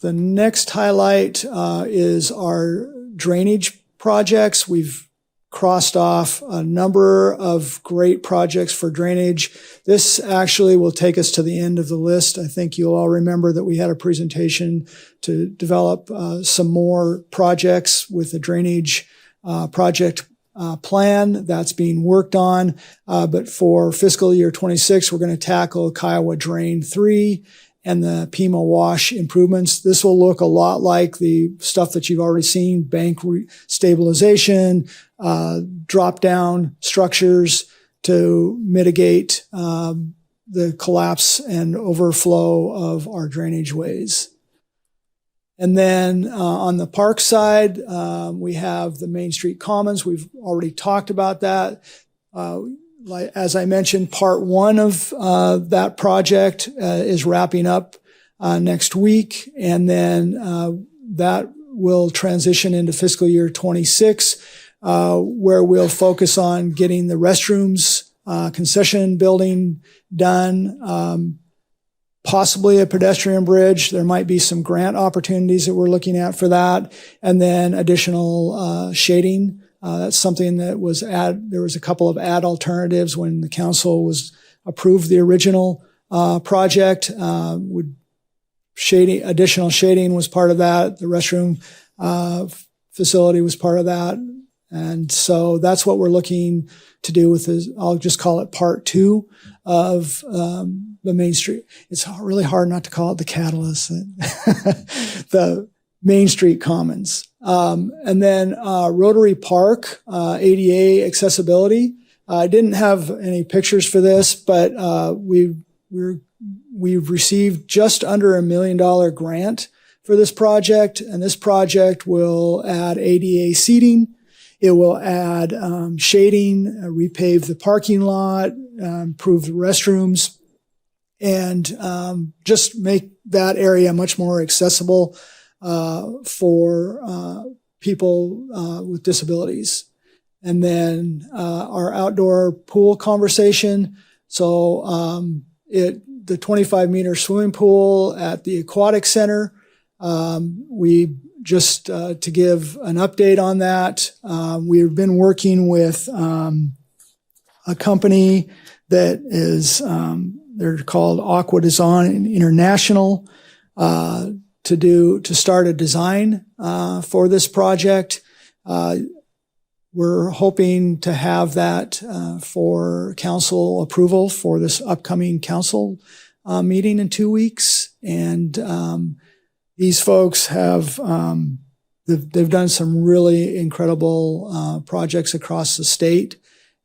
The next highlight is our drainage projects. We've crossed off a number of great projects for drainage. This actually will take us to the end of the list. I think you'll all remember that we had a presentation to develop some more projects with the drainage project plan that's being worked on. But for fiscal year 26, we're going to tackle Kiowa Drain 3 and the Pima Wash improvements. This will look a lot like the stuff that you've already seen: bank stabilization, drop down structures to mitigate the collapse and overflow of our drainage ways. And then on the park side, we have the Main Street Commons. We've already talked about that. As I mentioned, part one of that project is wrapping up next week, and then that will transition into fiscal year 26, where we'll focus on getting the restrooms, concession building done, possibly a pedestrian bridge. There might be some grant opportunities that we're looking at for that, and then additional shading. That's something that there was a couple of add alternatives when the council was approved the original project. Additional shading was part of that. The restroom facility was part of that. And so that's what we're looking to do with this. I'll just call it part two of the Main Street. It's really hard not to call it the catalyst, the Main Street Commons. And then Rotary Park, ADA accessibility. I didn't have any pictures for this, but we've received just under $1 million grant for this project, and this project will add ADA seating. It will add shading, repave the parking lot, improve the restrooms, and just make that area much more accessible for people with disabilities. And then our outdoor pool conversation. So the 25-meter swimming pool at the Aquatic Center, we just to give an update on that, we've been working with a company that is, they're called Aqua Design International, to start a design for this project. We're hoping to have that for council approval for this upcoming council meeting in 2 weeks. And these folks have they've done some really incredible projects across the state,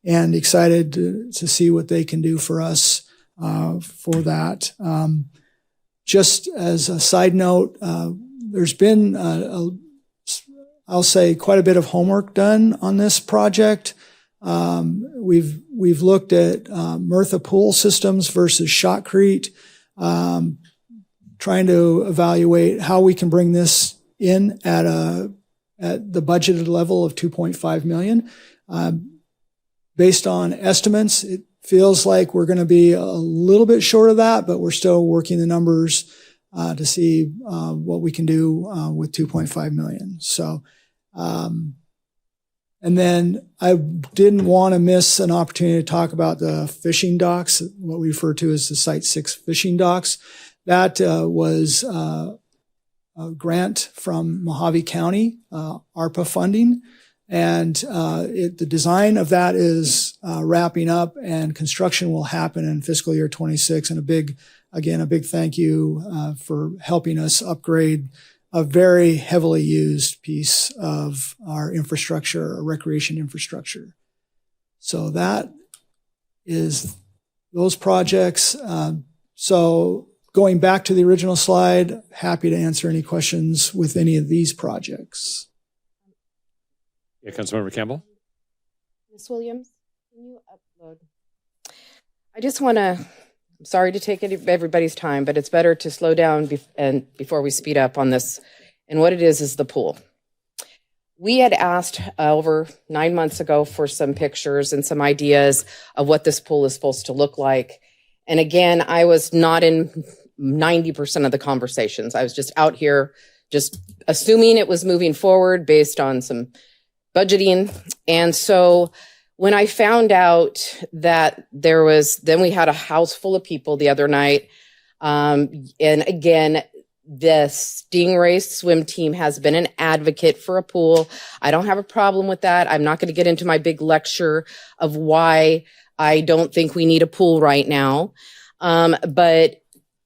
and excited to see what they can do for us for that. Just as a side note, there's been I'll say quite a bit of homework done on this project. We've looked at Murtha Pool Systems versus Shotcrete, trying to evaluate how we can bring this in at the budgeted level of 2.5 million. Based on estimates, it feels like we're going to be a little bit short of that, but we're still working the numbers to see what we can do with 2.5 million. So, and then I didn't want to miss an opportunity to talk about the fishing docks, what we refer to as the Site 6 fishing docks. That was a grant from Mojave County, ARPA funding. And the design of that is wrapping up, and construction will happen in fiscal year 26. And a big thank you for helping us upgrade a very heavily used piece of our infrastructure, our recreation infrastructure. So that is those projects. So going back to the original slide, happy to answer any questions with any of these projects. Yeah, Councilmember Campbell. Ms. Williams, can you upload? I just want to, I'm sorry to take everybody's time, but it's better to slow down before we speed up on this. And what it is the pool. We had asked over 9 months ago for some pictures and some ideas of what this pool is supposed to look like. And again, I was not in 90% of the conversations. I was just out here just assuming it was moving forward based on some budgeting. And so when I found out that then we had a house full of people the other night. And again, the Stingray swim team has been an advocate for a pool. I don't have a problem with that. I'm not going to get into my big lecture of why I don't think we need a pool right now. But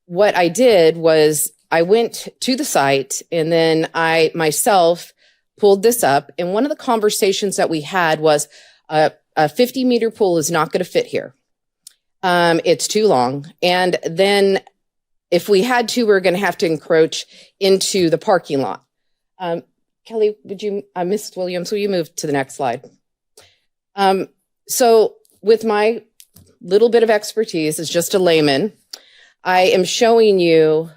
what I did was I went to the site, and then I myself pulled this up. And one of the conversations that we had was a 50-meter pool is not going to fit here. It's too long. And then if we had to, we're going to have to encroach into the parking lot. Kelly, Ms. Williams, will you move to the next slide? So with my little bit of expertise as just a layman, I am showing you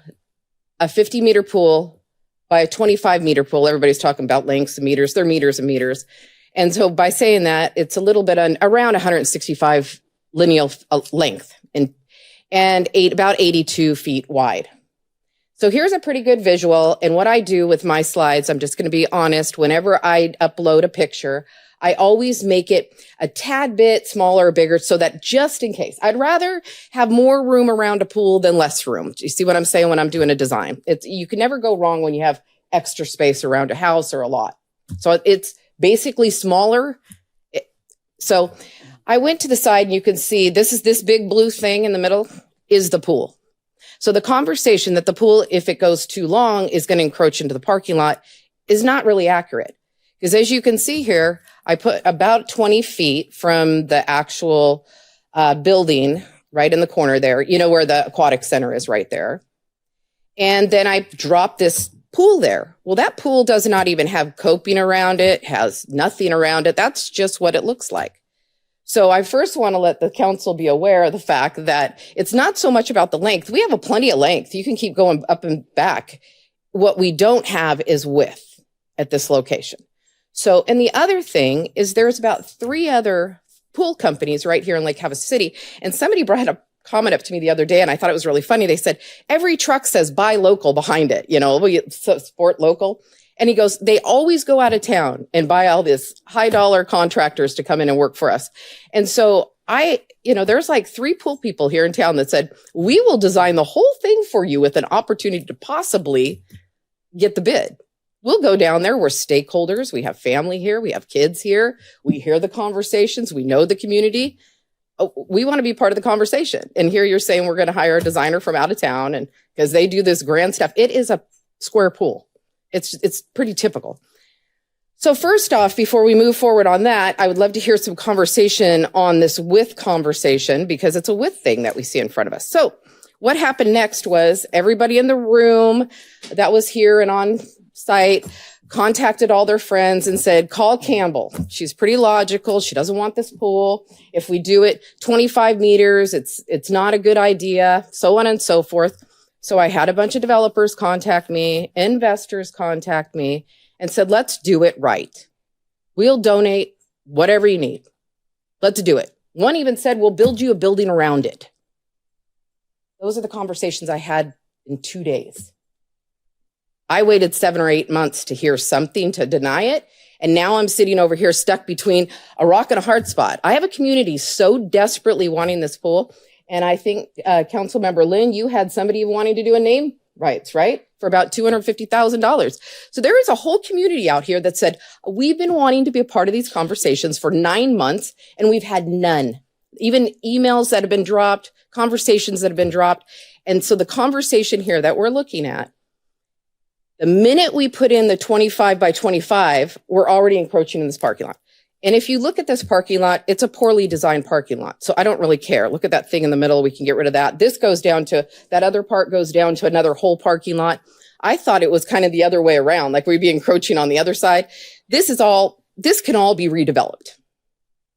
a 50-meter pool by a 25-meter pool. Everybody's talking about lengths and meters. They're meters and meters. And so by saying that, it's a little bit around 165 lineal length and about 82 feet wide. So here's a pretty good visual. And what I do with my slides, I'm just going to be honest, whenever I upload a picture, I always make it a tad bit smaller or bigger so that just in case. I'd rather have more room around a pool than less room. Do you see what I'm saying when I'm doing a design? You can never go wrong when you have extra space around a house or a lot. So it's basically smaller. So I went to the side, and you can see this big blue thing in the middle is the pool. So the conversation that the pool, if it goes too long, is going to encroach into the parking lot is not really accurate. Because as you can see here, I put about 20 feet from the actual building right in the corner there, where the aquatic center is right there. And then I dropped this pool there. Well, that pool does not even have coping around it, has nothing around it. That's just what it looks like. So I first want to let the council be aware of the fact that it's not so much about the length. We have a plenty of length. You can keep going up and back. What we don't have is width at this location. So, and the other thing is there's about 3 other pool companies right here in Lake Havasu City. And somebody brought a comment up to me the other day, and I thought it was really funny. They said, every truck says buy local behind it, support local. And he goes, they always go out of town and buy all this high dollar contractors to come in and work for us. And so there's like 3 pool people here in town that said, we will design the whole thing for you with an opportunity to possibly get the bid. We'll go down there. We're stakeholders. We have family here. We have kids here. We hear the conversations. We know the community. We want to be part of the conversation. And here you're saying we're going to hire a designer from out of town, and because they do this grand stuff. It is a square pool. It's pretty typical. So first off, before we move forward on that, I would love to hear some conversation on this width conversation, because it's a width thing that we see in front of us. So what happened next was everybody in the room that was here and on site contacted all their friends and said, call Campbell. She's pretty logical. She doesn't want this pool. If we do it 25 meters, it's not a good idea, so on and so forth. So I had a bunch of developers contact me, investors contact me, and said, let's do it right. We'll donate whatever you need. Let's do it. One even said, we'll build you a building around it. Those are the conversations I had in 2 days. I waited 7 or 8 months to hear something to deny it. And now I'm sitting over here stuck between a rock and a hard spot. I have a community so desperately wanting this pool. And I think, Councilmember Lynn, you had somebody wanting to do a name rights, right? For about $250,000. So there is a whole community out here that said, we've been wanting to be a part of these conversations for 9 months and we've had none. Even emails that have been dropped, conversations that have been dropped. And so the conversation here that we're looking at, the minute we put in the 25 by 25, we're already encroaching in this parking lot. And if you look at this parking lot, it's a poorly designed parking lot. So I don't really care. Look at that thing in the middle. We can get rid of that. This goes down to, that other part goes down to another whole parking lot. I thought it was kind of the other way around, like we'd be encroaching on the other side. This can all be redeveloped.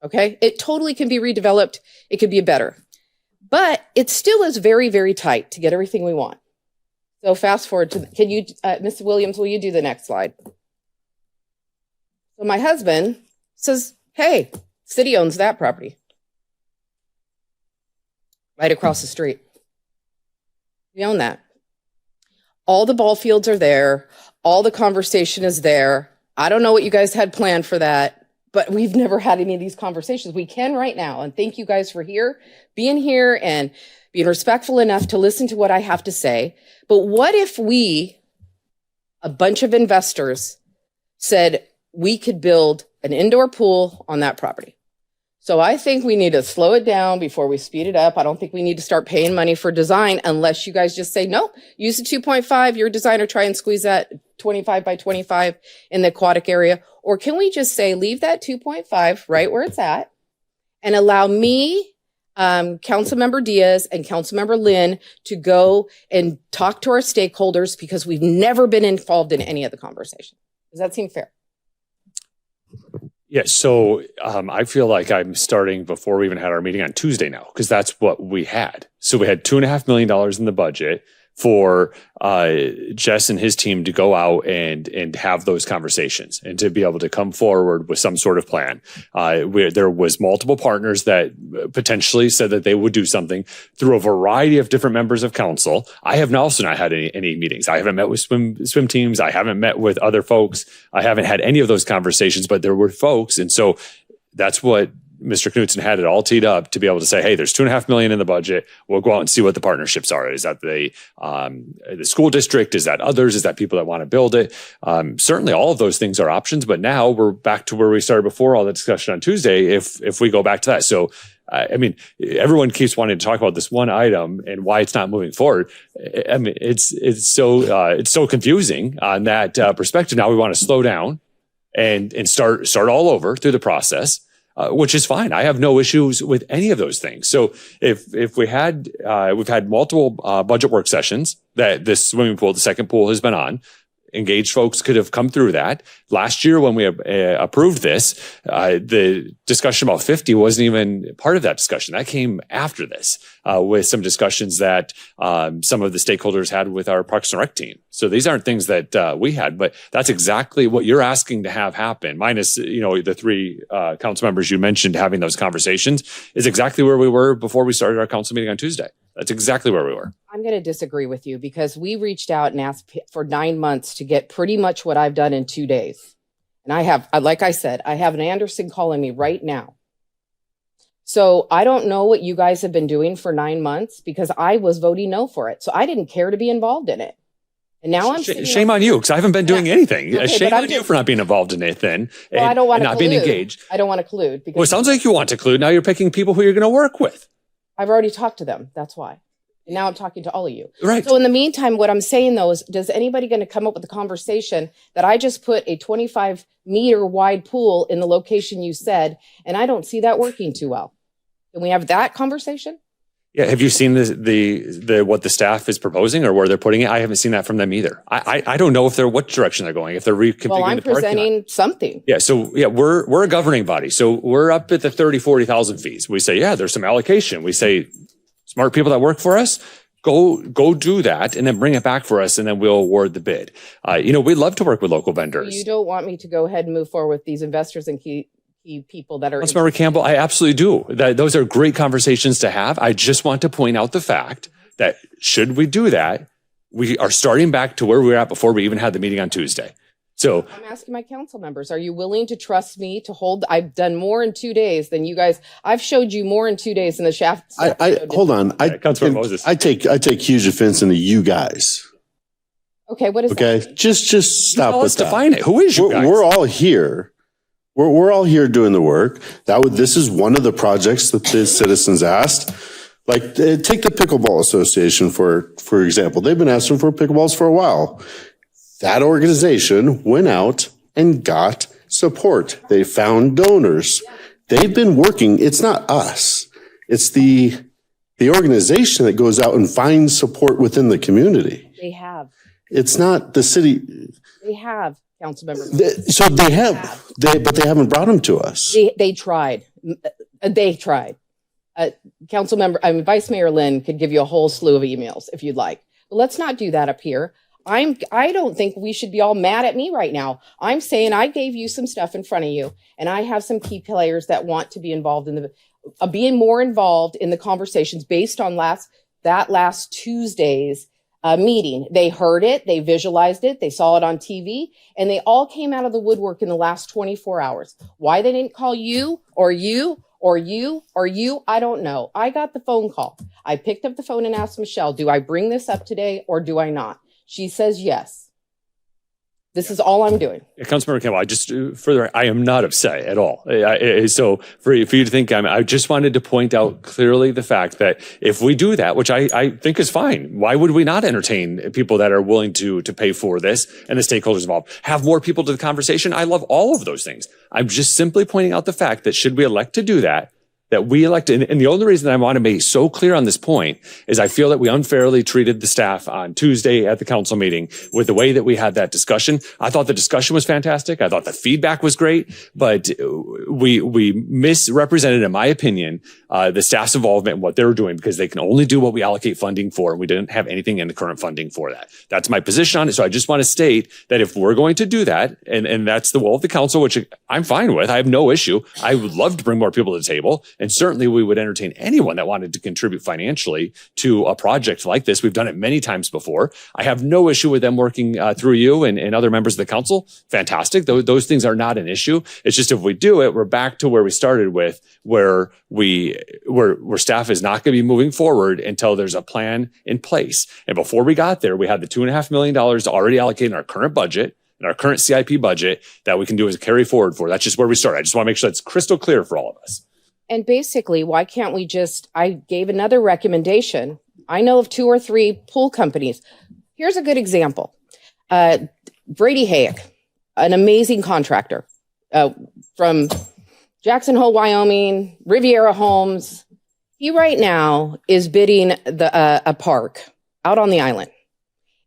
Okay. It totally can be redeveloped. It could be better, but it still is very, very tight to get everything we want. So fast forward to, can you, Ms. Williams, will you do the next slide? So my husband says, hey, city owns that property right across the street. We own that. All the ball fields are there. All the conversation is there. I don't know what you guys had planned for that, but we've never had any of these conversations. We can right now. And thank you guys for being here and being respectful enough to listen to what I have to say. But what if we, a bunch of investors, said we could build an indoor pool on that property? So I think we need to slow it down before we speed it up. I don't think we need to start paying money for design unless you guys just say, no, use the 2.5, your designer, try and squeeze that 25 by 25 in the aquatic area. Or can we just say, leave that 2.5 right where it's at and allow me, Councilmember Diaz and Councilmember Lynn to go and talk to our stakeholders because we've never been involved in any of the conversation. Does that seem fair? Yeah, so I feel like I'm starting before we even had our meeting on Tuesday now, because that's what we had. So we had $2.5 million in the budget for Jess and his team to go out and have those conversations and to be able to come forward with some sort of plan. There was multiple partners that potentially said that they would do something through a variety of different members of council. I have also not had any meetings. I haven't met with swim teams. I haven't met with other folks. I haven't had any of those conversations, but there were folks. And so that's what Mr. Knutson had it all teed up to be able to say, hey, there's $2.5 million in the budget. We'll go out and see what the partnerships are. Is that the school district? Is that others? Is that people that want to build it? Certainly all of those things are options, but now we're back to where we started before all the discussion on Tuesday. If we go back to that. So, I mean, everyone keeps wanting to talk about this one item and why it's not moving forward. I mean, it's so confusing on that perspective. Now we want to slow down and start all over through the process. Which is fine. I have no issues with any of those things. So if we've had multiple budget work sessions that this swimming pool, the second pool, has been on. Engaged folks could have come through that. Last year when we approved this, the discussion about 50 wasn't even part of that discussion. That came after this with some discussions that some of the stakeholders had with our Parks and Rec team. So these aren't things that we had, but that's exactly what you're asking to have happen. Minus, the three council members you mentioned having those conversations is exactly where we were before we started our council meeting on Tuesday. That's exactly where we were. I'm going to disagree with you because we reached out and asked for 9 months to get pretty much what I've done in 2 days. And I have, like I said, I have an Anderson calling me right now. So I don't know what you guys have been doing for 9 months because I was voting no for it. So I didn't care to be involved in it. And now I'm shame on you because I haven't been doing anything. Okay, shame on you for not being involved in it then. Well, I don't want to not being engaged. I don't want to collude. Because well, it sounds like you want to collude. Now you're picking people who you're going to work with. I've already talked to them. That's why. And now I'm talking to all of you. Right. So in the meantime, what I'm saying though is, does anybody going to come up with a conversation that I just put a 25-meter wide pool in the location you said, and I don't see that working too well? Can we have that conversation? Yeah, have you seen the what the staff is proposing or where they're putting it? I haven't seen that from them either. I don't know what direction they're going. If they're reconfiguring Well, I'm the parking lot. presenting something. Yeah, so yeah, we're a governing body. So we're up at the 30, 40,000 fees. We say, yeah, there's some allocation. We say, smart people that work for us, go do that and then bring it back for us and then we'll award the bid. We'd love to work with local vendors. You don't want me to go ahead and move forward with these investors and key people that are. Councilmember Campbell, I absolutely do. Those are great conversations to have. I just want to point out the fact that should we do that, we are starting back to where we were at before we even had the meeting on Tuesday. So I'm asking my council members, are you willing to trust me to hold? I've done more in 2 days than you guys. I've showed you more in 2 days than the shaft. Hold on. Councilmember Moses. I take huge offense into you guys. Okay, what is Okay, that? just stop tell with us that. define it. Who is you guys? We're all here. We're all here doing the work. This is one of the projects that the citizens asked. Like, take the Pickleball Association for example. They've been asking for pickleballs for a while. That organization went out and got support. They found donors. They've been working. It's not us. It's the organization that goes out and finds support within the community. They have. It's not the city. They have, council members. So they have, but they haven't brought them to us. They tried. They tried. Vice Mayor Lynn could give you a whole slew of emails if you'd like. But let's not do that up here. I don't think we should be all mad at me right now. I'm saying I gave you some stuff in front of you, and I have some key players that want to be involved in being more involved in the conversations based on last Tuesday's meeting. They heard it, they visualized it, they saw it on TV, and they all came out of the woodwork in the last 24 hours. Why they didn't call you or you or you or you, I don't know. I got the phone call. I picked up the phone and asked Michelle, do I bring this up today or do I not? She says yes. This is all I'm doing. Councilmember Campbell, I am not upset at all. So for you to think I just wanted to point out clearly the fact that if we do that, which I think is fine, why would we not entertain people that are willing to pay for this and the stakeholders involved? Have more people to the conversation. I love all of those things. I'm just simply pointing out the fact that should we elect to do that we elect, and the only reason I want to be so clear on this point is I feel that we unfairly treated the staff on Tuesday at the council meeting with the way that we had that discussion. I thought the discussion was fantastic. I thought the feedback was great, but we misrepresented, in my opinion, the staff's involvement in what they were doing because they can only do what we allocate funding for, and we didn't have anything in the current funding for that. That's my position on it. So I just want to state that if we're going to do that, and that's the will of the council, which I'm fine with, I have no issue. I would love to bring more people to the table. And certainly we would entertain anyone that wanted to contribute financially to a project like this. We've done it many times before. I have no issue with them working through you and other members of the council. Fantastic. Those things are not an issue. It's just if we do it, we're back to where we started with, where staff is not going to be moving forward until there's a plan in place. And before we got there, we had the $2.5 million already allocated in our current budget, in our current CIP budget, that we can do as a carry forward for. That's just where we start. I just want to make sure that's crystal clear for all of us. And basically, why can't we I gave another recommendation. I know of 2 or 3 pool companies. Here's a good example. Brady Hayek, an amazing contractor from Jackson Hole, Wyoming, Riviera Homes. He right now is bidding a park out on the island.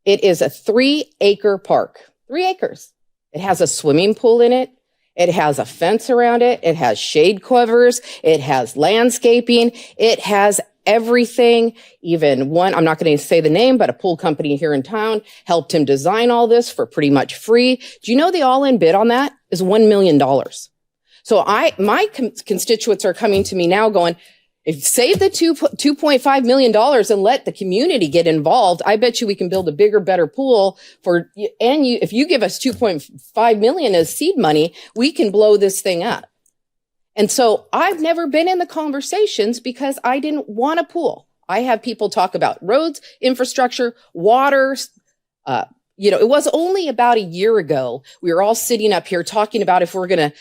It is a 3-acre park, 3 acres. It has a swimming pool in it. It has a fence around it. It has shade covers. It has landscaping. It has everything. Even one, I'm not going to say the name, but a pool company here in town helped him design all this for pretty much free. Do you know the all-in bid on that is $1 million? So my constituents are coming to me now going, save the $2.5 million and let the community get involved. I bet you we can build a bigger, better pool if you give us $2.5 million as seed money, we can blow this thing up. And so I've never been in the conversations because I didn't want a pool. I have people talk about roads, infrastructure, water. It was only about a year ago. We were all sitting up here talking about if we're going to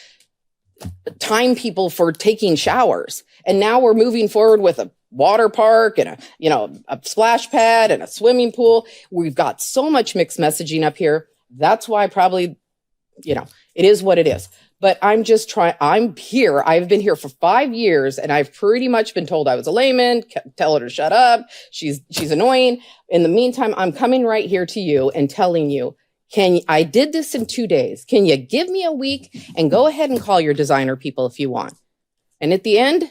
time people for taking showers. And now we're moving forward with a water park and a splash pad and a swimming pool. We've got so much mixed messaging up here. That's why probably, it is what it is. But I'm just trying, I'm here. I've been here for 5 years and I've pretty much been told I was a layman, tell her to shut up. She's annoying. In the meantime, I'm coming right here to you and telling you, I did this in 2 days. Can you give me a week and go ahead and call your designer people if you want? And at the end,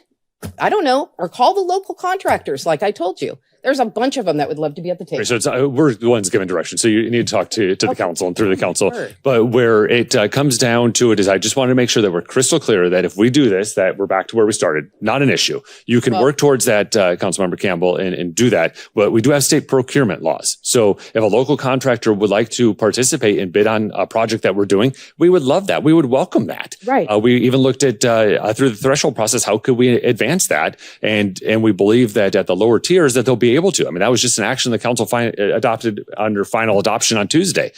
I don't know, or call the local contractors like I told you. There's a bunch of them that would love to be at the table. Okay, so it's, we're the ones giving direction. So you need to talk to the council and through the council. Sure. But where it comes down to it is I just want to make sure that we're crystal clear that if we do this, that we're back to where we started. Not an issue. You can work towards that, Councilmember Campbell, and do that. But we do have state procurement laws. So if a local contractor would like to participate and bid on a project that we're doing, we would love that. We would welcome that. Right. We even looked at through the threshold process, how could we advance that? And we believe that at the lower tiers that they'll be able to. I mean, that was just an action the council adopted under final adoption on Tuesday.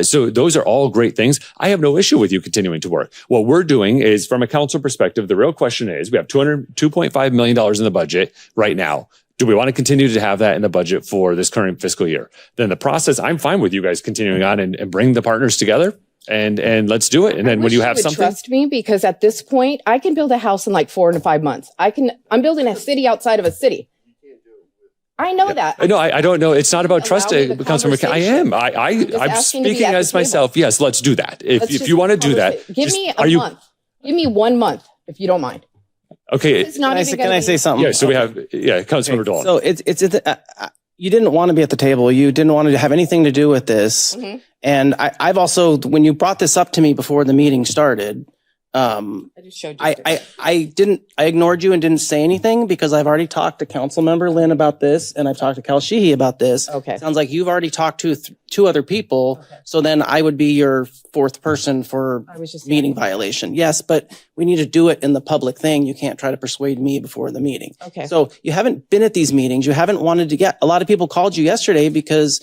So those are all great things. I have no issue with you continuing to work. What we're doing is, from a council perspective, the real question is, we have $2.5 million in the budget right now. Do we want to continue to have that in the budget for this current fiscal year? Then the process, I'm fine with you guys continuing on and bring the partners together and let's do it. And then when you have something, trust me, because at this point, I can build a house in like 4 to 5 months. I'm building a city outside of a city. I know that. No, I don't know. It's not about Allow trust, me the Councilmember. I am. I'm asking to be speaking at the as myself. Yes, let's do that. If you want to do that, give me a month. Give me 1 month, if you don't mind. Okay. It's not even Can I say something? Yeah. So we have, Councilmember Dolan. So you didn't want to be at the table. You didn't want to have anything to do with this. Mhm. And I've also, when you brought this up to me before the meeting started, I just showed you. I ignored you and didn't say anything because I've already talked to Councilmember Lynn about this and I've talked to Kal Sheehy about this. Okay. Sounds like you've already talked to two other people. Okay. So then I would be your fourth person for I was just meeting violation. Yes, but we need to do it in the public thing. You can't try to persuade me before the meeting. Okay. So you haven't been at these meetings. You haven't wanted to get, a lot of people called you yesterday because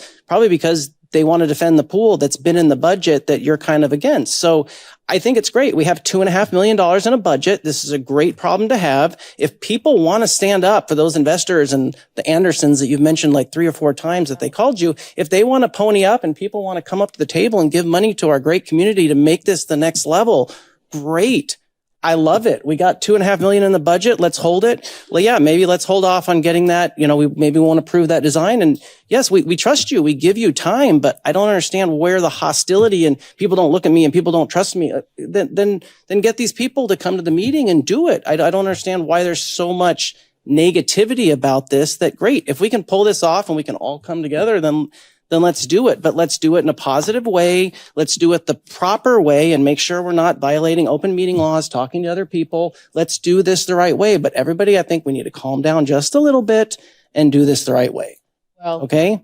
they want to defend the pool that's been in the budget that you're kind of against. So I think it's great. We have $2.5 million in a budget. This is a great problem to have. If people want to stand up for those investors and the Andersons that you've mentioned like 3 or 4 times that they called you, if they want to pony up and people want to come up to the table and give money to our great community to make this the next level, great. I love it. We got $2.5 million in the budget. Let's hold it. Well, yeah, maybe let's hold off on getting that. We maybe want to approve that design. And yes, we trust you. We give you time, but I don't understand where the hostility and people don't look at me and people don't trust me. Then get these people to come to the meeting and do it. I don't understand why there's so much negativity about this. That great. If we can pull this off and we can all come together, then let's do it. But let's do it in a positive way. Let's do it the proper way and make sure we're not violating open meeting laws, talking to other people. Let's do this the right way. But everybody, I think we need to calm down just a little bit and do this the right way. Well, okay?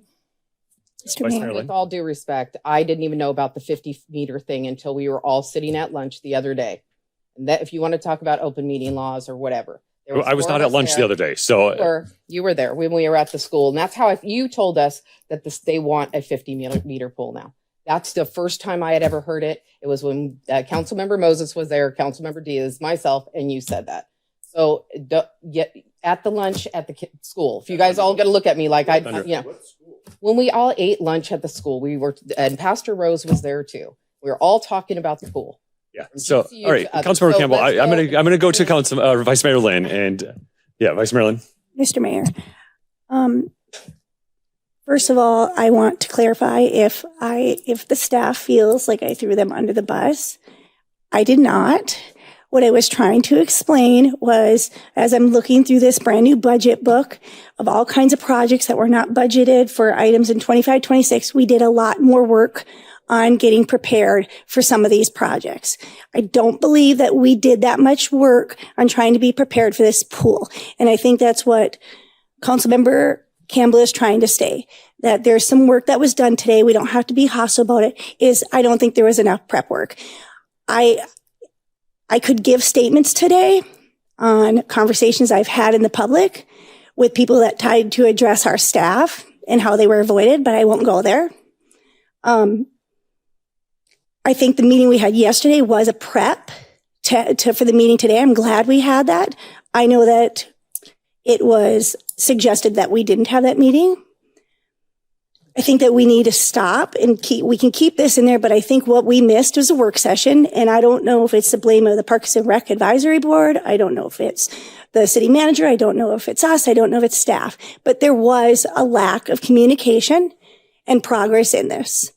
Mr. Mayor. with all due respect, I didn't even know about the 50-meter thing until we were all sitting at lunch the other day. And that, if you want to talk about open meeting laws or whatever. I was not at lunch the other day. So you were there when we were at the school. And that's how you told us that they want a 50-meter pool now. That's the first time I had ever heard it. It was when Councilmember Moses was there, Councilmember Diaz, myself, and you said that. So at the lunch at the school, if you guys all got to look at me like when we all ate lunch at the school, and Pastor Rose was there too. We were all talking about the pool. Yeah. So, all right, Councilmember Campbell, I'm gonna go to Vice Mayor Lynn and Vice Mayor Lynn. Mr. Mayor, first of all, I want to clarify if the staff feels like I threw them under the bus, I did not. What I was trying to explain was, as I'm looking through this brand new budget book of all kinds of projects that were not budgeted for items in 25, 26, we did a lot more work on getting prepared for some of these projects. I don't believe that we did that much work on trying to be prepared for this pool. And I think that's what Councilmember Campbell is trying to say, that there's some work that was done today. We don't have to be hostile about it. I don't think there was enough prep work. I could give statements today on conversations I've had in the public with people that tried to address our staff and how they were avoided, but I won't go there. I think the meeting we had yesterday was a prep for the meeting today. I'm glad we had that. I know that it was suggested that we didn't have that meeting. I think that we need to stop and we can keep this in there, but I think what we missed was a work session. And I don't know if it's the blame of the Parks and Rec Advisory Board. I don't know if it's the city manager. I don't know if it's us. I don't know if it's staff, but there was a lack of communication and progress in this.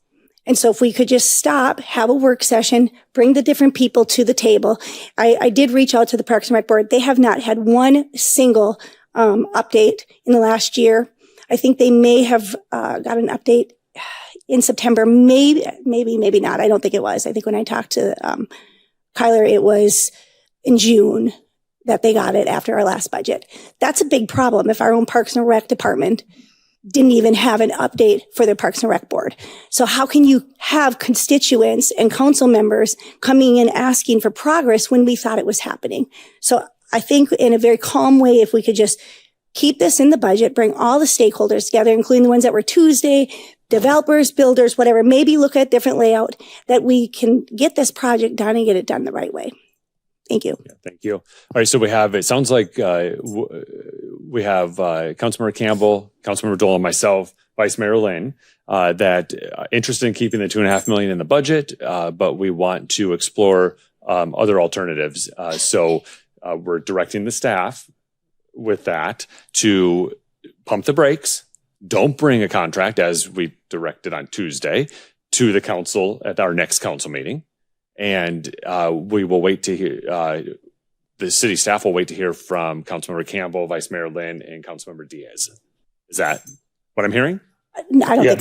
And so if we could just stop, have a work session, bring the different people to the table. I did reach out to the Parks and Rec Board. They have not had one single update in the last year. I think they may have got an update in September, maybe not. I don't think it was. I think when I talked to Kyler, it was in June that they got it after our last budget. That's a big problem if our own Parks and Rec department didn't even have an update for their Parks and Rec Board. So how can you have constituents and council members coming in asking for progress when we thought it was happening? So I think in a very calm way, if we could just keep this in the budget, bring all the stakeholders together, including the ones that were Tuesday, developers, builders, whatever, maybe look at different layout, that we can get this project done and get it done the right way. Thank you. Yeah, thank you. All right, so we have, it sounds like we have Councilmember Campbell, Councilmember Dole, and myself, Vice Mayor Lynn, that interested in keeping the $2.5 million in the budget, but we want to explore other alternatives. So we're directing the staff with that to pump the brakes. Don't bring a contract, as we directed on Tuesday, to the council at our next council meeting. And we will wait to hear, the city staff will wait to hear from Councilmember Campbell, Vice Mayor Lynn, and Councilmember Diaz. Is that what I'm hearing? I don't think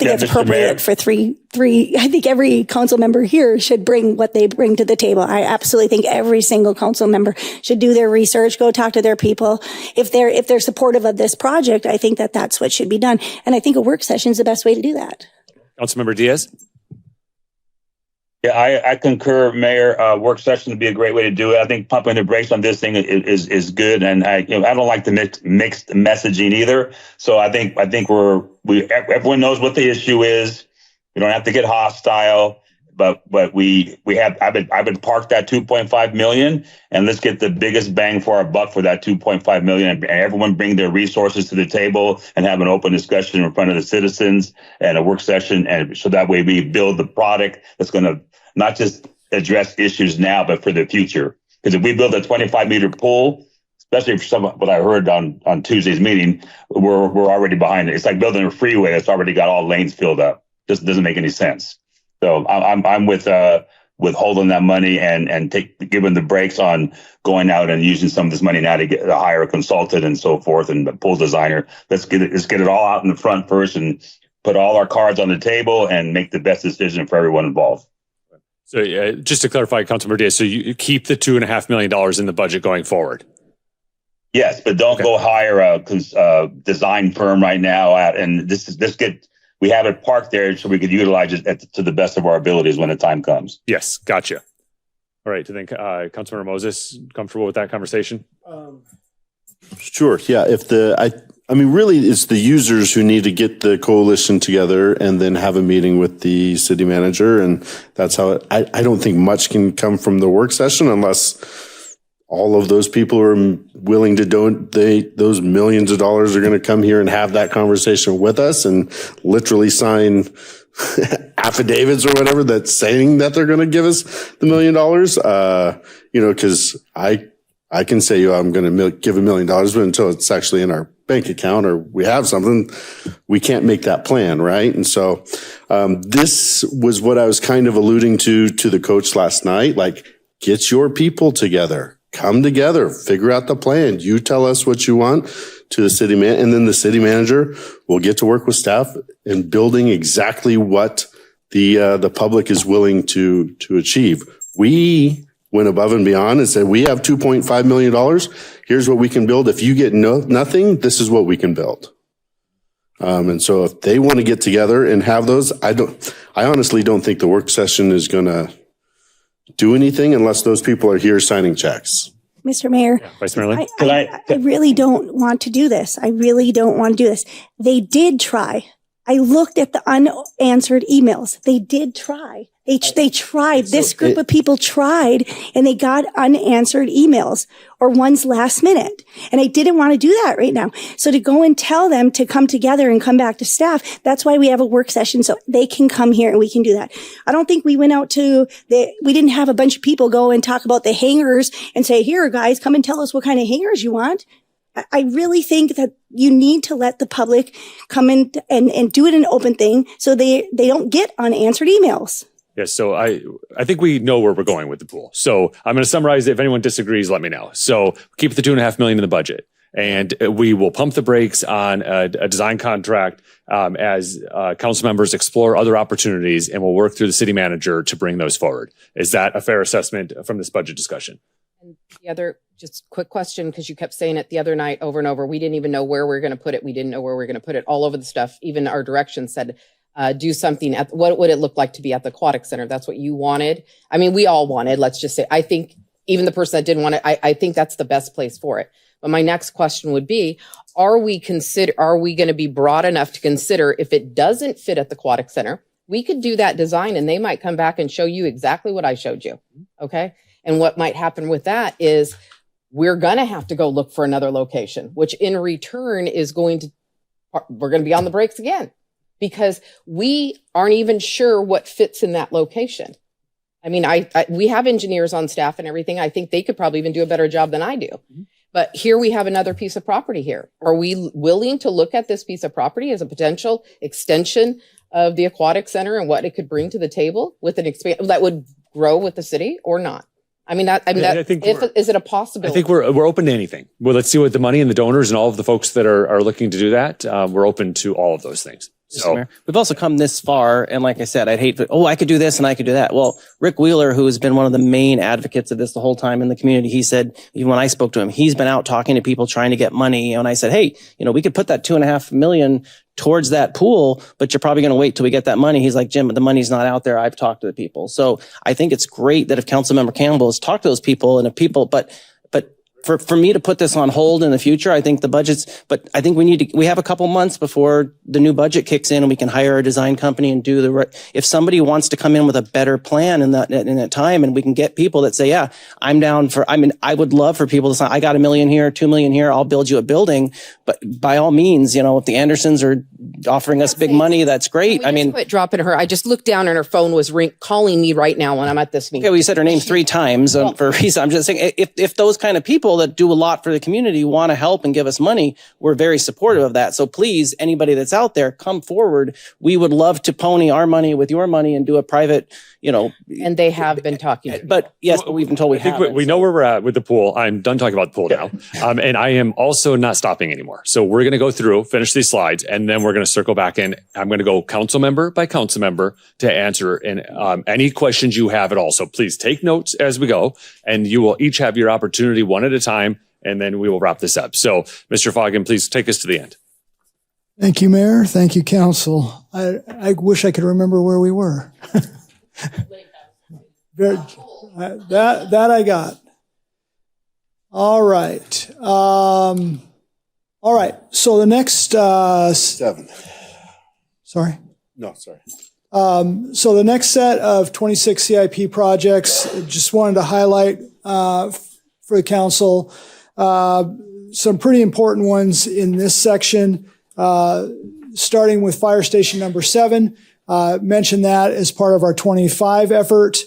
that's appropriate for three. I think every council member here should bring what they bring to the table. I absolutely think every single council member should do their research, go talk to their people. If they're supportive of this project, I think that that's what should be done. And I think a work session is the best way to do that. Councilmember Diaz? Yeah, I concur, Mayor. Work session would be a great way to do it. I think pumping the brakes on this thing is good, and I don't like the mixed messaging either. So I think everyone knows what the issue is. We don't have to get hostile, but I've been parked that $2.5 million, and let's get the biggest bang for our buck for that $2.5 million, and everyone bring their resources to the table and have an open discussion in front of the citizens and a work session, and so that way we build the product that's going to not just address issues now, but for the future. Because if we build a 25-meter pool, especially for what I heard on Tuesday's meeting, we're already behind it. It's like building a freeway that's already got all lanes filled up. Just doesn't make any sense. So I'm with holding that money and giving the brakes on going out and using some of this money now to hire a consultant and so forth and the pool designer. Let's get it all out in the front first and put all our cards on the table and make the best decision for everyone involved. So just to clarify, Councilmember Diaz, so you keep the $2.5 million in the budget going forward? Yes, but don't go hire a design firm right now. We have it parked there so we could utilize it to the best of our abilities when the time comes. Yes, gotcha. All right, I think Councilmember Moses, comfortable with that conversation? Sure. Yeah. I mean, really, it's the users who need to get the coalition together and then have a meeting with the city manager. And that's how I don't think much can come from the work session unless all of those people are willing to donate those millions of dollars are going to come here and have that conversation with us and literally sign affidavits or whatever that's saying that they're going to give us the $1 million. Cause I can say, I'm going to give $1 million, but until it's actually in our bank account or we have something, we can't make that plan. Right. And so, this was what I was kind of alluding to the coach last night, like get your people together, come together, figure out the plan. You tell us what you want to the city man. And then the city manager will get to work with staff in building exactly what the public is willing to achieve. We went above and beyond and said, we have $2.5 million. Here's what we can build. If you get nothing, this is what we can build. And so if they want to get together and have those, I honestly don't think the work session is going to do anything unless those people are here signing checks. Mr. Mayor, Vice Mayor Lynn? I really don't want to do this. They did try I looked at the unanswered emails. They did try. They tried. This group of people tried, and they got unanswered emails or ones last minute. And I didn't want to do that right now. So to go and tell them to come together and come back to staff, that's why we have a work session so they can come here and we can do that. I don't think we went out we didn't have a bunch of people go and talk about the hangers and say, here, guys, come and tell us what kind of hangers you want. I really think that you need to let the public come in and do it an open thing so they don't get unanswered emails. Yes, so I think we know where we're going with the pool. So I'm going to summarize it. If anyone disagrees, let me know. So keep the $2.5 million in the budget, and we will pump the brakes on a design contract as council members explore other opportunities, and we'll work through the city manager to bring those forward. Is that a fair assessment from this budget discussion? And the other, just quick question, because you kept saying it the other night over and over. We didn't even know where we were going to put it. We didn't know where we were going to put it. All over the stuff. Even our directions said, do something at what would it look like to be at the aquatic center? That's what you wanted. I mean, we all wanted, let's just say, I think even the person that didn't want it, I think that's the best place for it. But my next question would be, are we going to be broad enough to consider if it doesn't fit at the aquatic center, we could do that design and they might come back and show you exactly what I showed you. Okay. And what might happen with that is we're going to have to go look for another location, which in return we're going to be on the brakes again. Because we aren't even sure what fits in that location. I mean, we have engineers on staff and everything. I think they could probably even do a better job than I do. Mm-hmm. But here we have another piece of property here. Are we willing to look at this piece of property as a potential extension of the aquatic center and what it could bring to the table with an expansion that would grow with the city or not? Is it a possibility? I think we're open to anything. Well, let's see what the money and the donors and all of the folks that are looking to do that. We're open to all of those things. So we've also come this far. And like I said, I could do this and I could do that. Well, Rick Wheeler, who has been one of the main advocates of this the whole time in the community, he said, even when I spoke to him, he's been out talking to people trying to get money. And I said, hey, we could put that $2.5 million towards that pool, but you're probably going to wait till we get that money. He's like, Jim, the money's not out there. I've talked to the people. So I think it's great that if Councilmember Campbell has talked to those people and if people, but for me to put this on hold in the future, I think but I think we have a couple months before the new budget kicks in and we can hire a design company and if somebody wants to come in with a better plan in that time and we can get people that say, yeah, I'm down I would love for people to say, I got $1 million here, $2 million here, I'll build you a building. But by all means, if the Andersons are offering us big money, that's great. Quit dropping her. I just looked down and her phone was calling me right now when I'm at this meeting. Okay, well, you said her name 3 times for a reason. I'm just saying, if those kind of people that do a lot for the community want to help and give us money, we're very supportive of that. So please, anybody that's out there, come forward. We would love to pony our money with your money and do a private, And they have been talking. But yes, but we've been told we know where we're at with the pool. I'm done talking about the pool now. And I am also not stopping anymore. So we're going to go through, finish these slides, and then we're going to circle back in. I'm going to go council member by council member to answer any questions you have at all. So please take notes as we go, and you will each have your opportunity one at a time, and then we will wrap this up. So Mr. Foggin, please take us to the end. Thank you, Mayor. Thank you, Council. I wish I could remember where we were. That I got. All right. All right. So the next 7. Sorry. No, sorry. So the next set of 26 CIP projects, just wanted to highlight for the council some pretty important ones in this section. Starting with fire station number 7. Mentioned that as part of our 25 effort.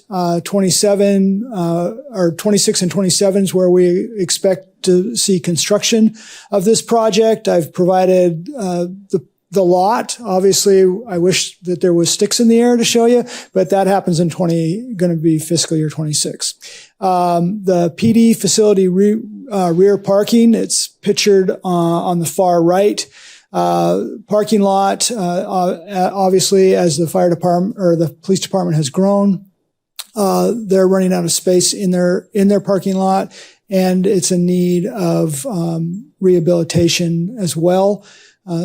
27 or 26 and 27 is where we expect to see construction of this project. I've provided the lot. Obviously, I wish that there was sticks in the air to show you, but that happens in going to be fiscal year 26. The PD facility rear parking, it's pictured on the far right. Parking lot, obviously, as the fire department or the police department has grown, they're running out of space in their parking lot, and it's in need of rehabilitation as well.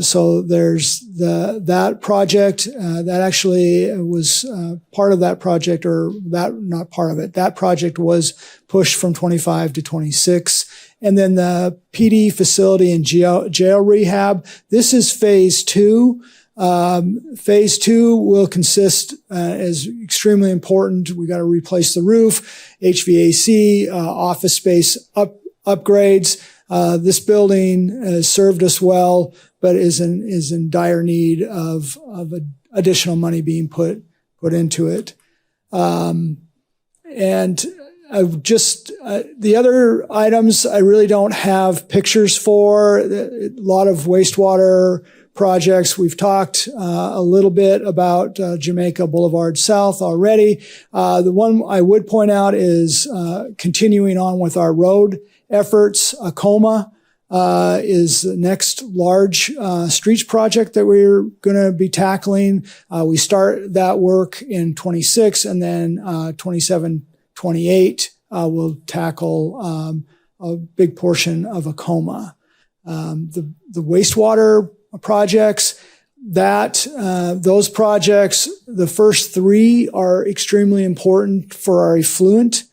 So there's that project that actually was part of that project, or that not part of it. That project was pushed from 25 to 26. And then the PD facility and jail rehab. This is phase 2. Phase 2 will consist, is extremely important. We got to replace the roof, HVAC, office space upgrades. This building has served us well, but is in dire need of additional money being put into it. And the other items I really don't have pictures for. A lot of wastewater projects. We've talked a little bit about Jamaica Boulevard South already. The one I would point out is continuing on with our road efforts. Acoma is the next large streets project that we're going to be tackling. We start that work in 26, and then 27, 28 we'll tackle a big portion of Acoma. The wastewater projects, those projects, the first 3 are extremely important for our effluent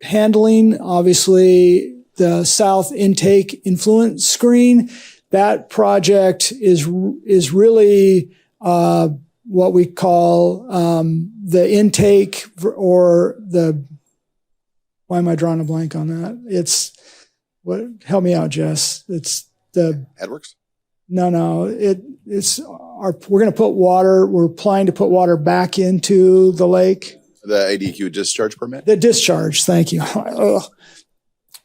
handling. Obviously, the south intake influent screen, that project is really what we call the intake or why am I drawing a blank on that? Help me out, Jess. It's the Edwards? No. We're going to put water. We're planning to put water back into the lake. The ADQ discharge permit? The discharge. Thank you.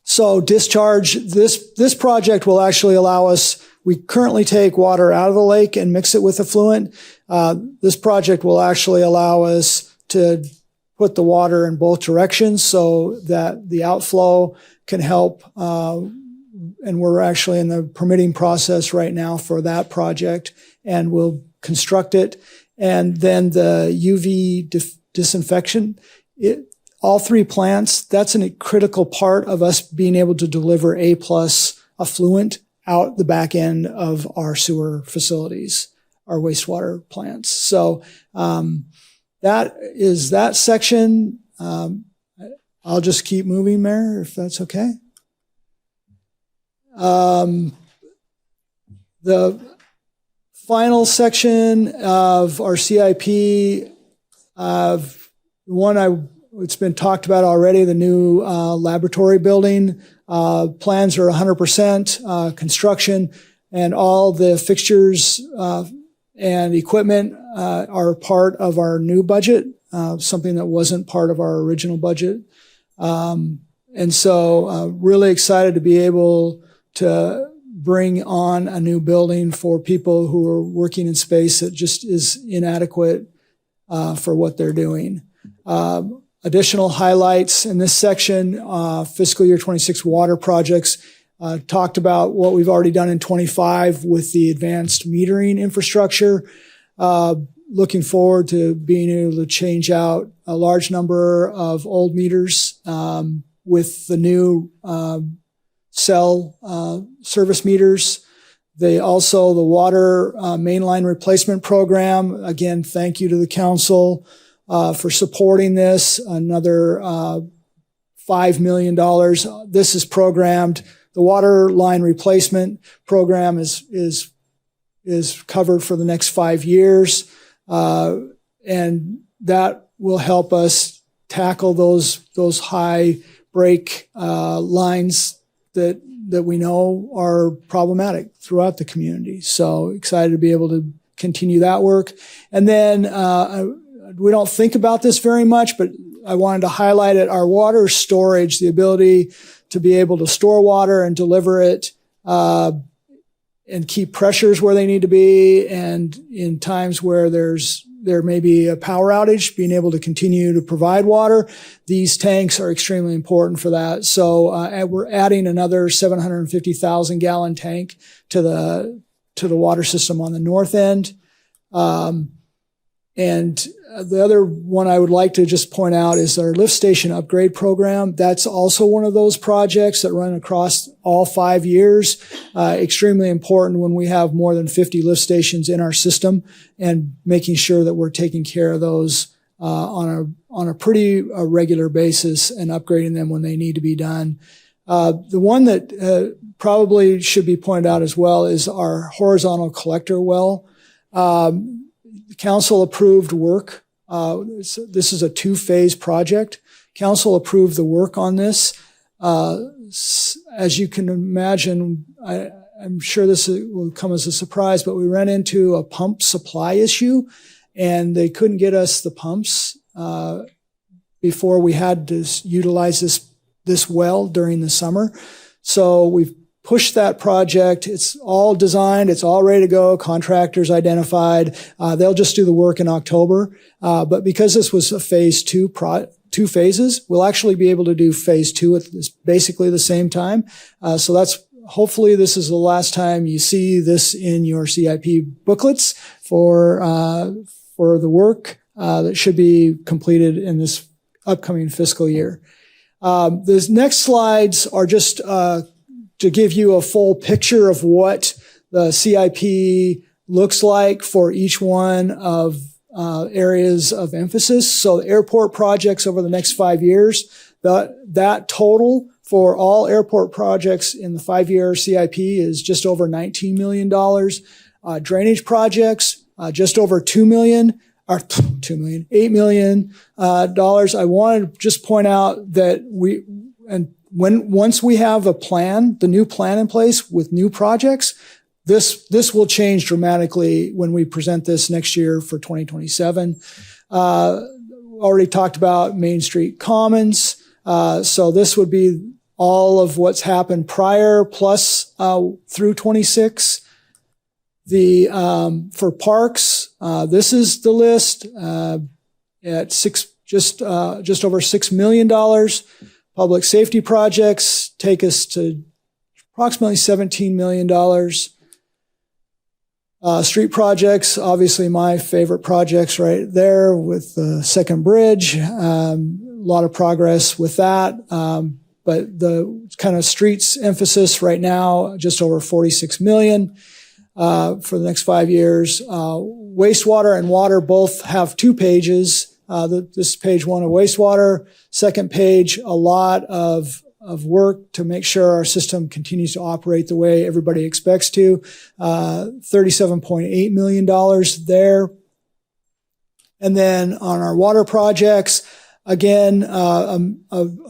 So discharge. This project will actually allow us. We currently take water out of the lake and mix it with effluent. This project will actually allow us to put the water in both directions so that the outflow can help. And we're actually in the permitting process right now for that project, and we'll construct it. And then the UV disinfection, all 3 plants, that's a critical part of us being able to deliver A+ effluent out the back end of our sewer facilities, our wastewater plants. So that is that section. I'll just keep moving, Mayor, if that's okay. The final section of our CIP, it's been talked about already, the new laboratory building. Plans are 100% construction, and all the fixtures and equipment are part of our new budget, something that wasn't part of our original budget. And so really excited to be able to bring on a new building for people who are working in space that just is inadequate for what they're doing. Additional highlights in this section, fiscal year 26 water projects, talked about what we've already done in 25 with the advanced metering infrastructure. Looking forward to being able to change out a large number of old meters with the new cell service meters. The water mainline replacement program. Again, thank you to the council for supporting this. Another $5 million. This is programmed. The water line replacement program is covered for the next 5 years, and that will help us tackle those high break lines that we know are problematic throughout the community. So excited to be able to continue that work. And then we don't think about this very much, but I wanted to highlight it. Our water storage, the ability to be able to store water and deliver it and keep pressures where they need to be. And in times where there may be a power outage, being able to continue to provide water. These tanks are extremely important for that. So we're adding another 750,000 gallon tank to the water system on the north end. And the other one I would like to just point out is our lift station upgrade program. That's also one of those projects that run across all 5 years. Extremely important when we have more than 50 lift stations in our system, and making sure that we're taking care of those on a pretty regular basis and upgrading them when they need to be done. The one that probably should be pointed out as well is our horizontal collector well. Council approved work. This is a 2-phase project. Council approved the work on this. As you can imagine, I'm sure this will come as a surprise, but we ran into a pump supply issue, and they couldn't get us the pumps before we had to utilize this well during the summer. So we've pushed that project. It's all designed. It's all ready to go. Contractors identified. They'll just do the work in October. But because this was a phase 2 2 phases, we'll actually be able to do phase 2 at basically the same time. So hopefully this is the last time you see this in your CIP booklets for the work that should be completed in this upcoming fiscal year. The next slides are just to give you a full picture of what the CIP looks like for each one of areas of emphasis. So the airport projects over the next 5 years, that total for all airport projects in the 5-year CIP is just over $19 million. Drainage projects, just over $8 million. I want to just point out that once we have a plan, the new plan in place with new projects, this will change dramatically when we present this next year for 2027. Already talked about Main Street Commons. So this would be all of what's happened prior plus through 26. For parks, this is the list at just over $6 million. Public safety projects take us to approximately $17 million. Street projects, obviously my favorite projects right there with the second bridge. A lot of progress with that. But the kind of streets emphasis right now, just over 46 million. For the next 5 years. Wastewater and water both have 2 pages. This is page 1 of wastewater. Second page, a lot of work to make sure our system continues to operate the way everybody expects to. $37.8 million there. And then on our water projects, again, a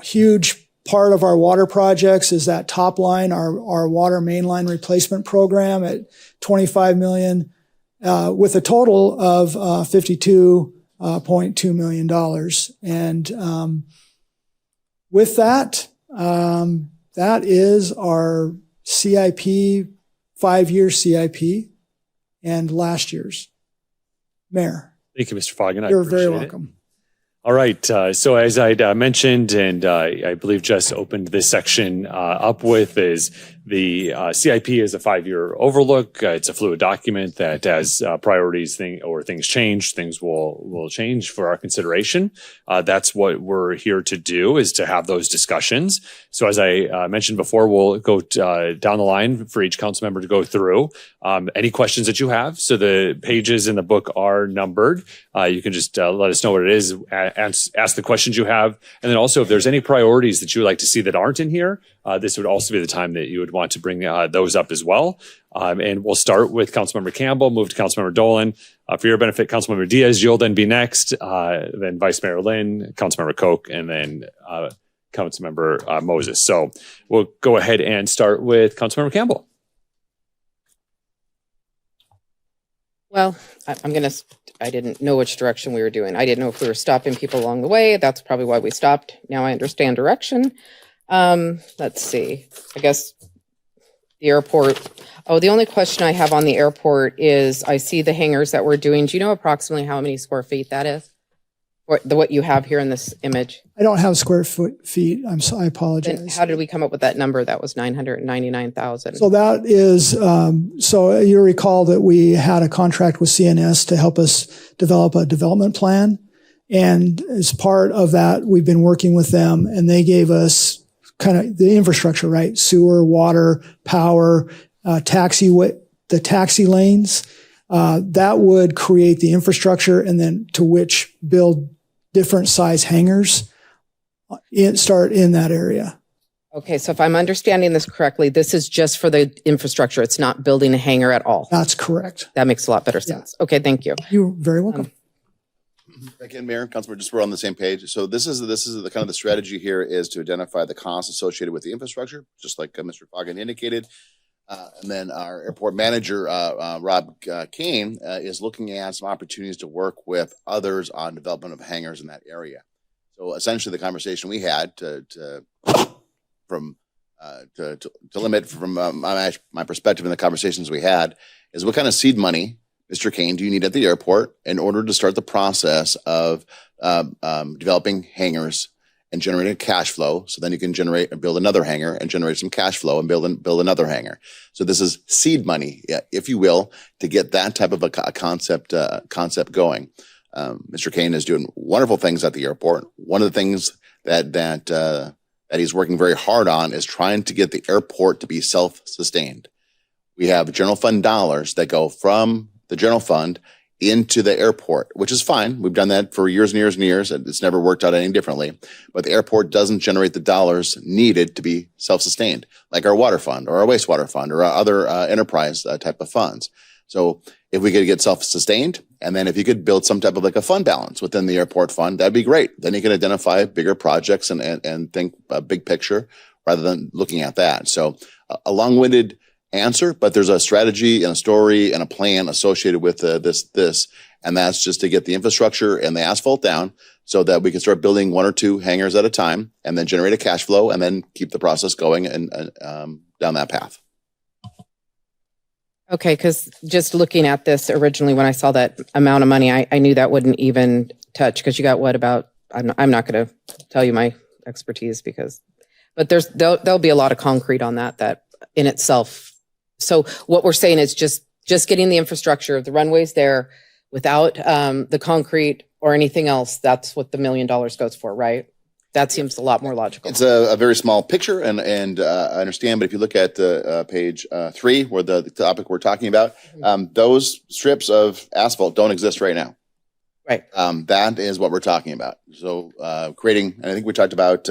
huge part of our water projects is that top line, our water main line replacement program at $25 million, with a total of $52.2 million. And with that, that is our CIP, 5-year CIP, and last year's. Mayor. Thank you, Mr. Foggin. You're very welcome. All right. So as I'd mentioned, and I believe Jess opened this section up with, is the CIP is a 5-year overlook. It's a fluid document that as priorities things change, things will change for our consideration. That's what we're here to do, is to have those discussions. So as I mentioned before, we'll go down the line for each council member to go through any questions that you have. So the pages in the book are numbered. You can just let us know what it is. Ask the questions you have. And then also, if there's any priorities that you would like to see that aren't in here, this would also be the time that you would want to bring those up as well. And we'll start with Councilmember Campbell, move to Councilmember Dolan. For your benefit, Councilmember Diaz, you'll then be next, then Vice Mayor Lynn, Councilmember Koch, and then Councilmember Moses. So we'll go ahead and start with Councilmember Campbell. Well, I didn't know which direction we were doing. I didn't know if we were stopping people along the way. That's probably why we stopped. Now I understand direction. Let's see. I guess the airport. Oh, the only question I have on the airport is I see the hangars that we're doing. Do you know approximately how many square feet that is? What you have here in this image? I don't have square feet. I apologize. Then how did we come up with that number? That was 999,000. So that is, so you recall that we had a contract with CNS to help us develop a development plan. And as part of that, we've been working with them, and they gave us kind of the infrastructure, right? Sewer, water, power, the taxi lanes. That would create the infrastructure, and then to which build different size hangars start in that area. Okay, so if I'm understanding this correctly, this is just for the infrastructure. It's not building a hangar at all. That's correct. That makes a lot better sense. Okay, thank you. You're very welcome. Again, Mayor, Councilor, just we're on the same page. So this is the kind of the strategy here is to identify the costs associated with the infrastructure, just like Mr. Foggin indicated. And then our airport manager, Rob Kane, is looking at some opportunities to work with others on development of hangars in that area. So essentially, the conversation we had to limit from my perspective in the conversations we had is what kind of seed money, Mr. Kane, do you need at the airport in order to start the process of developing hangars and generating cash flow? So then you can generate and build another hangar and generate some cash flow and build another hangar. So this is seed money, if you will, to get that type of a concept going. Mr. Kane is doing wonderful things at the airport. One of the things that he's working very hard on is trying to get the airport to be self-sustained. We have general fund dollars that go from the general fund into the airport, which is fine. We've done that for years and years and years. And it's never worked out any differently. But the airport doesn't generate the dollars needed to be self-sustained, like our water fund or our wastewater fund or our other enterprise type of funds. So if we could get self-sustained, and then if you could build some type of like a fund balance within the airport fund, that'd be great. Then you can identify bigger projects and think a big picture rather than looking at that. So a long-winded answer, but there's a strategy and a story and a plan associated with this, and that's just to get the infrastructure and the asphalt down so that we can start building 1 or 2 hangars at a time and then generate a cash flow and then keep the process going and down that path. Okay, because just looking at this originally, when I saw that amount of money, I knew that wouldn't even touch, because you got what about, I'm not going to tell you my expertise but there'll be a lot of concrete on that in itself. So what we're saying is just getting the infrastructure, the runways there without the concrete or anything else. That's what the $1 million goes for, right? That seems a lot more logical. It's a very small picture, and I understand. But if you look at page 3, where the topic we're talking about, those strips of asphalt don't exist right now. Right. That is what we're talking about. So creating, and I think we talked about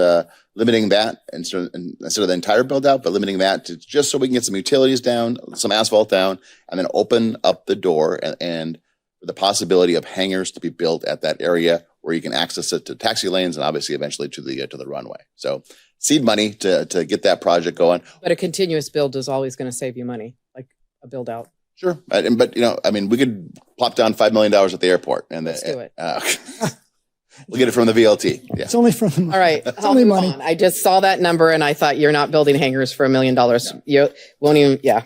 limiting that instead of the entire build out, but limiting that to just so we can get some utilities down, some asphalt down, and then open up the door and the possibility of hangars to be built at that area where you can access it to taxi lanes and obviously eventually to the runway. So seed money to get that project going. But a continuous build is always going to save you money, like a build out. Sure. But we could plop down $5 million at the airport and Let's do it. We'll get it from the VLT. Yeah. It's only from All right. It's only money. I just saw that number and I thought, you're not building hangars for $1 million. You won't even. Yeah.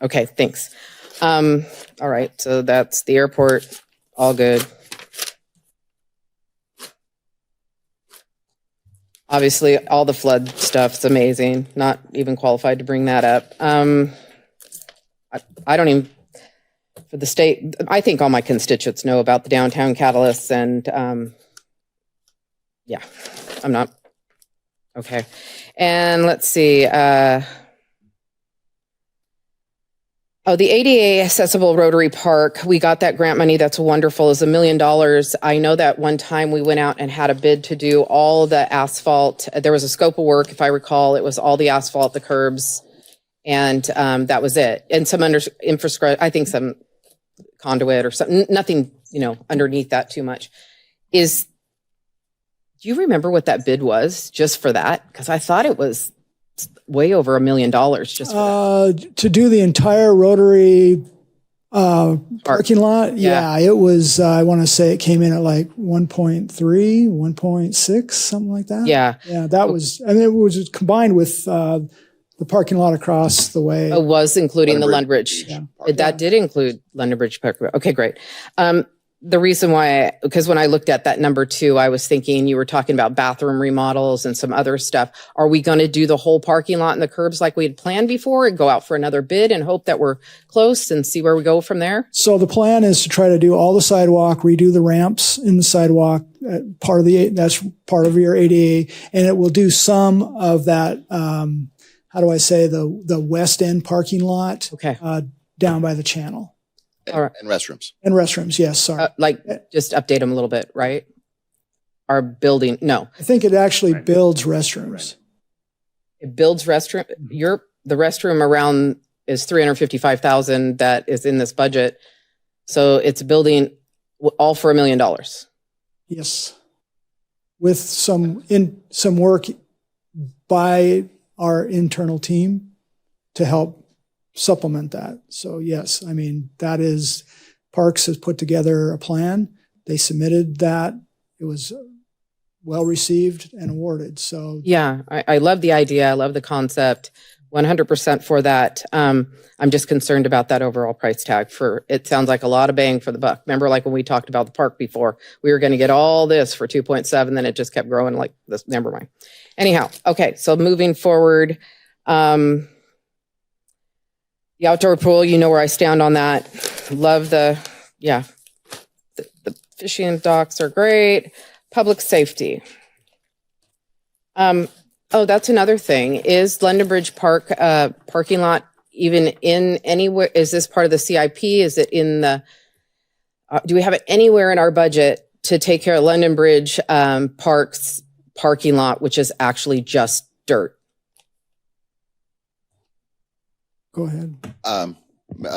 Okay. Thanks. All right. So that's the airport. All good. Obviously, all the flood stuff's amazing. Not even qualified to bring that up. I don't even, for the state, I think all my constituents know about the downtown catalysts, and yeah, I'm not. Okay. And let's see. The ADA accessible Rotary Park, we got that grant money. That's wonderful. It's $1 million. I know that one time we went out and had a bid to do all the asphalt. There was a scope of work, if I recall. It was all the asphalt, the curbs, and that was it. And some infrastructure, I think some conduit or something, nothing, underneath that too much. Do you remember what that bid was just for that? Because I thought it was way over $1 million just for that. To do the entire Rotary parking lot. Yeah, it was, I want to say it came in at like 1.3, 1.6, something like that. Yeah. Yeah, that was, and it was combined with the parking lot across the way. It was including the Lundbridge. Yeah. That did include London Bridge Park. Okay, great. The reason why, because when I looked at that number too, I was thinking you were talking about bathroom remodels and some other stuff. Are we going to do the whole parking lot and the curbs like we had planned before and go out for another bid and hope that we're close and see where we go from there? So the plan is to try to do all the sidewalk, redo the ramps in the sidewalk, that's part of your ADA, and it will do some of that, how do I say, the west end parking lot, okay, down by the channel. All right. And restrooms. And restrooms, yes, sorry. Just update them a little bit, right? Our building, no. I think it actually builds restrooms. it builds restroom. The restroom around is 355,000 that is in this budget. So it's building all for $1 million. Yes. With some work by our internal team to help supplement that. So yes, I mean, that is, Parks has put together a plan. They submitted that. It was well received and awarded. So Yeah, I love the idea. I love the concept. 100% for that. I'm just concerned about that overall price tag. It sounds like a lot of bang for the buck. Remember, like when we talked about the park before, we were going to get all this for 2.7, then it just kept growing like this. Never mind. Anyhow, okay. So moving forward, the outdoor pool, you know where I stand on that. Love the fishing docks are great. Public safety. Oh, that's another thing. Is London Bridge Park parking lot even in anywhere? Is this part of the CIP? Is it in the, do we have it anywhere in our budget to take care of London Bridge Park's parking lot, which is actually just dirt? go ahead.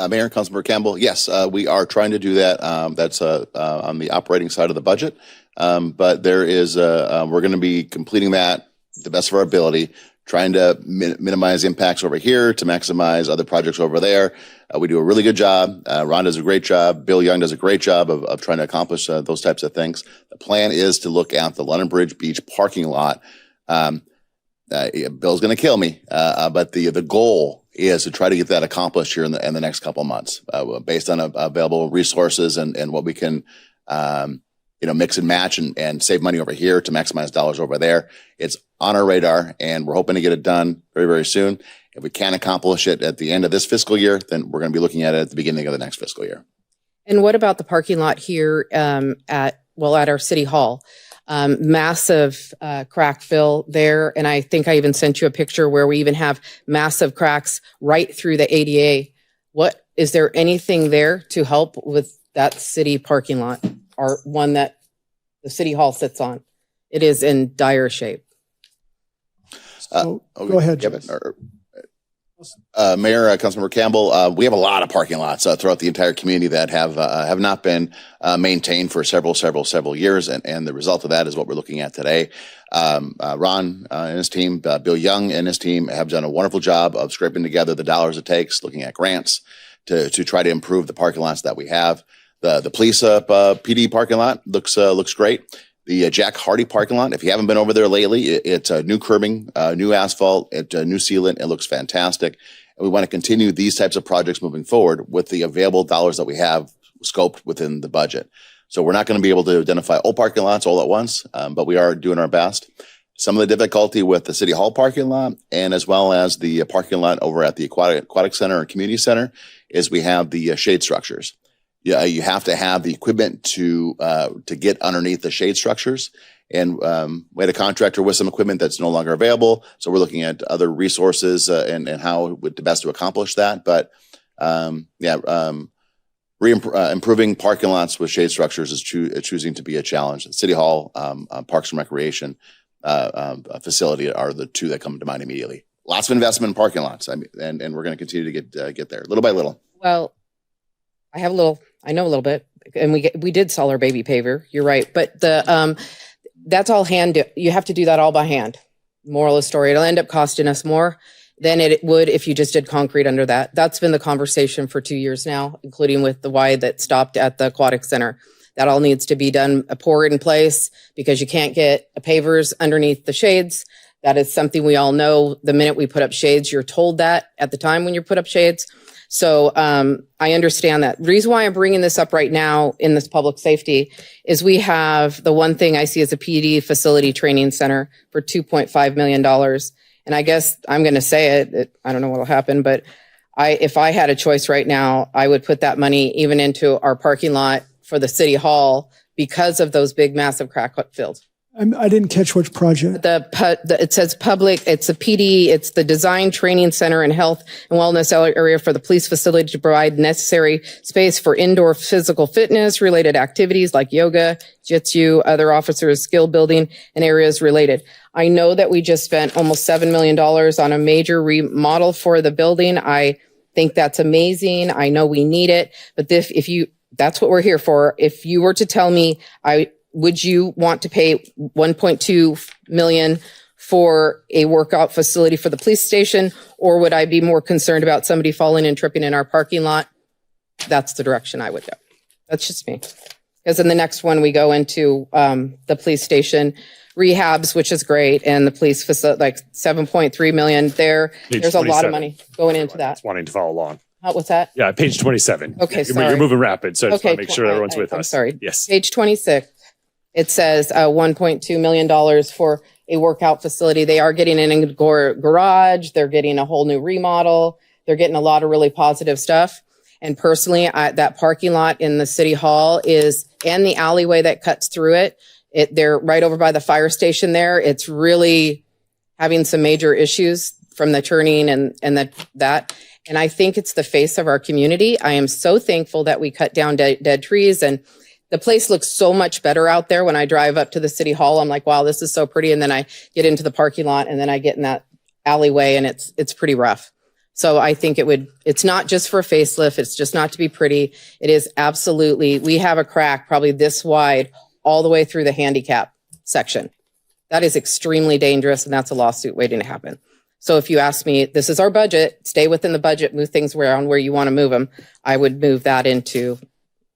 Mayor, Councilmember Campbell, yes, we are trying to do that. That's on the operating side of the budget. But there is, we're going to be completing that to the best of our ability, trying to minimize impacts over here to maximize other projects over there. We do a really good job. Ron does a great job. Bill Young does a great job of trying to accomplish those types of things. The plan is to look at the London Bridge Beach parking lot. Bill's going to kill me, but the goal is to try to get that accomplished here in the next couple of months, based on available resources and what we can, mix and match and save money over here to maximize dollars over there. It's on our radar, and we're hoping to get it dane very, very soon. If we can't accomplish it at the end of this fiscal year, then we're going to be looking at it at the beginning of the next fiscal year. And what about the parking lot here at our city hall? Massive crack fill there. And I think I even sent you a picture where we even have massive cracks right through the ADA. Is there anything there to help with that city parking lot, or one that the city hall sits on? It is in dire shape. Go ahead, Kevin. Mayor, Councilmember Campbell, we have a lot of parking lots throughout the entire community that have not been maintained for several years, and the result of that is what we're looking at today. Ron and his team, Bill Young and his team have done a wonderful job of scraping together the dollars it takes, looking at grants to try to improve the parking lots that we have. The police PD parking lot looks great. The Jack Hardy parking lot, if you haven't been over there lately, it's new curbing, new asphalt, new sealant. It looks fantastic. And we want to continue these types of projects moving forward with the available dollars that we have scoped within the budget. So we're not going to be able to identify all parking lots all at once, but we are doing our best. Some of the difficulty with the City Hall parking lot, and as well as the parking lot over at the Aquatic Center and Community Center, is we have the shade structures. Yeah, you have to have the equipment to get underneath the shade structures. And we had a contractor with some equipment that's no longer available. So we're looking at other resources and how would the best to accomplish that. But improving parking lots with shade structures is choosing to be a challenge. City Hall, Parks and Recreation facility are the two that come to mind immediately. Lots of investment in parking lots, and we're going to continue to get there little by little. Well, I know a little bit, and we did sell our baby paver. You're right, but that's all hand. You have to do that all by hand. Moral of the story: it'll end up costing us more than it would if you just did concrete under that. That's been the conversation for 2 years now, including with the Y that stopped at the Aquatic Center. That all needs to be done, poured in place, because you can't get pavers underneath the shades. That is something we all know. The minute we put up shades, you're told that at the time when you put up shades. So I understand that. The reason why I'm bringing this up right now in this public safety is we have the one thing I see as a PD facility training center for $2.5 million. And I guess I'm going to say it. I don't know what will happen, but if I had a choice right now, I would put that money even into our parking lot for the city hall because of those big, massive crack fields. I didn't catch which project. It says public, it's a PD, it's the Design Training Center and Health and Wellness area for the police facility to provide necessary space for indoor physical fitness related activities like yoga, jitsu, other officers skill building and areas related. I know that we just spent almost $7 million on a major remodel for the building. I think that's amazing. I know we need it, but that's what we're here for. If you were to tell me, would you want to pay $1.2 million for a workout facility for the police station, or would I be more concerned about somebody falling and tripping in our parking lot? That's the direction I would go. That's just me. Because in the next one, we go into the police station rehabs, which is great, and the police facility, like $7.3 million there. There's a lot of money going into that. Wanting to follow along. What's that? Yeah, page 27. Okay, You're moving rapid, so I just want to make sure everyone's with I'm us. sorry. Yes. Page 26. It says $1.2 million for a workout facility. They are getting an indoor garage. They're getting a whole new remodel. They're getting a lot of really positive stuff. And personally, that parking lot in the city hall and the alleyway that cuts through it, they're right over by the fire station there. It's really having some major issues from the turning and that. And I think it's the face of our community. I am so thankful that we cut down dead trees, and the place looks so much better out there. When I drive up to the city hall, I'm like, wow, this is so pretty. And then I get into the parking lot, and then I get in that alleyway, and it's pretty rough. So I think it's not just for a facelift. It's just not to be pretty. It is absolutely, we have a crack probably this wide all the way through the handicap section. That is extremely dangerous, and that's a lawsuit waiting to happen. So if you ask me, this is our budget, stay within the budget, move things around where you want to move them, I would move that into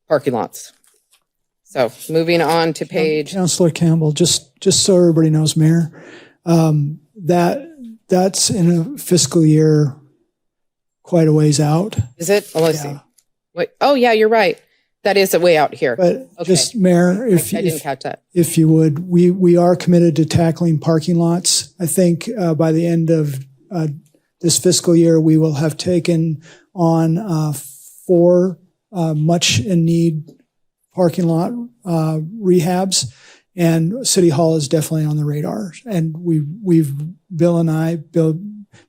parking lots. So moving on to page. Councilor Campbell, just so everybody knows, Mayor, that's in a fiscal year quite a ways out. Is it? Oh, let's Yeah. see. Wait. Oh, yeah, you're right. That is a way out here. But Okay. just, Mayor, I didn't catch that. if you would, we are committed to tackling parking lots. I think by the end of this fiscal year, we will have taken on 4 much in need parking lot rehabs, and City Hall is definitely on the radar. And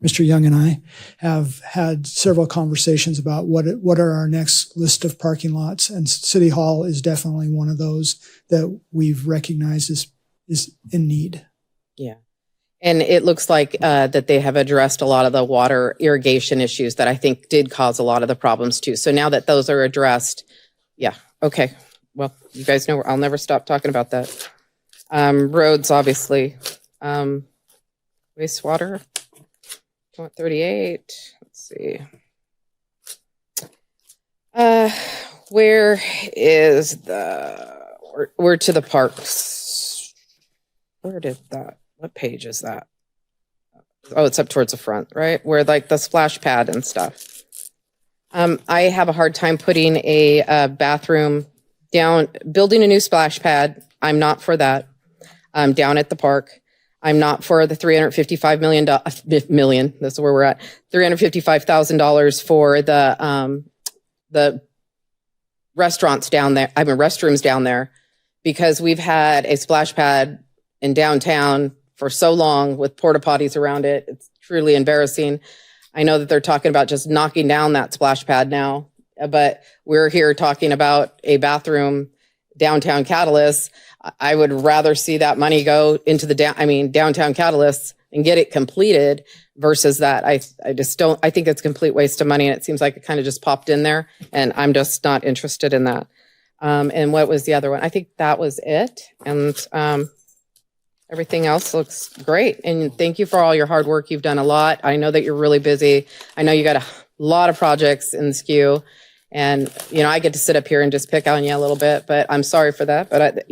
Mr. Young and I have had several conversations about what are our next list of parking lots, and City Hall is definitely one of those that we've recognized is in need. Yeah. And it looks like that they have addressed a lot of the water irrigation issues that I think did cause a lot of the problems too. So now that those are addressed, yeah. Okay. Well, you guys know I'll never stop talking about that. Roads, obviously. Wastewater. 38. Let's see. Where is we're to the parks. Where did that? What page is that? Oh, it's up towards the front, right? Where like the splash pad and stuff. I have a hard time putting a bathroom down, building a new splash pad. I'm not for that. Down at the park. I'm not for the $355 million. That's where we're at. $355,000 for the restaurants down there. Restrooms down there, because we've had a splash pad in downtown for so long with porta potties around it. It's truly embarrassing. I know that they're talking about just knocking down that splash pad now, but we're here talking about a bathroom downtown Catalyst. I would rather see that money go into the downtown Catalyst and get it completed versus that. I think it's a complete waste of money, and it seems like it kind of just popped in there, and I'm just not interested in that. And what was the other one? I think that was it. And everything else looks great. And thank you for all your hard work. You've done a lot. I know that you're really busy. I know you got a lot of projects in the queue. And, I get to sit up here and just pick on you a little bit, but I'm sorry for that. But,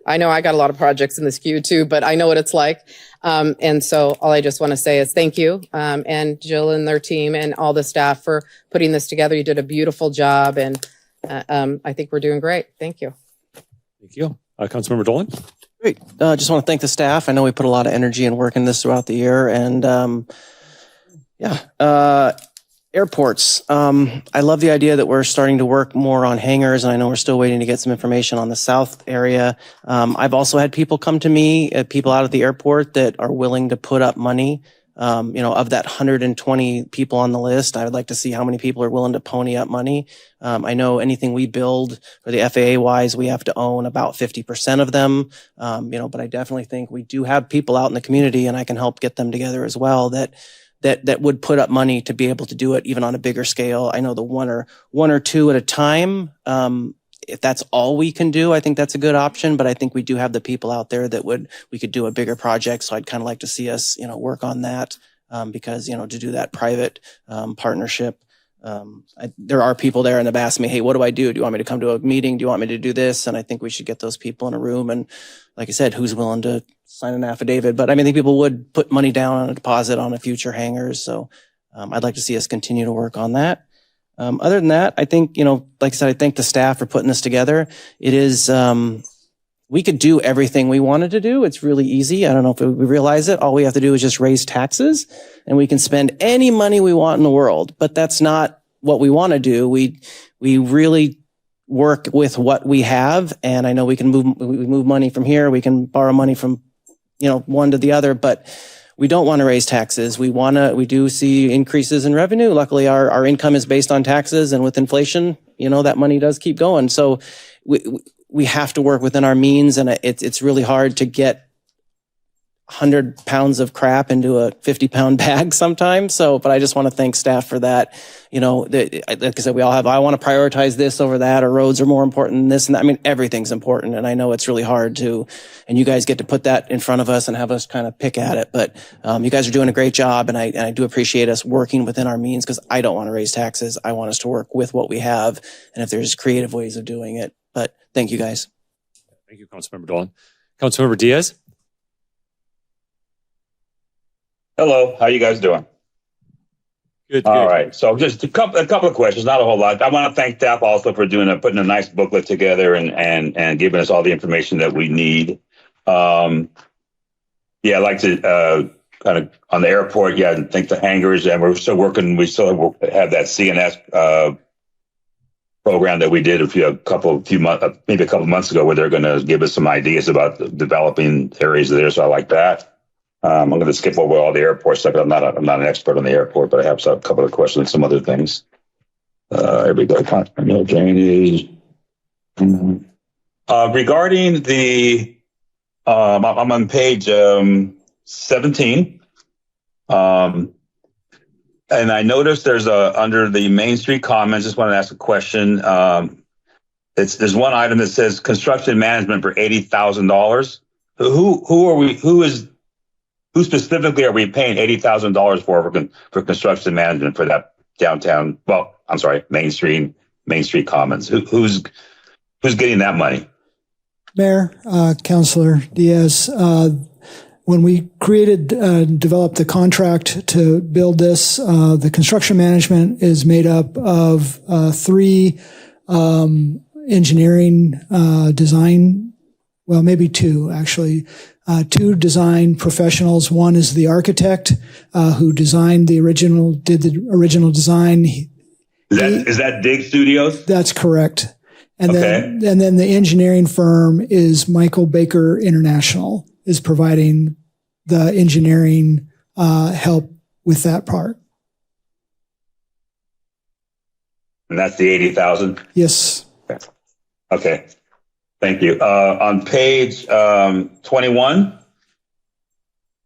I know I got a lot of projects in this queue too, but I know what it's like. And so all I just want to say is thank you. And Jill and their team and all the staff for putting this together. You did a beautiful job, and I think we're doing great. Thank you. Thank you. Councilmember Dolan? Great. Just want to thank the staff. I know we put a lot of energy and work in this throughout the year. And Airports. I love the idea that we're starting to work more on hangars, and I know we're still waiting to get some information on the south area. I've also had people come to me, people out at the airport that are willing to put up money. Of that 120 people on the list, I would like to see how many people are willing to pony up money. I know anything we build for the FAA wise, we have to own about 50% of them. But I definitely think we do have people out in the community, and I can help get them together as well that would put up money to be able to do it even on a bigger scale. I know the one or two at a time. If that's all we can do, I think that's a good option, but I think we do have the people out there that we could do a bigger project. So I'd kind of like to see us, work on that, because, to do that private, partnership. There are people there and they've asked me, hey, what do I do? Do you want me to come to a meeting? Do you want me to do this? And I think we should get those people in a room. And like I said, who's willing to sign an affidavit? But I think people would put money down on a deposit on a future hangars. So, I'd like to see us continue to work on that. Other than that, I think, like I said, I thank the staff for putting this together. It is, we could do everything we wanted to do. It's really easy. I don't know if we realize it. All we have to do is just raise taxes and we can spend any money we want in the world, but that's not what we want to do. We really work with what we have. And I know we move money from here. We can borrow money from, one to the other, but we don't want to raise taxes. We do see increases in revenue. Luckily, our income is based on taxes, and with inflation, that money does keep going. So we have to work within our means, and it's really hard to get 100 pounds of crap into a 50-pound bag sometimes. But I just want to thank staff for that. Like I said, I want to prioritize this over that, or roads are more important than this and that. I mean, everything's important. And I know it's really hard and you guys get to put that in front of us and have us kind of pick at it. But, you guys are doing a great job. And I do appreciate us working within our means, because I don't want to raise taxes. I want us to work with what we have. And if there's creative ways of doing it, but thank you guys. Thank you, Councilmember Dolan. Councilmember Diaz. Hello, how you guys doing? Good. All right. So just a couple of questions, not a whole lot. I want to thank staff also for putting a nice booklet together and giving us all the information that we need. I'd like to kind of on the airport. Yeah, I think the hangars, and we're still working. We still have that CNS program that we did maybe a couple months ago, where they're going to give us some ideas about developing areas there. So I like that. I'm going to skip over all the airport stuff. I'm not an expert on the airport, but I have a couple of questions and some other things. Here we go. Drainage. Regarding the, I'm on page 17. And I noticed there's under the Main Street comments, just want to ask a question. There's one item that says construction management for $80,000. Who specifically are we paying $80,000 for construction management for that downtown? Well, I'm sorry, Main Street Commons. Who's getting that money? Mayor, Councilor Diaz, when we developed the contract to build this, the construction management is made up of 3 engineering design, well, maybe 2 actually. 2 design professionals. One is the architect who did the original design. Is that Dig Studios? That's correct. And okay. then the engineering firm is Michael Baker International, is providing the engineering help with that part. And that's the $80,000? Yes. Okay. Thank you. On page 21,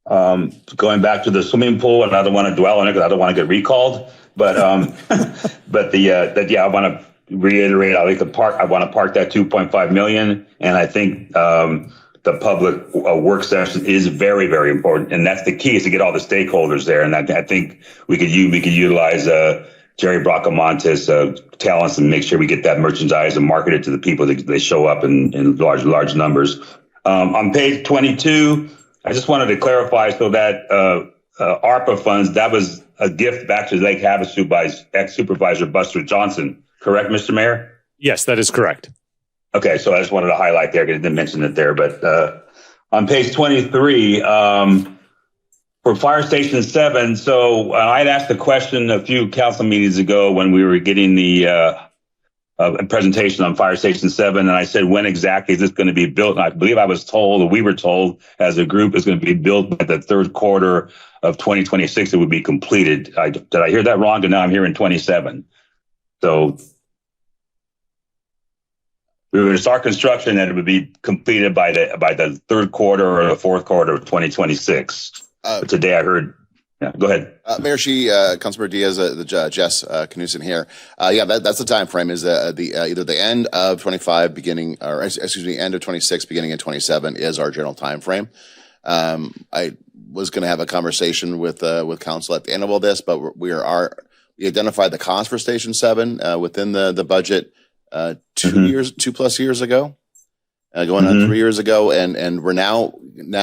going back to the swimming pool, and I don't want to dwell on it because I don't want to get recalled. But I want to reiterate. I want to park that $2.5 million, and I think the public work session is very, very important, and that's the key, is to get all the stakeholders there. And I think we could utilize Jerry Bracamonte's talents and make sure we get that merchandise and market it to the people that they show up in large numbers. On page 22, I just wanted to clarify, so that ARPA funds, that was a gift back to Lake Havasu by ex-supervisor Buster Johnson, correct, Mr. Mayor? Yes, that is correct. Okay, so I just wanted to highlight there, because I didn't mention it there. But on page 23, for Fire Station 7, so I'd asked the question a few council meetings ago when we were getting the presentation on Fire Station 7, and I said, when exactly is this going to be built? And I believe I was told, or we were told as a group, it's going to be built by the third quarter of 2026. It would be completed. Did I hear that wrong? And now I'm hearing 27. So we were going to start construction and it would be completed by the third quarter or the fourth quarter of 2026. But today I heard, yeah, go ahead. Mayor Shi, Councilmember Diaz, Jess Knudsen here. That's the time frame is either the end of 25 beginning, or excuse me, end of 26 beginning in 27 is our general time frame. I was going to have a conversation with council at the end of all this, but we identified the cost for Station 7 within the budget 2 plus years ago. Going on 3 years ago, and we're now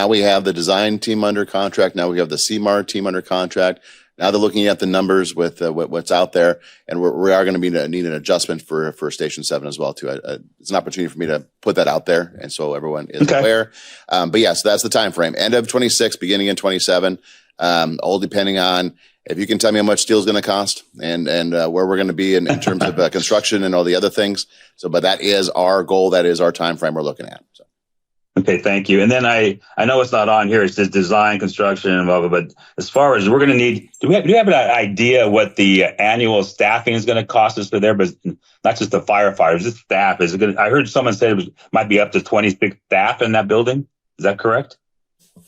we have the design team under contract. Now we have the CMAR team under contract. Now they're looking at the numbers with what's out there, and we are going to need an adjustment for Station 7 as well too. It's an opportunity for me to put that out there, and so everyone is aware. But yeah, so that's the time frame: end of 26, beginning in 27. All depending on if you can tell me how much steel is going to cost and where we're going to be in terms of construction and all the other things. So, but that is our goal. That is our time frame we're looking at. So. Okay, thank you. And then I know it's not on here. It says design, construction, and blah, blah, but as far as we're going to need, do we have an idea what the annual staffing is going to cost us for there? But not just the firefighters, just staff. Is it going to, I heard someone say might be up to 26 staff in that building. Is that correct?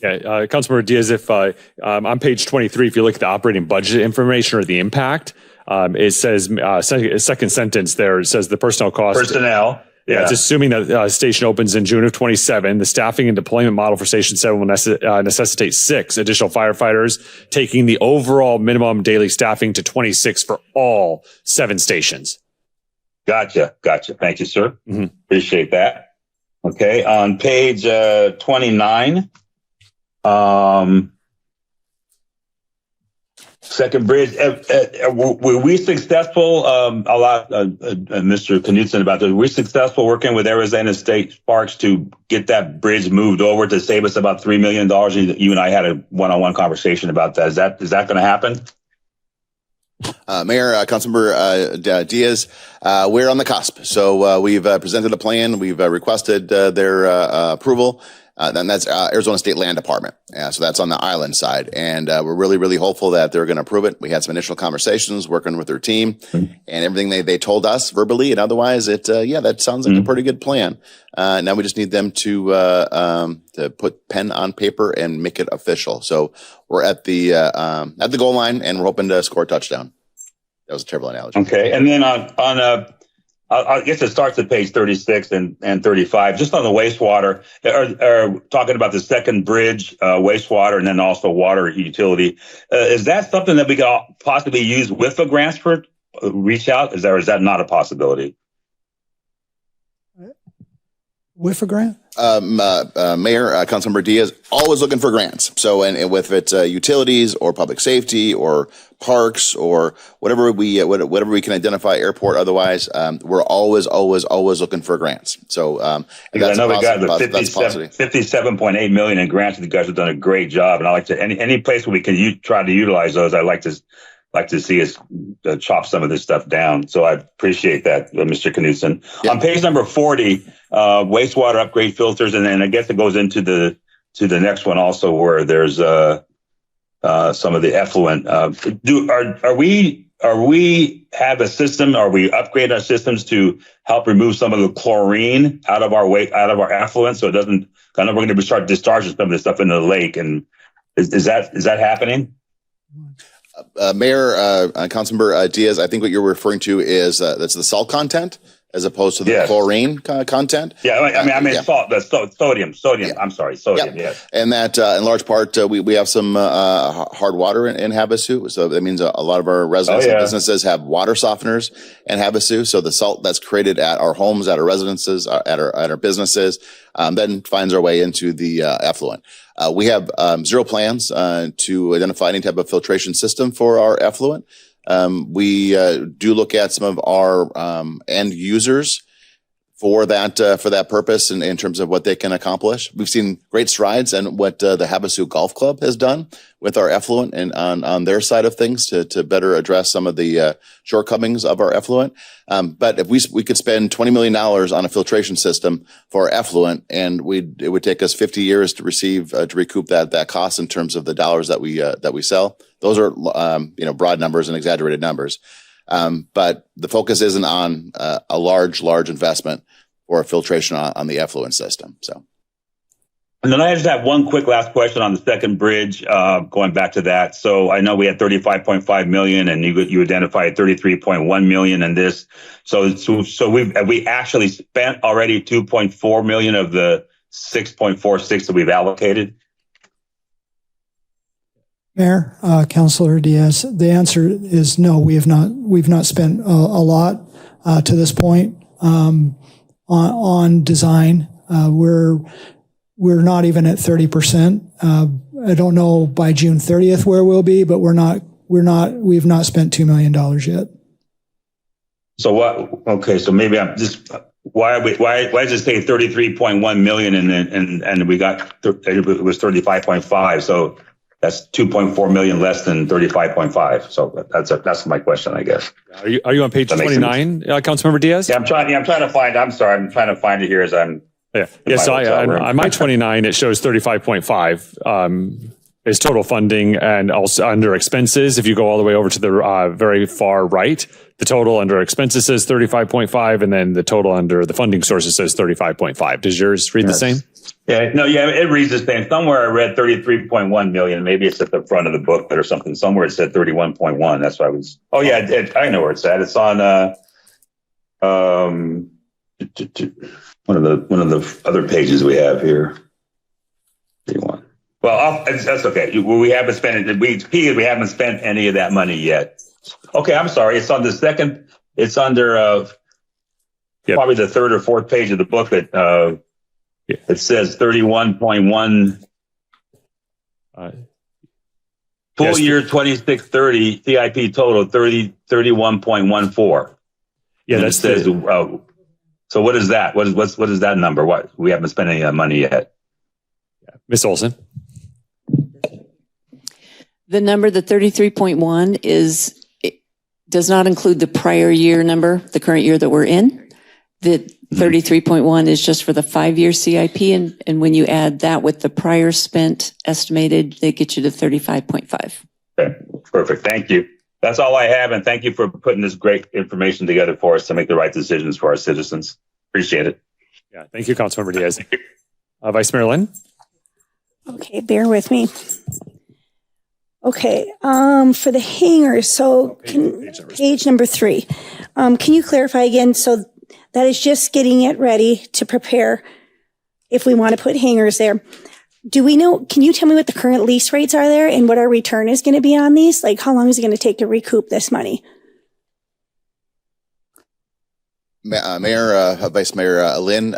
Yeah, Councilmember Diaz, if on page 23, if you look at the operating budget information or the impact, it says second sentence there, it says the personnel cost. Personnel. Yeah, it's assuming that station opens in June of 27. The staffing and deployment model for Station 7 will necessitate 6 additional firefighters, taking the overall minimum daily staffing to 26 for all 7 stations. Gotcha. Thank you, sir. Appreciate that. Okay, on page 29, second bridge. Were we successful? Mr. Knudsen, about this. Were we successful working with Arizona State Parks to get that bridge moved over to save us about $3 million? You and I had a one-on-one conversation about that. Is that going to happen? Mayor, Councilmember Diaz, we're on the cusp. So we've presented a plan. We've requested their approval. Then that's Arizona State Land Department. So that's on the island side. And we're really, really hopeful that they're going to approve it. We had some initial conversations working with their team and everything they told us verbally and otherwise. That sounds like a pretty good plan. Now we just need them to put pen on paper and make it official. So we're at the goal line and we're hoping to score a touchdown. That was a terrible analogy. Okay. And then I guess it starts at page 36 and 35, just on the wastewater, are talking about the second bridge, wastewater, and then also water utility. Is that something that we could possibly use with a grants for reach out? Is that not a possibility? With a grant? Mayor, Councilmember Diaz, always looking for grants. So, and with it's utilities or public safety or parks or whatever we can identify, airport, otherwise, we're always looking for grants. So, I know we got the 57.8 million in grants. You guys have done a great job, and I like to any place where we can try to utilize those. I like to see us chop some of this stuff down. So I appreciate that, Mr. Knudsen. Yeah. On page number 40, wastewater upgrade filters, and then I guess it goes into the next one also where there's some of the effluent. Are we have a system? Are we upgrade our systems to help remove some of the chlorine out of our effluent so it doesn't? I know we're going to start discharging some of this stuff into the lake, and is that happening? Mayor, Councilmember Diaz, I think what you're referring to is that's the salt content as opposed to the chlorine content. Yeah, I mean salt, the sodium. Yeah. I'm sorry, sodium. Yeah. Yes, and that in large part we have some hard water in Havasu, so that means a lot of our residents and businesses have water softeners in Havasu. So the salt that's created at our homes, at our residences, at our businesses, then finds our way into the effluent. We have 0 plans to identify any type of filtration system for our effluent. We do look at some of our end users for that purpose in terms of what they can accomplish. We've seen great strides and what the Havasu Golf Club has done with our effluent and on their side of things to better address some of the shortcomings of our effluent. But if we could spend $20 million on a filtration system for our effluent, and it would take us 50 years to recoup that cost in terms of the dollars that we sell. Those are broad numbers and exaggerated numbers. But the focus isn't on a large investment for filtration on the effluent system. So, and then I just have one quick last question on the second bridge. Going back to that, so I know we had 35.5 million, and you identified 33.1 million in this. So we actually spent already 2.4 million of the 6.46 that we've allocated. Mayor, Councilor Diaz, the answer is no. We've not spent a lot to this point on design. We're not even at 30%. I don't know by June 30th where we'll be, but we've not spent $2 million yet. So what? Okay, so maybe I'm just why does it say 33.1 million and we got it was 35.5? So that's 2.4 million less than 35.5. So that's my question, I guess. Are you on page 29, Councilmember Diaz? Yeah, I'm trying to find. I'm sorry, I'm trying to find it here as I'm. Yeah. So on my 29, it shows 35.5 is total funding, and also under expenses. If you go all the way over to the very far right, the total under expenses says 35.5, and then the total under the funding sources says 35.5. Does yours read the same? Yeah, no, yeah, it reads the same. Somewhere I read 33.1 million. Maybe it's at the front of the book or something. Somewhere it said 31.1. That's why I was. Oh yeah, I know where it's at. It's on one of the other pages we have here. 31. Well, that's okay. We haven't spent it. We haven't spent any of that money yet. Okay, I'm sorry. It's on the second. It's under probably the third or fourth page of the book that it says 31.1. Full year 2630 CIP total 31.14. Yeah, and that says. So what is that? What is that number? What we haven't spent any of that money yet. Ms. Olson. The number, the 33.1 does not include the prior year number, the current year that we're in. The 33.1 is just for the 5-year CIP. And when you add that with the prior spent estimated, they get you to 35.5. Okay, perfect. Thank you. That's all I have. And thank you for putting this great information together for us to make the right decisions for our citizens. Appreciate it. Yeah. Thank you, Councilmember Diaz. Vice Mayor Lynn. Okay, bear with me. Okay, for the hangars, so page number 3. Can you clarify again? So that is just getting it ready to prepare if we want to put hangars there. Do we know, can you tell me what the current lease rates are there and what our return is going to be on these? Like how long is it going to take to recoup this money? Mayor, Vice Mayor Lynn,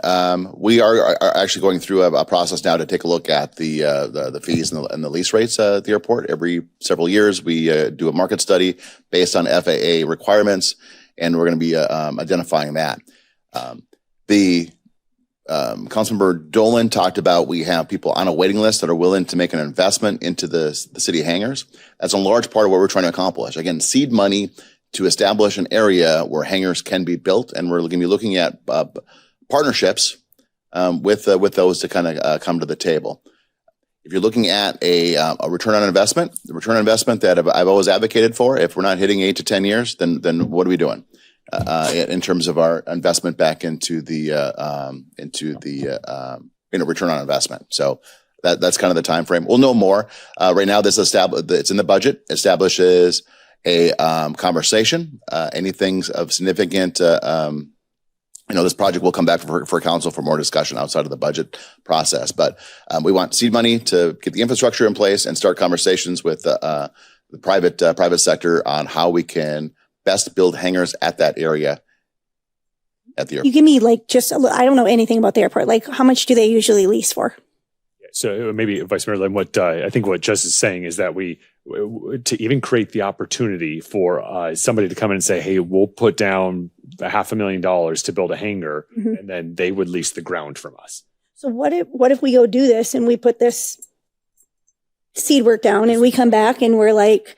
we are actually going through a process now to take a look at the fees and the lease rates at the airport. Every several years, we do a market study based on FAA requirements, and we're going to be identifying that. Councilmember Dolan talked about we have people on a waiting list that are willing to make an investment into the city hangars. That's a large part of what we're trying to accomplish. Again, seed money to establish an area where hangars can be built, and we're going to be looking at partnerships with those to kind of come to the table. If you're looking at a return on investment, the return on investment that I've always advocated for, if we're not hitting 8 to 10 years, then what are we doing in terms of our investment back into the return on investment? So that's kind of the time frame. We'll know more. Right now, it's in the budget. Establishes a conversation. Anything of significant, this project will come back for council for more discussion outside of the budget process. But we want seed money to get the infrastructure in place and start conversations with the private sector on how we can best build hangars at that area at the airport. You give me I don't know anything about the airport. Like how much do they usually lease for? So maybe Vice Mayor Lynn, what I think what Jess is saying is that we to even create the opportunity for somebody to come in and say, hey, we'll put down $500,000 to build a hangar, and then they would lease the ground from us. So what if we go do this and we put this seed work down and we come back and we're like,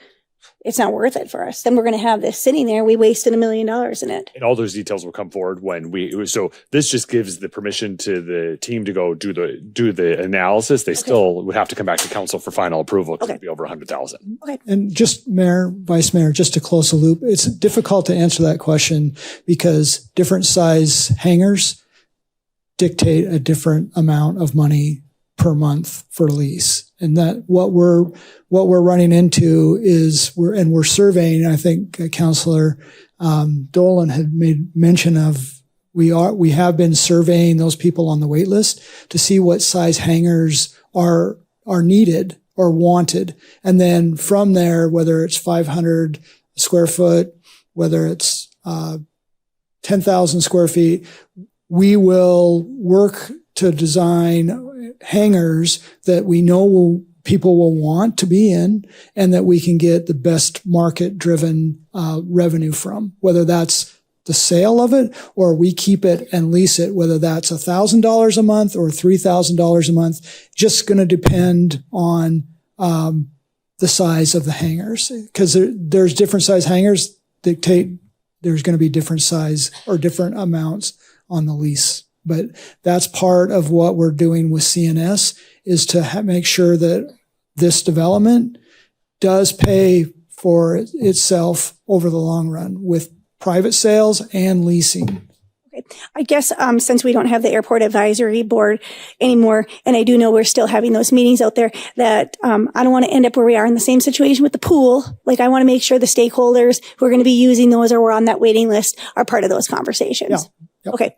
it's not worth it for us. Then we're going to have this sitting there. We wasted $1 million in it. And all those details will come forward when so this just gives the permission to the team to go do the analysis. They still would have to come back to council for final approval because it'd be over 100,000. Okay. And just Mayor, Vice Mayor, just to close the loop, it's difficult to answer that question because different size hangars dictate a different amount of money per month for lease. And that what we're running into is we're surveying. I think Councilor Dolan had made mention of we have been surveying those people on the wait list to see what size hangars are needed or wanted, and then from there, whether it's 500 square foot, whether it's 10,000 square feet, we will work to design hangars that we know people will want to be in and that we can get the best market driven revenue from, whether that's the sale of it or we keep it and lease it, whether that's $1,000 a month or $3,000 a month, just going to depend on the size of the hangars, because there's different size hangars dictate there's going to be different size or different amounts on the lease. But that's part of what we're doing with CNS is to make sure that this development does pay for itself over the long run with private sales and leasing. Okay. I guess since we don't have the airport advisory board anymore, and I do know we're still having those meetings out there, that I don't want to end up where we are in the same situation with the pool. Like I want to make sure the stakeholders who are going to be using those or we're on that waiting list are part of those conversations. Yeah. Yep. Okay.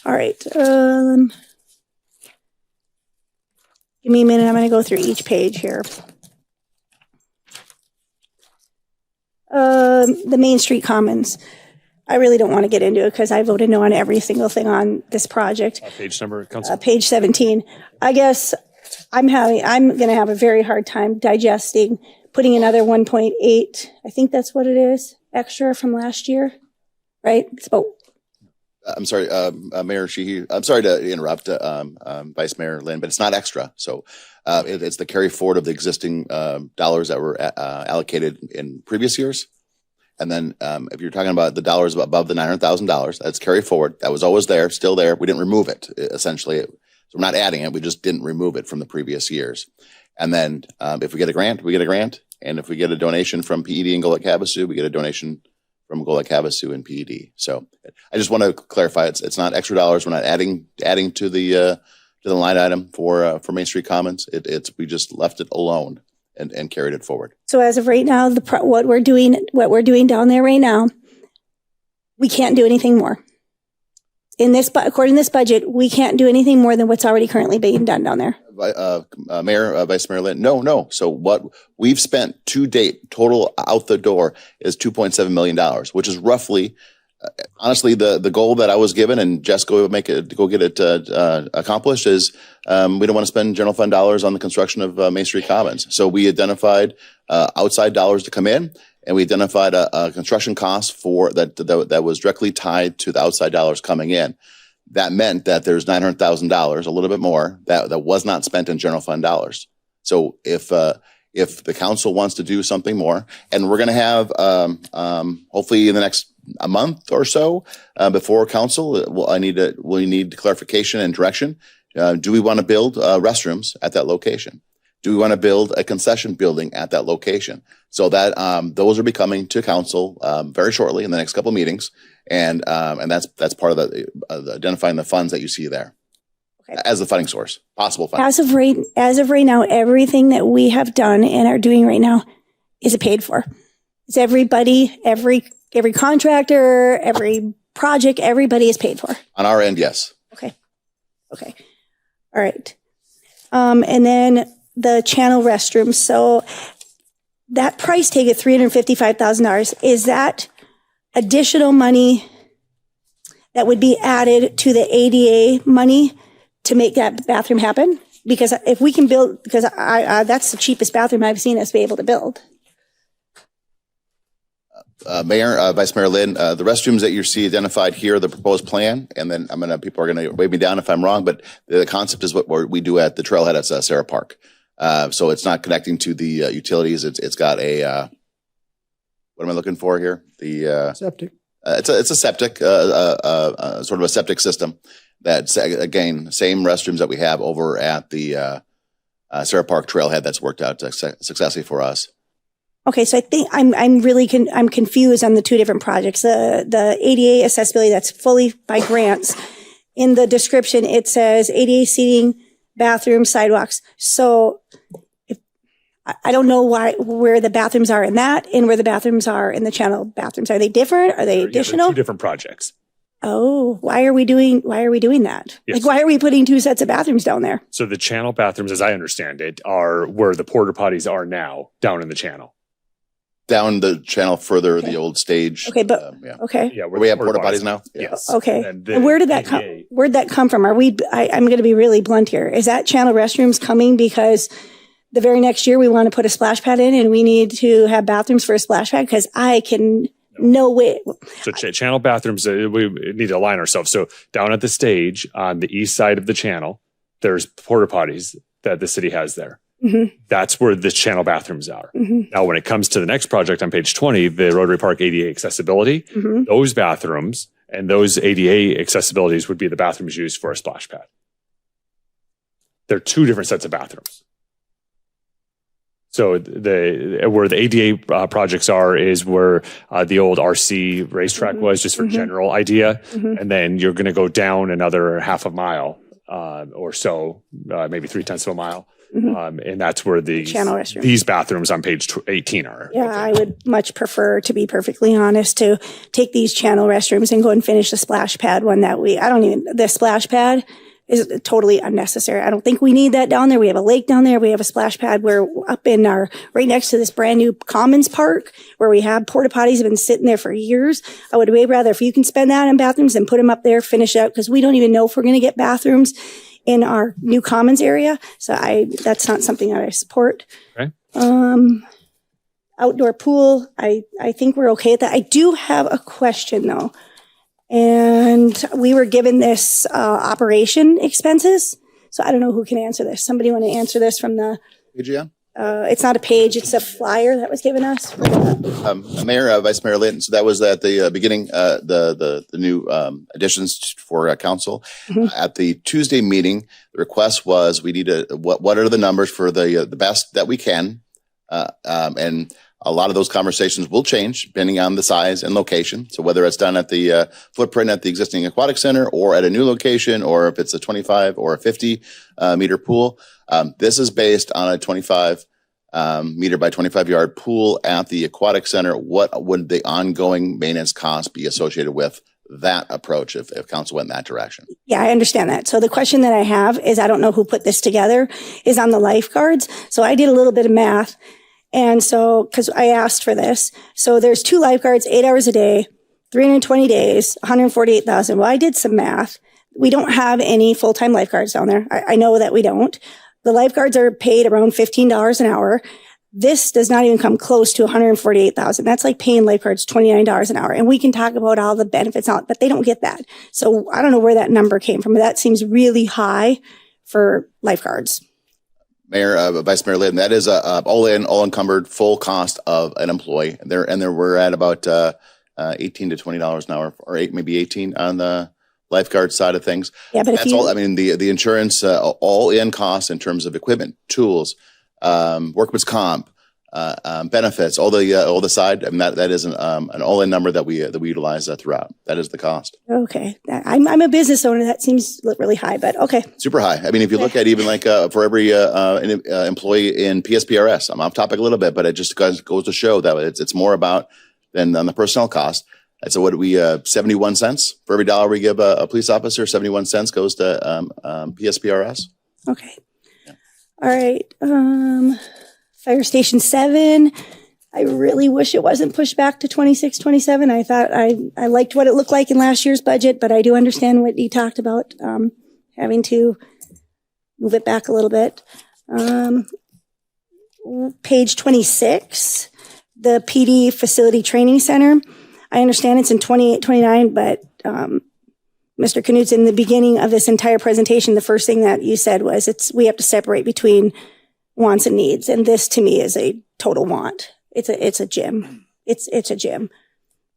All right. Give me a minute. I'm going to go through each page here. The Main Street Commons. I really don't want to get into it because I voted no on every single thing on this project. Page number, Council. Page 17. I guess I'm going to have a very hard time digesting putting another 1.8. I think that's what it is, extra from last year, right? It's about. I'm sorry, Mayor Sheehy. I'm sorry to interrupt, Vice Mayor Lynn, but it's not extra. So it's the carry forward of the existing dollars that were allocated in previous years. And then if you're talking about the dollars above the $900,000, that's carry forward. That was always there, still there. We didn't remove it, essentially. So we're not adding it. We just didn't remove it from the previous years. And then if we get a grant, we get a grant. And if we get a donation from PED and Golic Havasu, we get a donation from Golic Havasu and PED. So I just want to clarify, it's not extra dollars. We're not adding to the line item for Main Street Commons. We just left it alone and carried it forward. So as of right now, what we're doing down there right now, we can't do anything more. According to this budget, we can't do anything more than what's already currently being done down there. Mayor, Vice Mayor Lynn, no. So what we've spent to date, total out the door, is $2.7 million, which is roughly, honestly, the goal that I was given, and Jess go get it accomplished, is we don't want to spend general fund dollars on the construction of Main Street Commons. So we identified outside dollars to come in, and we identified a construction cost for that was directly tied to the outside dollars coming in. That meant that there's $900,000, a little bit more, that was not spent in general fund dollars. So if the council wants to do something more, and we're going to have hopefully in the next a month or so before council, we need clarification and direction. Do we want to build restrooms at that location? Do we want to build a concession building at that location? So that those are be coming to council very shortly in the next couple of meetings, and that's part of the identifying the funds that you see there as the funding source, possible funding. As of right now, everything that we have done and are doing right now is paid for. It's everybody, every contractor, every project, everybody is paid for. On our end, yes. Okay. All right. And then the channel restrooms. So that price tag at $355,000, is that additional money that would be added to the ADA money to make that bathroom happen? Because if we can build, because that's the cheapest bathroom I've seen us be able to build. Mayor, Vice Mayor Lynn, the restrooms that you see identified here, the proposed plan, and then people are going to wave me down if I'm wrong, but the concept is what we do at the trailhead at Sarah Park. So it's not connecting to the utilities. It's got a, what am I looking for here? The Septic. It's a septic, sort of a septic system. That's again same restrooms that we have over at the Sarah Park trailhead. That's worked out successfully for us. Okay, so I think I'm confused on the two different projects. The ADA accessibility that's fully by grants. In the description, it says ADA seating, bathrooms, sidewalks. So I don't know where the bathrooms are in that and where the bathrooms are in the channel bathrooms. Are they different? Are they additional? Two different projects. Oh, why are we doing that? Yes. Like, why are we putting two sets of bathrooms down there? So the channel bathrooms, as I understand it, are where the porta potties are now, down in the channel. Down the channel further, the old stage. Okay, but okay. Yeah, Where we have porta potties now. Yes. Okay. And And where did that come? Where'd that come from? I'm going to be really blunt here. Is that channel restrooms coming because the very next year we want to put a splash pad in and we need to have bathrooms for a splash pad? Because no way. So channel bathrooms, we need to align ourselves. So down at the stage on the east side of the channel, there's porta potties that the city has there. Mm-hmm. That's where the channel bathrooms are. Mm-hmm. Now, when it comes to the next project on page 20, the Rotary Park ADA accessibility, Mm-hmm. those bathrooms and those ADA accessibilities would be the bathrooms used for a splash pad. They're two different sets of bathrooms. So where the ADA projects are is where the old RC racetrack was, just for general idea. Mm-hmm. And then you're going to go down another half a mile or so, maybe 0.3 of a mile. Mm-hmm. And that's where Channel restroom. these bathrooms on page 18 are. Yeah, I would much prefer, to be perfectly honest, to take these channel restrooms and go and finish the splash pad one the splash pad is totally unnecessary. I don't think we need that down there. We have a lake down there. We have a splash pad. We're up in right next to this brand new Commons Park where we have porta potties have been sitting there for years. I would way rather, if you can spend that on bathrooms and put them up there, finish out, because we don't even know if we're going to get bathrooms in our new Commons area. So that's not something that I support. Okay. Outdoor pool. I think we're okay with that. I do have a question though. And we were given this operation expenses. So I don't know who can answer this. Somebody want to answer this from the AGM? It's not a page, it's a flyer that was given us. Mayor, Vice Mayor Linton. So that was at the beginning, the new additions for council. Mhm. At the Tuesday meeting, the request was we need what are the numbers for the best that we can, and a lot of those conversations will change depending on the size and location. So whether it's done at the footprint at the existing aquatic center or at a new location, or if it's a 25 or a 50 meter pool, this is based on a 25 meter by 25 yard pool at the aquatic center. What would the ongoing maintenance cost be associated with that approach if council went in that direction? Yeah, I understand that. So the question that I have is, I don't know who put this together, is on the lifeguards. So I did a little bit of math. And so, cause I asked for this. So there's 2 lifeguards, 8 hours a day, 320 days, 148,000. Well, I did some math. We don't have any full-time lifeguards down there. I know that we don't. The lifeguards are paid around $15 an hour. This does not even come close to 148,000. That's like paying lifeguards $29 an hour. And we can talk about all the benefits on it, but they don't get that. So I don't know where that number came from, but that seems really high for lifeguards. Mayor, Vice Mayor Lynn, that is a all encumbered full cost of an employee. There we're at about $18 to $20 an hour, or maybe 18 on the lifeguard side of things. Yeah, but that's all. I mean, the insurance all in costs in terms of equipment, tools, workman's comp, benefits, all the side. I mean, that is an all in number that we utilize throughout. That is the cost. Okay, I'm a business owner. That seems really high, but okay. Super high. I mean, if you look at even like for every employee in PSPRS, I'm off topic a little bit, but it just goes to show that it's more about than on the personnel cost. And so what we 71 cents for every dollar we give a police officer, 71 cents goes to PSPRS. Okay. Yeah. All right. Fire Station 7. I really wish it wasn't pushed back to 26, 27. I thought I liked what it looked like in last year's budget, but I do understand what you talked about, having to move it back a little bit. Page 26, the PD Facility Training Center. I understand it's in 28, 29, but Mr. Knudsen, in the beginning of this entire presentation, the first thing that you said was we have to separate between wants and needs. And this to me is a total want. It's a gym. It's a gym.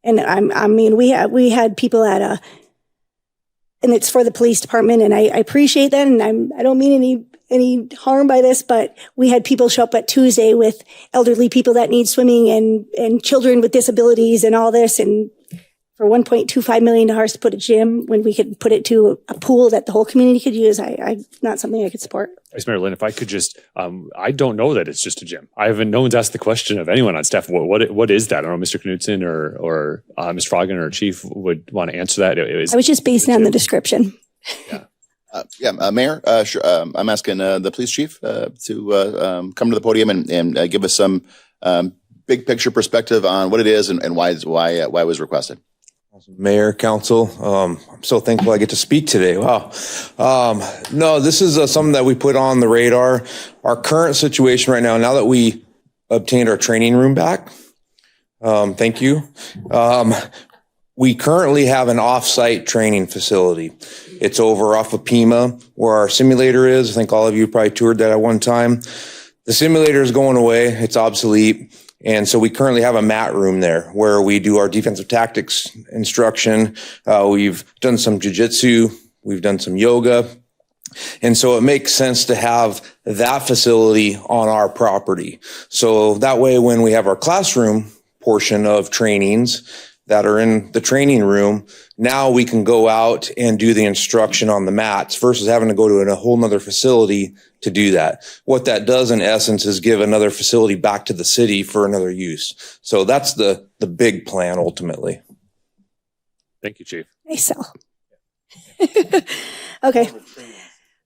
And I mean, we had people and it's for the police department, and I appreciate that. And I don't mean any harm by this, but we had people show up at Tuesday with elderly people that need swimming and children with disabilities and all this. And for $1.25 million to put a gym when we could put it to a pool that the whole community could use, not something I could support. Vice Mayor Lynn, if I could just, I don't know that it's just a gym. No one's asked the question of anyone on staff. What is that? I don't know, Mr. Knudsen or Ms. Froggen or Chief would want to answer that. I was just basing on the description. Yeah. Mayor, sure, I'm asking the police chief to come to the podium and give us some big picture perspective on what it is and why it was requested. Mayor, council, I'm so thankful I get to speak today. Wow. No, this is something that we put on the radar. Our current situation right now that we obtained our training room back, thank you. We currently have an off-site training facility. It's over off of Pima where our simulator is. I think all of you probably toured that at one time. The simulator is going away. It's obsolete. And so we currently have a mat room there where we do our defensive tactics instruction. We've done some jiu-jitsu. We've done some yoga. And so it makes sense to have that facility on our property. So that way, when we have our classroom portion of trainings that are in the training room, now we can go out and do the instruction on the mats versus having to go to a whole nother facility to do that. What that does in essence is give another facility back to the city for another use. So that's the big plan ultimately. Thank you, Chief. Nice sell. Okay.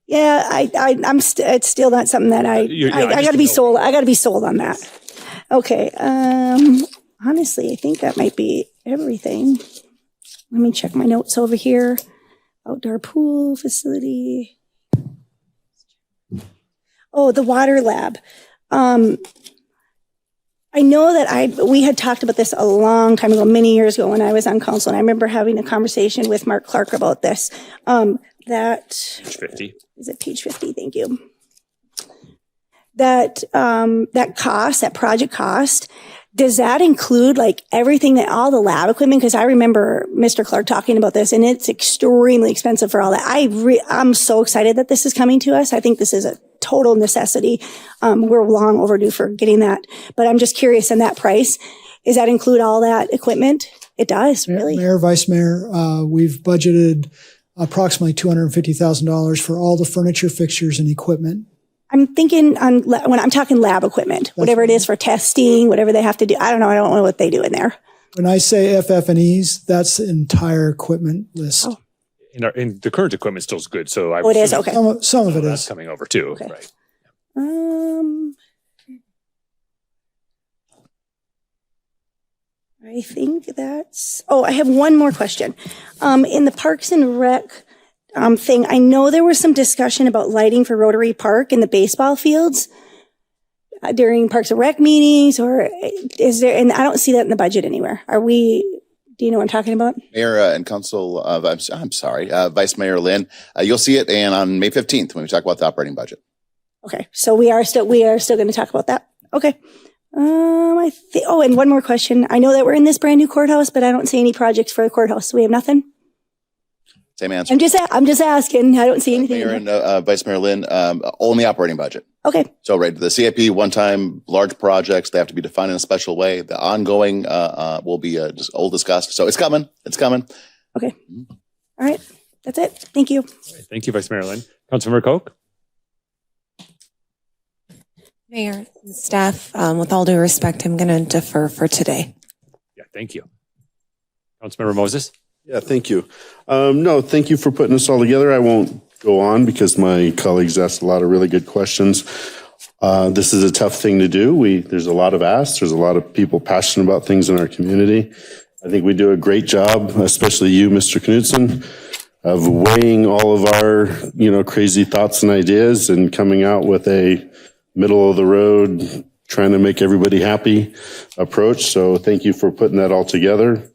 Yeah, it's still not something that I got to be sold. I got to be sold on that. Okay. Honestly, I think that might be everything. Let me check my notes over here. Outdoor pool facility. Oh, the water lab. I know that we had talked about this a long time ago, many years ago when I was on council, and I remember having a conversation with Mark Clark about this. Page 50. Is it page 50? Thank you. That project cost, does that include like everything all the lab equipment? Because I remember Mr. Clark talking about this, and it's extremely expensive for all that. I'm so excited that this is coming to us. I think this is a total necessity. We're long overdue for getting that, but I'm just curious in that price. Does that include all that equipment? It does, really. Mayor, Vice Mayor, we've budgeted approximately $250,000 for all the furniture, fixtures, and equipment. I'm thinking when I'm talking lab equipment, whatever it is for testing, whatever they have to do. I don't know what they do in there. When I say FF&Es, that's the entire equipment list. Oh. And the current equipment still is good. So it is okay. Some of it that's is coming over too. Okay. Right. I think I have one more question. In the Parks and Rec thing, I know there was some discussion about lighting for Rotary Park in the baseball fields during Parks and Rec meetings, or is there, and I don't see that in the budget anywhere. Do you know what I'm talking about? Mayor and Council, I'm sorry, Vice Mayor Lynn, you'll see it on May 15th when we talk about the operating budget. Okay, so we are still going to talk about that. Okay. And one more question. I know that we're in this brand new courthouse, but I don't see any projects for the courthouse. We have nothing. Same answer. I'm just asking. I don't see anything. Mayor and Vice Mayor Lynn, only operating budget. Okay. So, right, the CIP one-time large projects, they have to be defined in a special way. The ongoing will be just all discussed. So it's coming. It's coming. Okay. All right. That's it. Thank you. Thank you, Vice Mayor Lynn. Councilmember Koch. Mayor and staff, with all due respect, I'm going to defer for today. Yeah, thank you. Councilmember Moses. Yeah, thank you. No, thank you for putting this all together. I won't go on because my colleagues asked a lot of really good questions. This is a tough thing to do. There's a lot of asks. There's a lot of people passionate about things in our community. I think we do a great job, especially you, Mr. Knudsen. weighing all of our, crazy thoughts and ideas and coming out with a middle of the road, trying to make everybody happy approach. So thank you for putting that all together.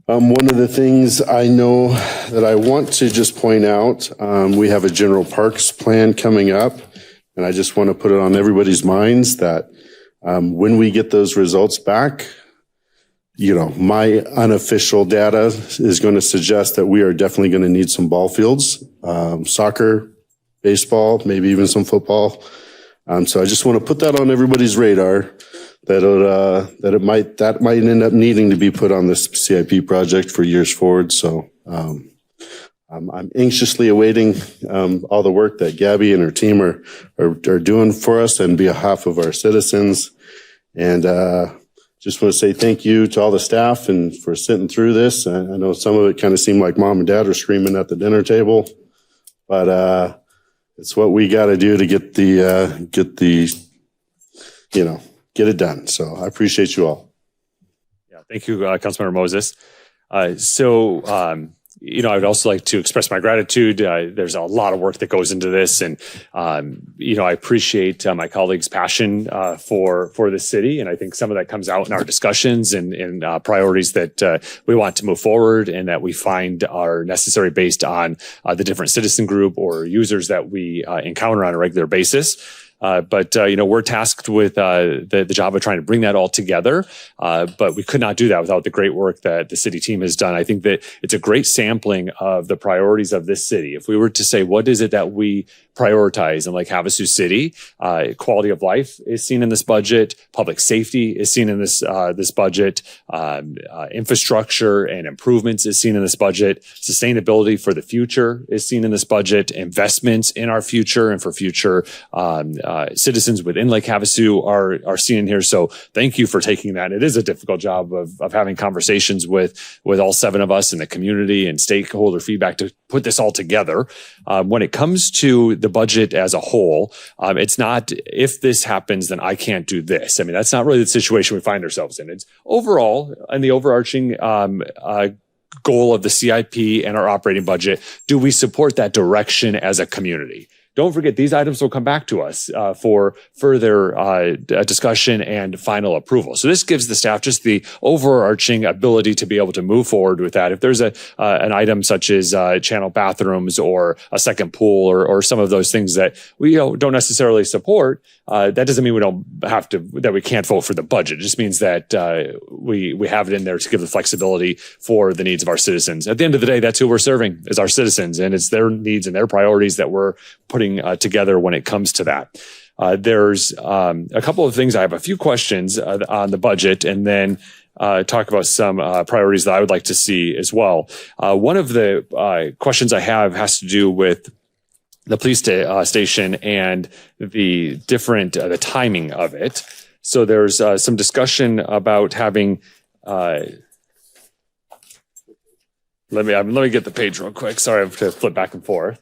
One of the things I know that I want to just point out, we have a general parks plan coming up, and I just want to put it on everybody's minds that when we get those results back, my unofficial data is going to suggest that we are definitely going to need some ball fields, soccer, baseball, maybe even some football. So I just want to put that on everybody's radar that might end up needing to be put on this CIP project for years forward. So I'm anxiously awaiting all the work that Gabby and her team are doing for us on behalf of our citizens. And just want to say thank you to all the staff and for sitting through this. I know some of it kind of seemed like mom and dad are screaming at the dinner table, but it's what we got to do to get it done. So I appreciate you all. Yeah, thank you, Councilmember Moses. I would also like to express my gratitude. There's a lot of work that goes into this, and I appreciate my colleagues' passion for the city, and I think some of that comes out in our discussions and priorities that we want to move forward and that we find are necessary based on the different citizen group or users that we encounter on a regular basis. But we're tasked with the job of trying to bring that all together. But we could not do that without the great work that the city team has done. I think that it's a great sampling of the priorities of this city. If we were to say, what is it that we prioritize in Lake Havasu City? Quality of life is seen in this budget. Public safety is seen in this budget. Infrastructure and improvements is seen in this budget. Sustainability for the future is seen in this budget. Investments in our future and for future citizens within Lake Havasu are seen in here. So thank you for taking that. It is a difficult job of having conversations with all 7 of us in the community and stakeholder feedback to put this all together. When it comes to the budget as a whole, it's not, if this happens, then I can't do this. I mean, that's not really the situation we find ourselves in. It's overall, and the overarching goal of the CIP and our operating budget, do we support that direction as a community? Don't forget, these items will come back to us for further discussion and final approval. So this gives the staff just the overarching ability to be able to move forward with that. If there's an item such as channel bathrooms or a second pool or some of those things that we don't necessarily support, that doesn't mean we don't have to, that we can't vote for the budget. It just means that we have it in there to give the flexibility for the needs of our citizens. At the end of the day, that's who we're serving, is our citizens, and it's their needs and their priorities that we're putting together when it comes to that. There's a couple of things. I have a few questions on the budget, and then talk about some priorities that I would like to see as well. One of the questions I have has to do with the police station and the different the timing of it. So there's some discussion about having. Let me get the page real quick. Sorry, I have to flip back and forth.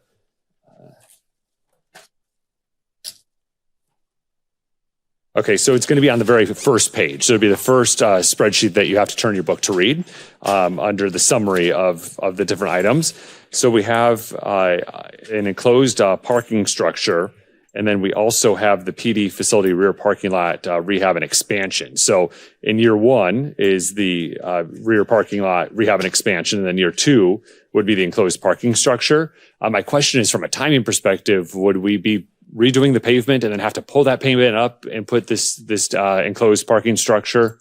Okay, so it's going to be on the very first page. So it'll be the first spreadsheet that you have to turn your book to read under the summary of the different items. So we have an enclosed parking structure, and then we also have the PD facility rear parking lot rehab and expansion. So in year 1 is the rear parking lot rehab and expansion, and then year 2 would be the enclosed parking structure. My question is, from a timing perspective, would we be redoing the pavement and then have to pull that pavement up and put this enclosed parking structure,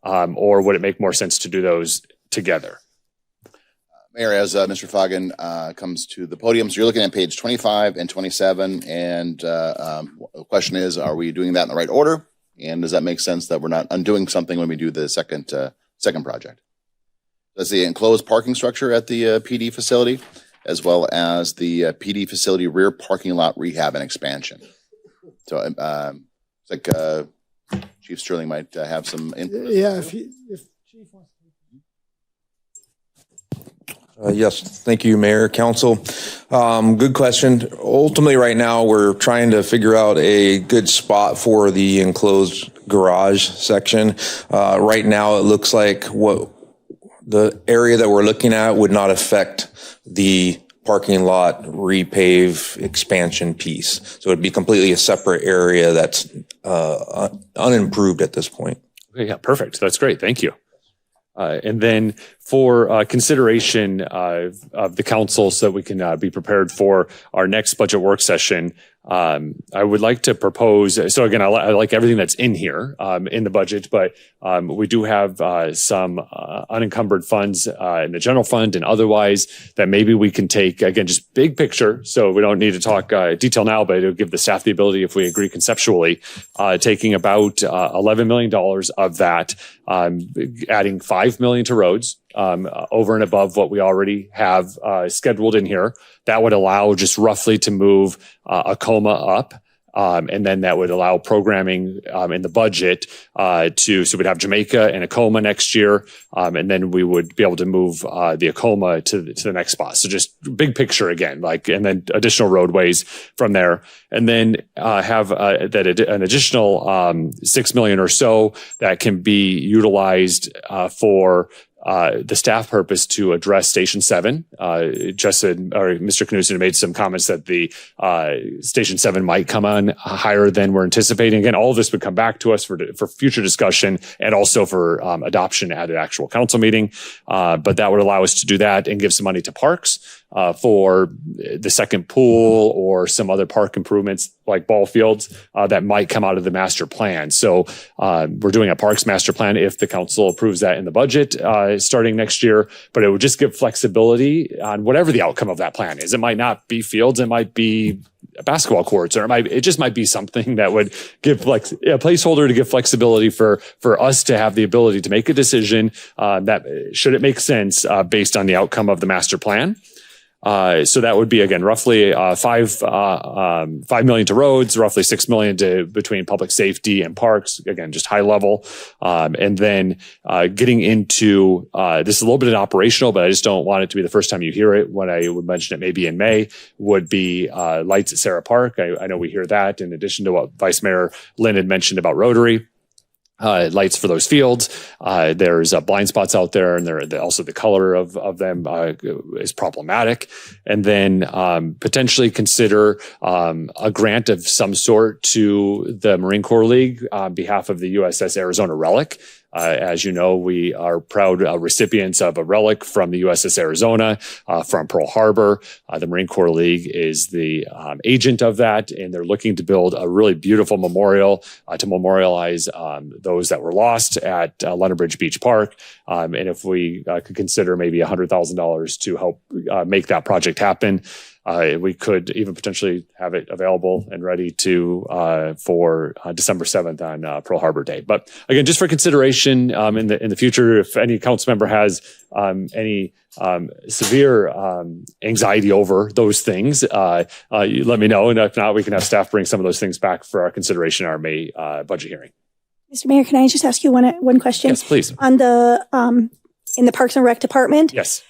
or would it make more sense to do those together? Mayor, as Mr. Foggin comes to the podium, so you're looking at page 25 and 27, and the question is, are we doing that in the right order? And does that make sense that we're not undoing something when we do the second project? That's the enclosed parking structure at the PD facility, as well as the PD facility rear parking lot rehab and expansion. So it's like Chief Sterling might have some input. Yeah, if Chief wants to. Yes, thank you, Mayor, Council. Good question. Ultimately, right now, we're trying to figure out a good spot for the enclosed garage section. Right now, it looks like the area that we're looking at would not affect the parking lot repave expansion piece. So it'd be completely a separate area that's unimproved at this point. Okay, yeah, perfect. That's great. Thank you. And then for consideration of the council so that we can be prepared for our next budget work session, I would like to propose, so again, I like everything that's in here in the budget, but we do have some unencumbered funds in the general fund and otherwise that maybe we can take, again, just big picture. So we don't need to talk detail now, but it'll give the staff the ability, if we agree conceptually, taking about $11 million of that, adding $5 million to roads, over and above what we already have scheduled in here. That would allow just roughly to move Acoma up. And then that would allow programming in the budget so we'd have Jamaica and Acoma next year. And then we would be able to move the Acoma to the next spot. So just big picture again, and then additional roadways from there. And then have an additional $6 million or so that can be utilized for the staff purpose to address Station 7. Justin or Mr. Knudsen made some comments that the Station 7 might come on higher than we're anticipating. Again, all of this would come back to us for future discussion and also for adoption at an actual council meeting. But that would allow us to do that and give some money to parks for the second pool or some other park improvements like ball fields that might come out of the master plan. So we're doing a parks master plan if the council approves that in the budget starting next year, but it would just give flexibility on whatever the outcome of that plan is. It might not be fields, it might be basketball courts, or it just might be something that would give a placeholder to give flexibility for us to have the ability to make a decision that should it make sense based on the outcome of the master plan. So that would be, again, roughly $5 million to roads, roughly $6 million to between public safety and parks. Again, just high level. And then getting into this is a little bit operational, but I just don't want it to be the first time you hear it. When I would mention it maybe in May would be lights at Sarah Park. I know we hear that in addition to what Vice Mayor Lynn had mentioned about Rotary. Lights for those fields. There's blind spots out there, and also the color of them is problematic. And then potentially consider a grant of some sort to the Marine Corps League on behalf of the USS Arizona Relic. As you know, we are proud recipients of a relic from the USS Arizona from Pearl Harbor. The Marine Corps League is the agent of that, and they're looking to build a really beautiful memorial to memorialize those that were lost at Leonard Bridge Beach Park. And if we could consider maybe $100,000 to help make that project happen, we could even potentially have it available and ready for December 7th on Pearl Harbor Day. But again, just for consideration in the future, if any council member has any severe anxiety over those things, you let me know. And if not, we can have staff bring some of those things back for our consideration in our May budget hearing. Mr. Mayor, can I just ask you one question? Yes, please. On the in the Parks and Rec Department? Yes.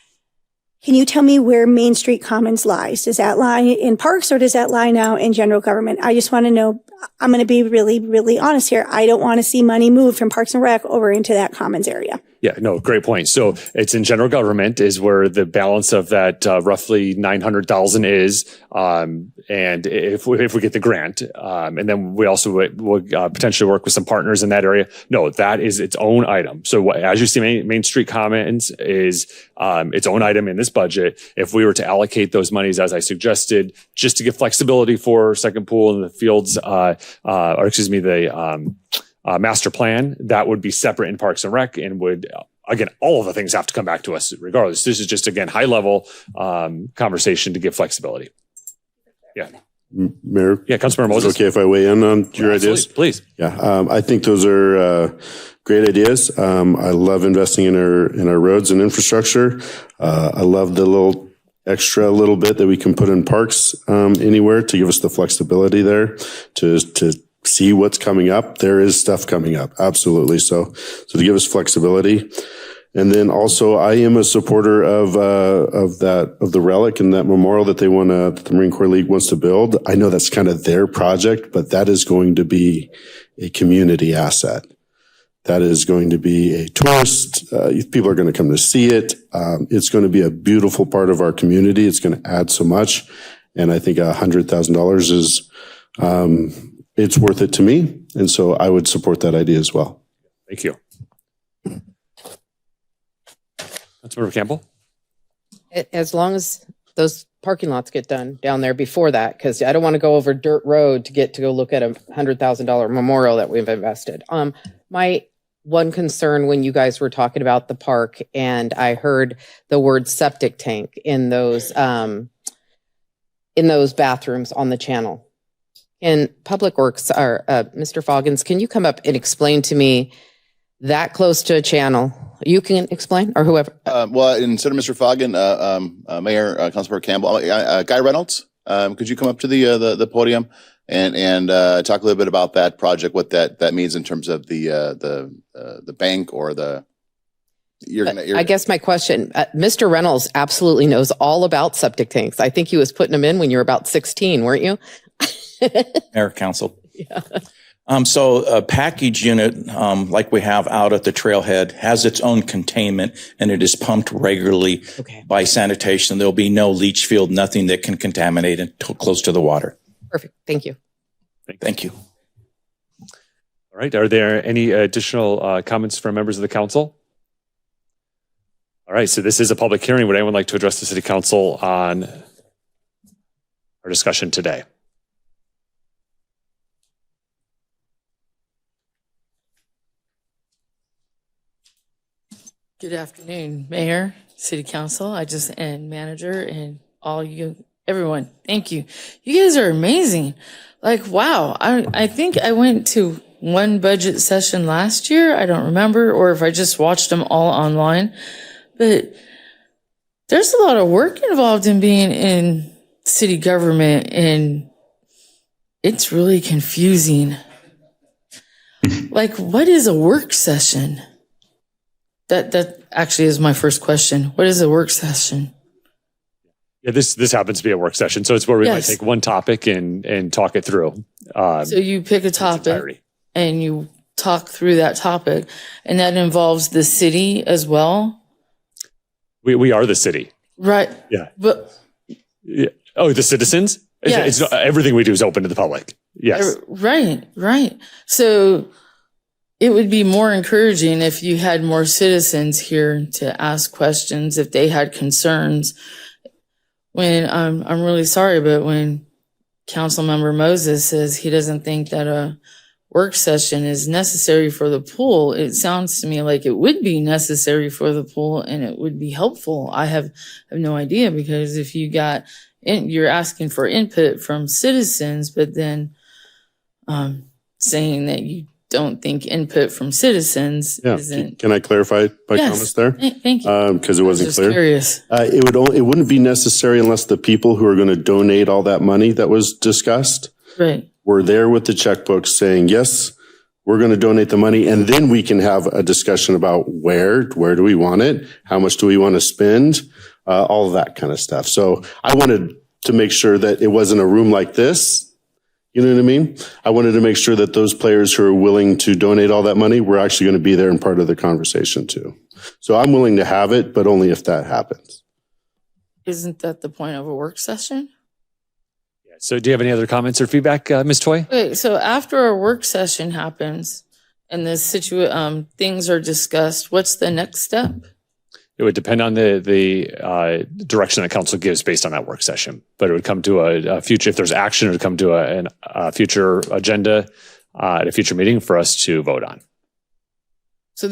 Can you tell me where Main Street Commons lies? Does that lie in parks or does that lie now in general government? I just want to know. I'm going to be really, really honest here. I don't want to see money moved from Parks and Rec over into that Commons area. Yeah, no, great point. So it's in general government is where the balance of that roughly 900,000 is. And if we get the grant, and then we also would potentially work with some partners in that area. No, that is its own item. So as you see, Main Street Commons is its own item in this budget. If we were to allocate those monies, as I suggested, just to give flexibility for second pool in the fields, the master plan, that would be separate in Parks and Rec and would, again, all of the things have to come back to us regardless. This is just, again, high level conversation to give flexibility. Yeah. Mayor? Yeah, Councilmember Moses. Okay if I weigh in on your ideas? Please. Yeah, I think those are great ideas. I love investing in our roads and infrastructure. I love the little bit that we can put in parks anywhere to give us the flexibility there to see what's coming up. There is stuff coming up. Absolutely. So to give us flexibility. And then also I am a supporter of the relic and that memorial that that the Marine Corps League wants to build. I know that's kind of their project, but that is going to be a community asset That is going to be a tourist. People are going to come to see it. It's going to be a beautiful part of our community. It's going to add so much. And I think $100,000 is, it's worth it to me. And so I would support that idea as well. Thank you. Councilmember Campbell? As long as those parking lots get done down there before that, because I don't want to go over dirt road to get to go look at a $100,000 memorial that we've invested. My one concern when you guys were talking about the park, and I heard the word septic tank in those bathrooms on the channel. In Public Works, or Mr. Foggins, can you come up and explain to me that close to a channel? You can explain, or whoever. Well, instead of Mr. Foggin, Mayor, Councilmember Campbell, Guy Reynolds, could you come up to the podium and talk a little bit about that project, what that means in terms of the bank or the. I guess my question, Mr. Reynolds absolutely knows all about septic tanks. I think he was putting them in when you were about 16, weren't you? Mayor, Council. Yeah. So a package unit, like we have out at the trailhead, has its own containment, and it is pumped regularly by sanitation. There'll be no leach field, nothing that can contaminate it close to the water. Perfect. Thank you. Thank you. All right. Are there any additional comments from members of the council? All right. So this is a public hearing. Would anyone like to address the city council on our discussion today? Good afternoon, Mayor, City Council, and manager, and all you, everyone. Thank you. You guys are amazing. Like, wow. I think I went to one budget session last year. I don't remember, or if I just watched them all online. But there's a lot of work involved in being in city government, and it's really confusing. Like, what is a work session? That actually is my first question. What is a work session? Yeah, this happens to be a work session. So it's where we might take one topic and talk it through. So you pick a topic and you talk through that topic, and that involves the city as well? We are the city. Right. Yeah. But yeah. Oh, the citizens? Yes. It's everything we do is open to the public. Yes. Right. So it would be more encouraging if you had more citizens here to ask questions if they had concerns. When I'm really sorry, but when Councilmember Moses says he doesn't think that a work session is necessary for the pool, it sounds to me like it would be necessary for the pool and it would be helpful. I have no idea, because if you you're asking for input from citizens, but then saying that you don't think input from citizens isn't. Can I clarify my comments there? Thank you. Because it wasn't clear. Curious. It wouldn't be necessary unless the people who are going to donate all that money that was discussed were there with the checkbooks saying, yes, we're going to donate the money. And then we can have a discussion about where do we want it? How much do we want to spend? All of that kind of stuff. So I wanted to make sure that it wasn't a room like this. You know what I mean? I wanted to make sure that those players who are willing to donate all that money were actually going to be there and part of the conversation too. So I'm willing to have it, but only if that happens. Isn't that the point of a work session? Yeah. So do you have any other comments or feedback, Ms. Toy? Okay, so after a work session happens and the things are discussed, what's the next step? It would depend on the direction that council gives based on that work session, but it would come to a future, if there's action, it would come to a future agenda at a future meeting for us to vote on. So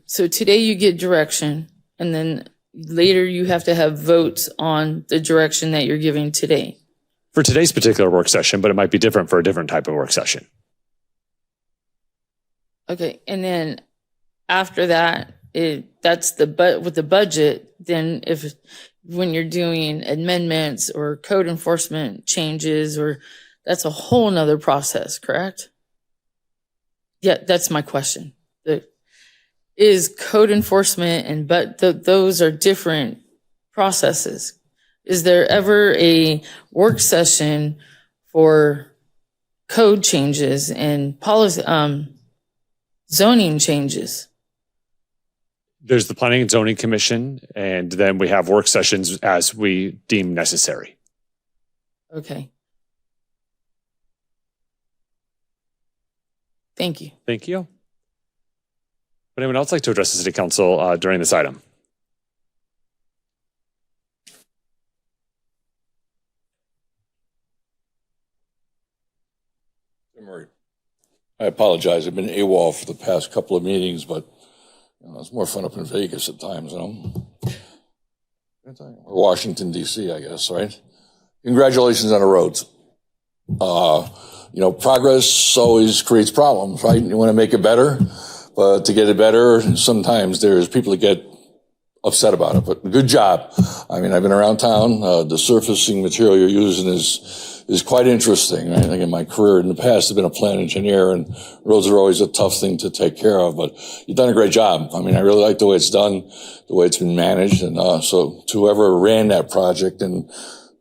so today you get direction, and then later you have to have votes on the direction that you're giving today. For today's particular work session, but it might be different for a different type of work session. Okay, and then after that, that's with the budget. Then when you're doing amendments or code enforcement changes, that's a whole nother process, correct? Yeah, that's my question. Is code enforcement those are different processes. Is there ever a work session for code changes and policy, zoning changes? There's the Planning and Zoning Commission, and then we have work sessions as we deem necessary. Okay. Thank you. Thank you. Would anyone else like to address the City Council during this item? I apologize. I've been AWOL for the past couple of meetings, but it's more fun up in Vegas at times, or Washington, D.C., I guess, right? Congratulations on the roads. Progress always creates problems, right? You want to make it better, but to get it better, sometimes there's people that get upset about it, but good job. I mean, I've been around town. The surfacing material you're using is quite interesting. I think in my career in the past, I've been a plant engineer, and roads are always a tough thing to take care of, but you've done a great job. I mean, I really like the way it's done, the way it's been managed. And so to whoever ran that project and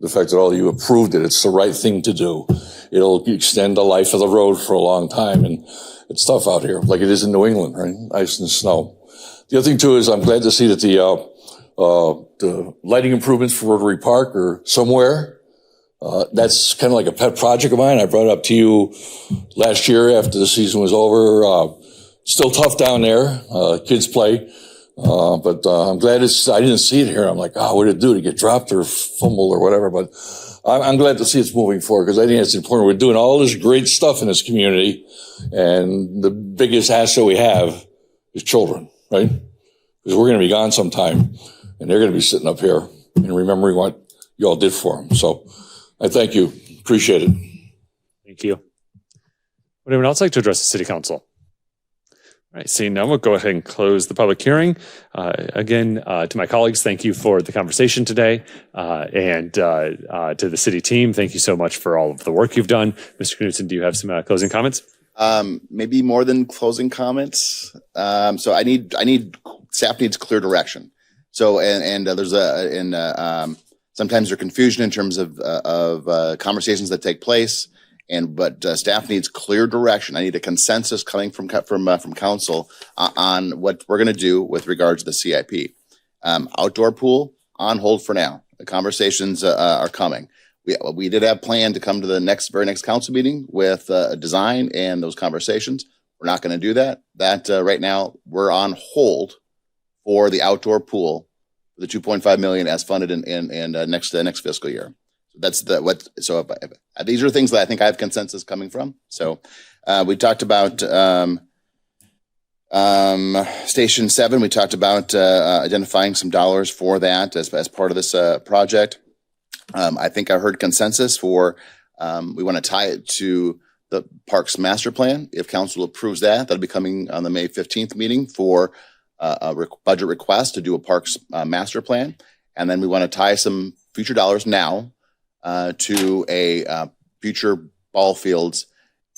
the fact that all of you approved it, it's the right thing to do. It'll extend the life of the road for a long time. And it's tough out here, like it is in New England, right? Ice and snow. The other thing too is I'm glad to see that the lighting improvements for Rotary Park are somewhere. That's kind of like a pet project of mine. I brought it up to you last year after the season was over. Still tough down there. Kids play. But I'm glad I didn't see it here. I'm like, what did it do to get dropped or fumbled or whatever? But I'm glad to see it's moving forward because I think it's important. We're doing all this great stuff in this community. And the biggest asset we have is children, right? Because we're going to be gone sometime and they're going to be sitting up here and remembering what you all did for them. So I thank you. Appreciate it. Thank you. Would anyone else like to address the City Council? All right, seeing none, we'll go ahead and close the public hearing. Again, to my colleagues, thank you for the conversation today. And to the city team, thank you so much for all of the work you've done. Mr. Knudsen, do you have some closing comments? Maybe more than closing comments. So I need staff needs clear direction. So and there's sometimes there's confusion in terms of conversations that take place. But staff needs clear direction. I need a consensus coming from council on what we're going to do with regard to the CIP. Outdoor pool on hold for now. The conversations are coming. We did have planned to come to the very next council meeting with a design and those conversations. We're not going to do that. Right now we're on hold for the outdoor pool, the $2.5 million as funded in next fiscal year. These are things that I think I have consensus coming from. So we talked about Station 7. We talked about identifying some dollars for that as part of this project. I think I heard consensus for we want to tie it to the Parks Master Plan. If council approves that, that'll be coming on the May 15th meeting for a budget request to do a Parks Master Plan. And then we want to tie some future dollars now to a future ball fields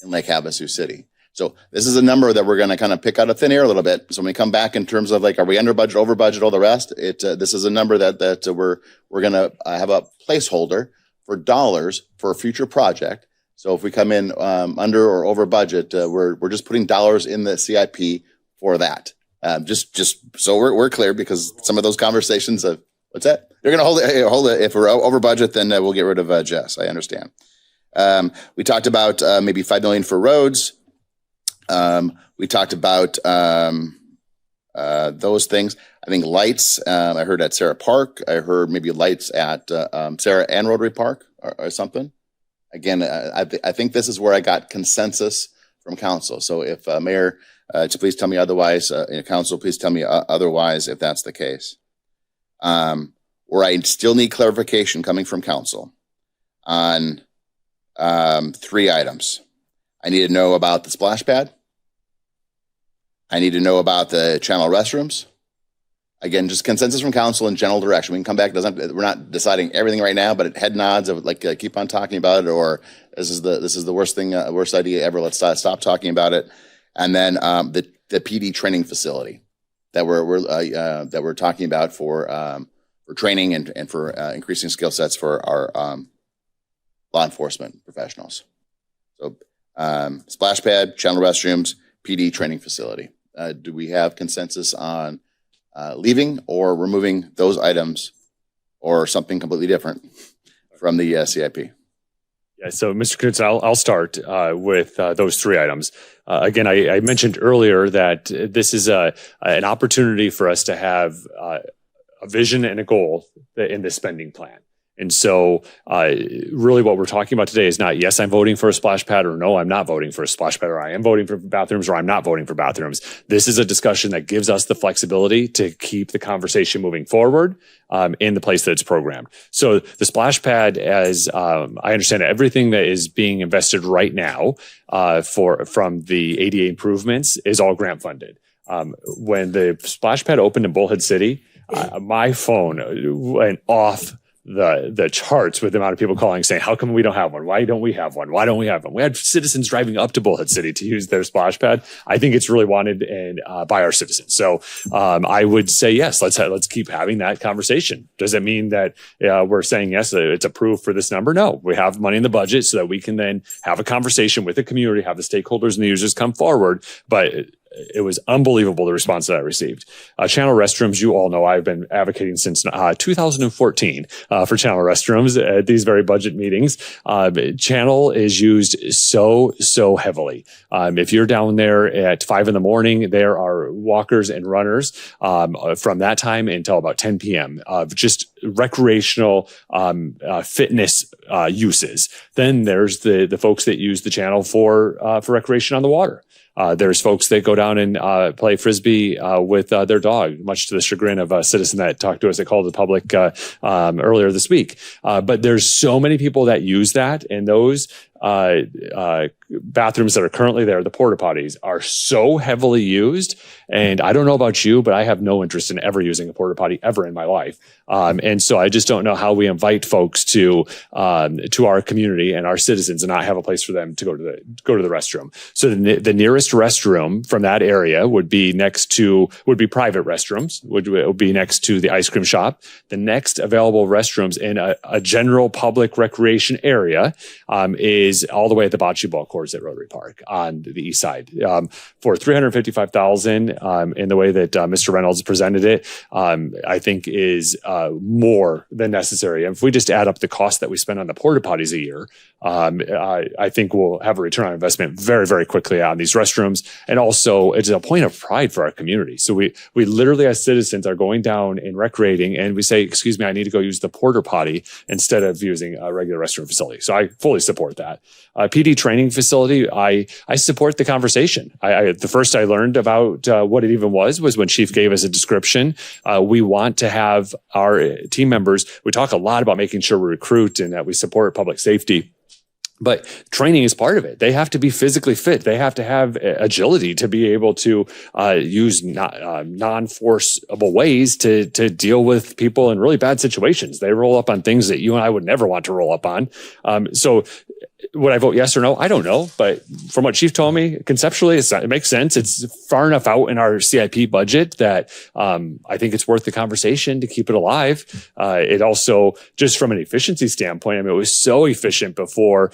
in Lake Havasu City. So this is a number that we're going to kind of pick out of thin air a little bit. So when we come back in terms of like, are we under budget, over budget, all the rest? This is a number that we're going to have a placeholder for dollars for a future project. So if we come in under or over budget, we're just putting dollars in the CIP for that. Just so we're clear, because some of those conversations of what's that? They're going to hold it. If we're over budget, then we'll get rid of Jess. I understand. We talked about maybe $5 million for roads. We talked about those things. I think lights. I heard at Sarah Park. I heard maybe lights at Sarah and Rotary Park or something. Again, I think this is where I got consensus from council. So if Mayor, please tell me otherwise. Council, please tell me otherwise if that's the case. Where I still need clarification coming from council on 3 items. I need to know about the splash pad. I need to know about the channel restrooms. Again, just consensus from council in general direction. We can come back. We're not deciding everything right now, but head nods of like keep on talking about it, or this is the worst thing, worst idea ever. Let's stop talking about it. And then the PD training facility that we're talking about for training and for increasing skill sets for our law enforcement professionals. So splash pad, channel restrooms, PD training facility. Do we have consensus on leaving or removing those items or something completely different from the CIP? Yeah, so Mr. Knudsen, I'll start with those three items. Again, I mentioned earlier that this is an opportunity for us to have a vision and a goal in this spending plan. And so really what we're talking about today is not, yes, I'm voting for a splash pad, or no, I'm not voting for a splash pad, or I am voting for bathrooms, or I'm not voting for bathrooms. This is a discussion that gives us the flexibility to keep the conversation moving forward in the place that it's programmed. So the splash pad, as I understand it, everything that is being invested right now from the ADA improvements is all grant funded. When the splash pad opened in Bullhead City, my phone went off the charts with the amount of people calling saying, how come we don't have one? Why don't we have one? Why don't we have one? We had citizens driving up to Bullhead City to use their splash pad. I think it's really wanted and by our citizens. So I would say, yes, let's keep having that conversation. Does it mean that we're saying, yes, it's approved for this number? No, we have money in the budget so that we can then have a conversation with the community, have the stakeholders and the users come forward. But it was unbelievable, the response that I received. Channel restrooms, you all know I've been advocating since 2014 for channel restrooms at these very budget meetings. Channel is used so heavily. If you're down there at 5 a.m, there are walkers and runners from that time until about 10 p.m. of just recreational fitness uses. Then there's the folks that use the channel for recreation on the water. There's folks that go down and play Frisbee with their dog, much to the chagrin of a citizen that talked to us that called the public earlier this week. But there's so many people that use that, and those bathrooms that are currently there, the porta potties, are so heavily used. And I don't know about you, but I have no interest in ever using a porta potty ever in my life. And so I just don't know how we invite folks to our community and our citizens and not have a place for them to go to the restroom. So the nearest restroom from that area would be private restrooms, would be next to the ice cream shop. The next available restrooms in a general public recreation area is all the way at the bocce ball courts at Rotary Park on the east side. For $355,000 in the way that Mr. Reynolds presented it, I think is more than necessary. And if we just add up the cost that we spend on the porta potties a year, I think we'll have a return on investment very, very quickly on these restrooms. And also, it's a point of pride for our community. So we literally, as citizens, are going down and recreating, and we say, excuse me, I need to go use the porta potty instead of using a regular restroom facility. So I fully support that. PD training facility, I support the conversation. The first I learned about what it even was when Chief gave us a description. We want to have our team members, we talk a lot about making sure we recruit and that we support public safety. But training is part of it. They have to be physically fit. They have to have agility to be able to use non-forcible ways to deal with people in really bad situations. They roll up on things that you and I would never want to roll up on. So would I vote yes or no? I don't know. But from what Chief told me, conceptually, it makes sense. It's far enough out in our CIP budget that I think it's worth the conversation to keep it alive. It also, just from an efficiency standpoint, I mean, it was so efficient before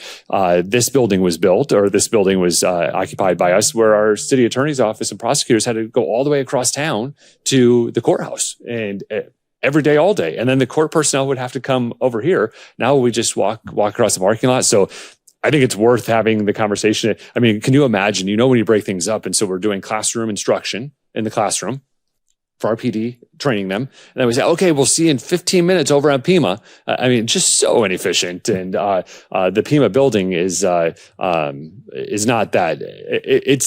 this building was built, or this building was occupied by us, where our city attorney's office and prosecutors had to go all the way across town to the courthouse and every day, all day. And then the court personnel would have to come over here. Now we just walk across the parking lot. So I think it's worth having the conversation. I mean, can you imagine, when you break things up, and so we're doing classroom instruction in the classroom for our PD, training them. And then we say, okay, we'll see you in 15 minutes over on Pima. I mean, just so inefficient. And the Pima building is not that.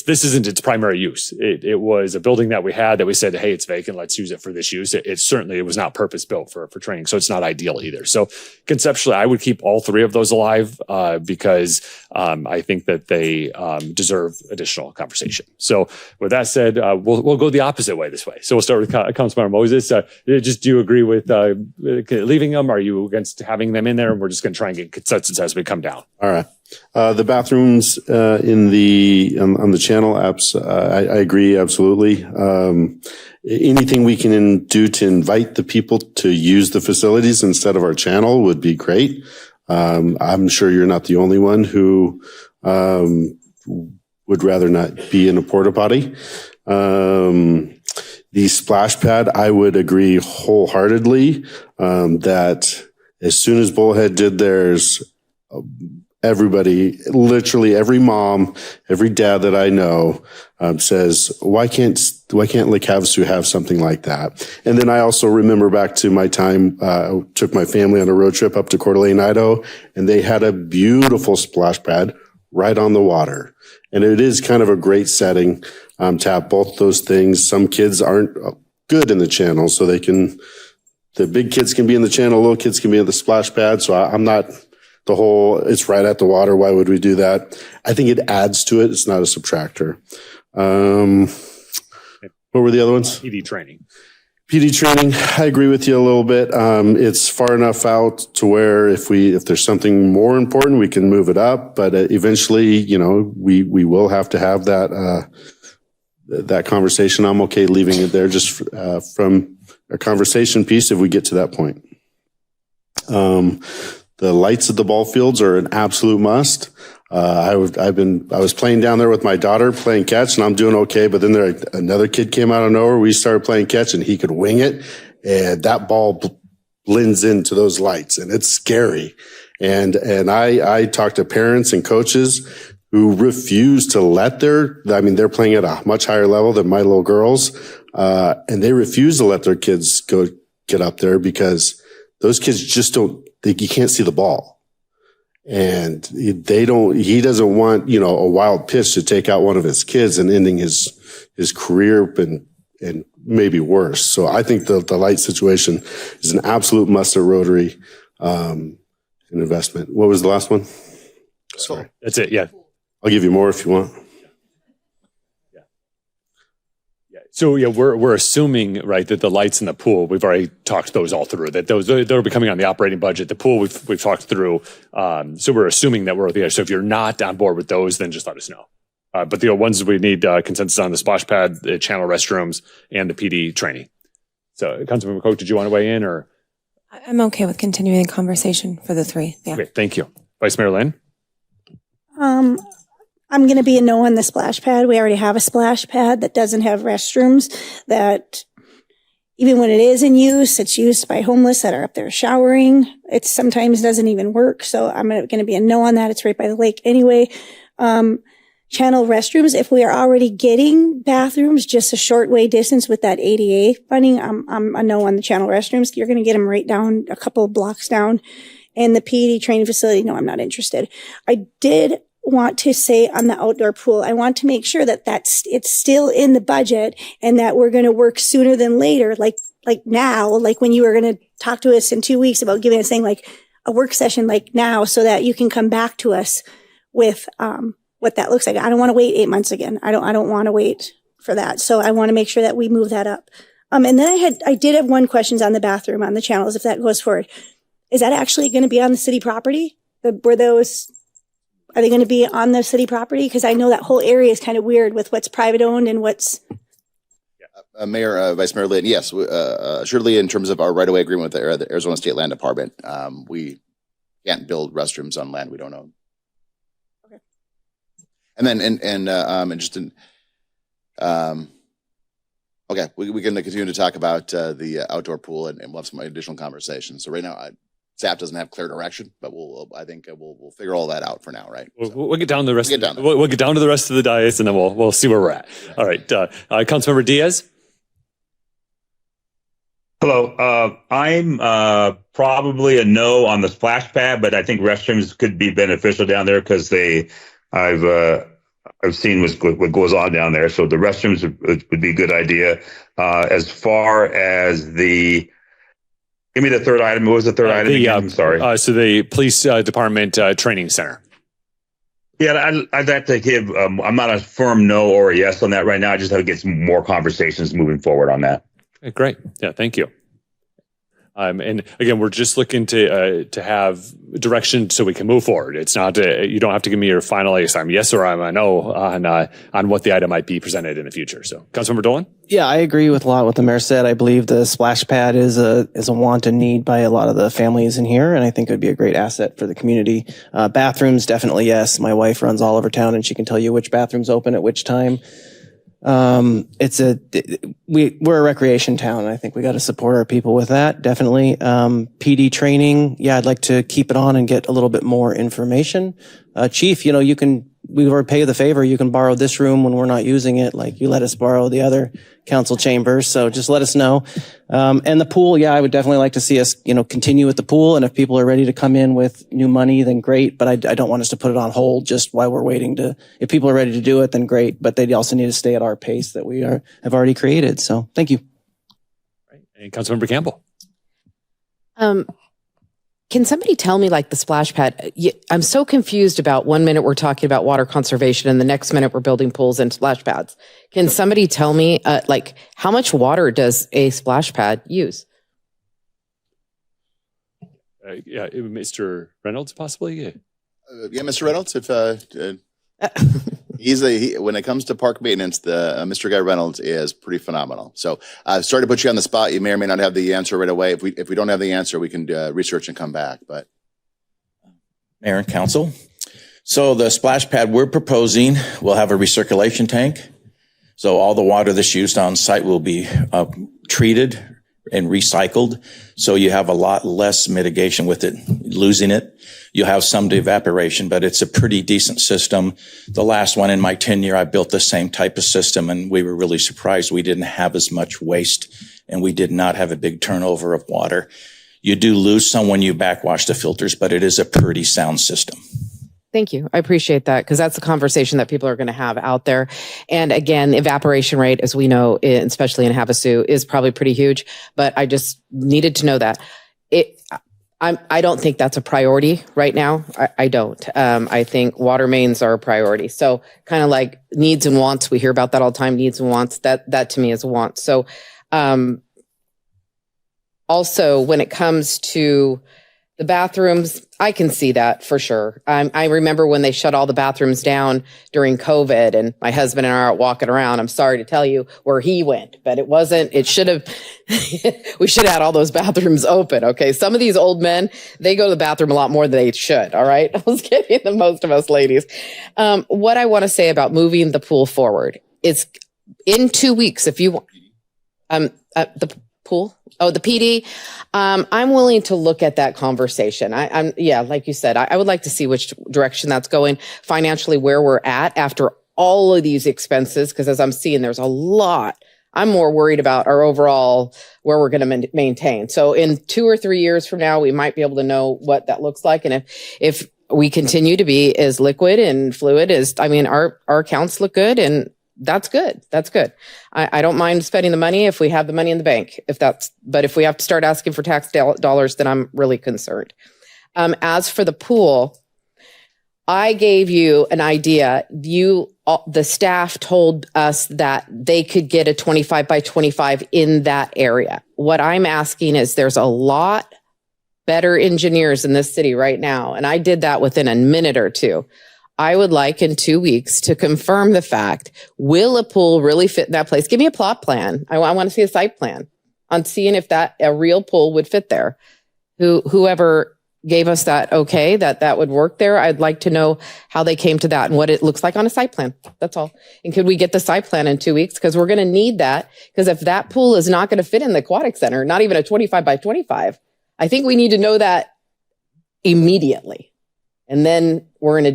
This isn't its primary use. It was a building that we had that we said, hey, it's vacant, let's use it for this use. It certainly was not purpose built for training, so it's not ideal either. So conceptually, I would keep all three of those alive because I think that they deserve additional conversation. So with that said, we'll go the opposite way this way. So we'll start with Councilmember Moses. Just do you agree with leaving them? Are you against having them in there? And we're just going to try and get consensus as we come down. All right. The bathrooms on the channel apps, I agree absolutely. Anything we can do to invite the people to use the facilities instead of our channel would be great. I'm sure you're not the only one who would rather not be in a porta potty. The splash pad, I would agree wholeheartedly that as soon as Bullhead did theirs, everybody, literally every mom, every dad that I know says, why can't Lake Havasu have something like that? And then I also remember back to my time, I took my family on a road trip up to Coeur d'Alene, Idaho, and they had a beautiful splash pad right on the water. And it is kind of a great setting to have both those things. Some kids aren't good in the channel, so the big kids can be in the channel, little kids can be in the splash pad. So I'm not the whole, it's right at the water. Why would we do that? I think it adds to it. It's not a subtractor. What were the other ones? PD training. PD training, I agree with you a little bit. It's far enough out to where if there's something more important, we can move it up. But eventually, we will have to have that conversation. I'm okay leaving it there just from a conversation piece if we get to that point. The lights at the ball fields are an absolute must. I was playing down there with my daughter playing catch, and I'm doing okay. But then another kid came out of nowhere. We started playing catch, and he could wing it, and that ball blends into those lights, and it's scary. And I talked to parents and coaches who refuse to let they're playing at a much higher level than my little girls, and they refuse to let their kids get up there because those kids just you can't see the ball. And he doesn't want, a wild pitch to take out one of his kids and ending his career and maybe worse. So I think the light situation is an absolute must at Rotary, an investment. What was the last one? Sorry. That's it. Yeah. I'll give you more if you want. So we're assuming, right, that the lights in the pool, we've already talked those all through, that they'll be coming on the operating budget. The pool we've talked through. So we're assuming that we're there. So if you're not on board with those, then just let us know. But the ones we need consensus on: the splash pad, the channel restrooms, and the PD training. So, Councilmember Koch, did you want to weigh in, or? I'm okay with continuing the conversation for the three. Yeah. Okay, thank you. Vice Mayor Lynn? I'm going to be a no on the splash pad. We already have a splash pad that doesn't have restrooms, that even when it is in use, it's used by homeless that are up there showering. It sometimes doesn't even work. So I'm going to be a no on that. It's right by the lake anyway. Channel restrooms, if we are already getting bathrooms just a short way distance with that ADA funding, I'm a no on the channel restrooms. You're going to get them right down a couple of blocks down. And the PD training facility, no, I'm not interested. I did want to say on the outdoor pool, I want to make sure that it's still in the budget and that we're going to work sooner than later, like now, like when you were going to talk to us in 2 weeks about giving us saying like a work session like now, so that you can come back to us with what that looks like. I don't want to wait 8 months again. I don't want to wait for that. So I want to make sure that we move that up. And then I did have one questions on the bathroom on the channels, if that goes forward. Is that actually going to be on the city property? Are they going to be on the city property? Because I know that whole area is kind of weird with what's private owned and what's. Mayor, Vice Mayor Lynn, yes, surely in terms of our right-of-way agreement with the Arizona State Land Department, we can't build restrooms on land we don't own. Okay. And then, okay, we can continue to talk about the outdoor pool and we'll have some additional conversations. So right now, staff doesn't have clear direction, but I think we'll figure all that out for now, right? We'll get down to the rest. We'll get down to the rest of the dais, and then we'll see where we're at. All right, Councilmember Diaz. Hello. I'm probably a no on the splash pad, but I think restrooms could be beneficial down there because I've seen what goes on down there. So the restrooms would be a good idea. As far as give me the third item. What was the third item? I'm sorry. So the police department training center. Yeah, I'd have to give. I'm not a firm no or a yes on that right now. I just have to get some more conversations moving forward on that. Okay, great. Yeah, thank you. And again, we're just looking to have direction so we can move forward. It's not, you don't have to give me your final, I'm yes or I'm a no on what the item might be presented in the future. So Councilmember Dolan? Yeah, I agree with a lot what the mayor said. I believe the splash pad is a want and need by a lot of the families in here, and I think it would be a great asset for the community. Bathrooms, definitely yes. My wife runs all over town, and she can tell you which bathrooms open at which time. We're a recreation town, and I think we got to support our people with that. Definitely. PD training. Yeah, I'd like to keep it on and get a little bit more information. Chief, we already pay the favor. You can borrow this room when we're not using it. Like you let us borrow the other council chambers. So just let us know. And the pool. Yeah, I would definitely like to see us, continue with the pool. And if people are ready to come in with new money, then great. But I don't want us to put it on hold just while we're waiting if people are ready to do it, then great. But they also need to stay at our pace that we have already created. So thank you. Right. And Councilmember Campbell. Can somebody tell me, the splash pad? I'm so confused about 1 minute we're talking about water conservation and the next minute we're building pools and splash pads. Can somebody tell me, how much water does a splash pad use? Yeah, Mr. Reynolds, possibly. Yeah, Mr. Reynolds. When it comes to park maintenance, Mr. Guy Reynolds is pretty phenomenal. So sorry to put you on the spot. You may or may not have the answer right away. If we don't have the answer, we can research and come back. But Mayor and Council. So the splash pad we're proposing will have a recirculation tank. So all the water that's used on site will be treated and recycled. So you have a lot less mitigation with it, losing it. You'll have some evaporation, but it's a pretty decent system. The last one in my tenure, I built the same type of system, and we were really surprised we didn't have as much waste, and we did not have a big turnover of water. You do lose some when you backwash the filters, but it is a pretty sound system. Thank you. I appreciate that because that's the conversation that people are going to have out there. And again, evaporation rate, as we know, especially in Havasu, is probably pretty huge, but I just needed to know that. I don't think that's a priority right now. I don't. I think water mains are a priority. So kind of like needs and wants. We hear about that all the time, needs and wants. That to me is a want. So also when it comes to the bathrooms, I can see that for sure. I remember when they shut all the bathrooms down during COVID and my husband and I are walking around. I'm sorry to tell you where he went, but it should have, we should have had all those bathrooms open. Okay. Some of these old men, they go to the bathroom a lot more than they should. All right. I was kidding, the most of us ladies. What I want to say about moving the pool forward is in 2 weeks, if you, the pool, the PD. I'm willing to look at that conversation. Like you said, I would like to see which direction that's going financially, where we're at after all of these expenses. Because as I'm seeing, there's a lot. I'm more worried about our overall where we're going to maintain. So in 2 or 3 years from now, we might be able to know what that looks like. And if we continue to be as liquid and fluid as, our accounts look good and that's good. That's good. I don't mind spending the money if we have the money in the bank, but if we have to start asking for tax dollars, then I'm really concerned. As for the pool, I gave you an idea. The staff told us that they could get a 25 by 25 in that area. What I'm asking is there's a lot better engineers in this city right now. And I did that within a minute or two. I would like in 2 weeks to confirm the fact, will a pool really fit in that place? Give me a plot plan. I want to see a site plan on seeing if a real pool would fit there. Whoever gave us that okay, that would work there. I'd like to know how they came to that and what it looks like on a site plan. That's all. And could we get the site plan in 2 weeks? Because we're going to need that. Because if that pool is not going to fit in the aquatic center, not even a 25 by 25, I think we need to know that immediately. And then we're in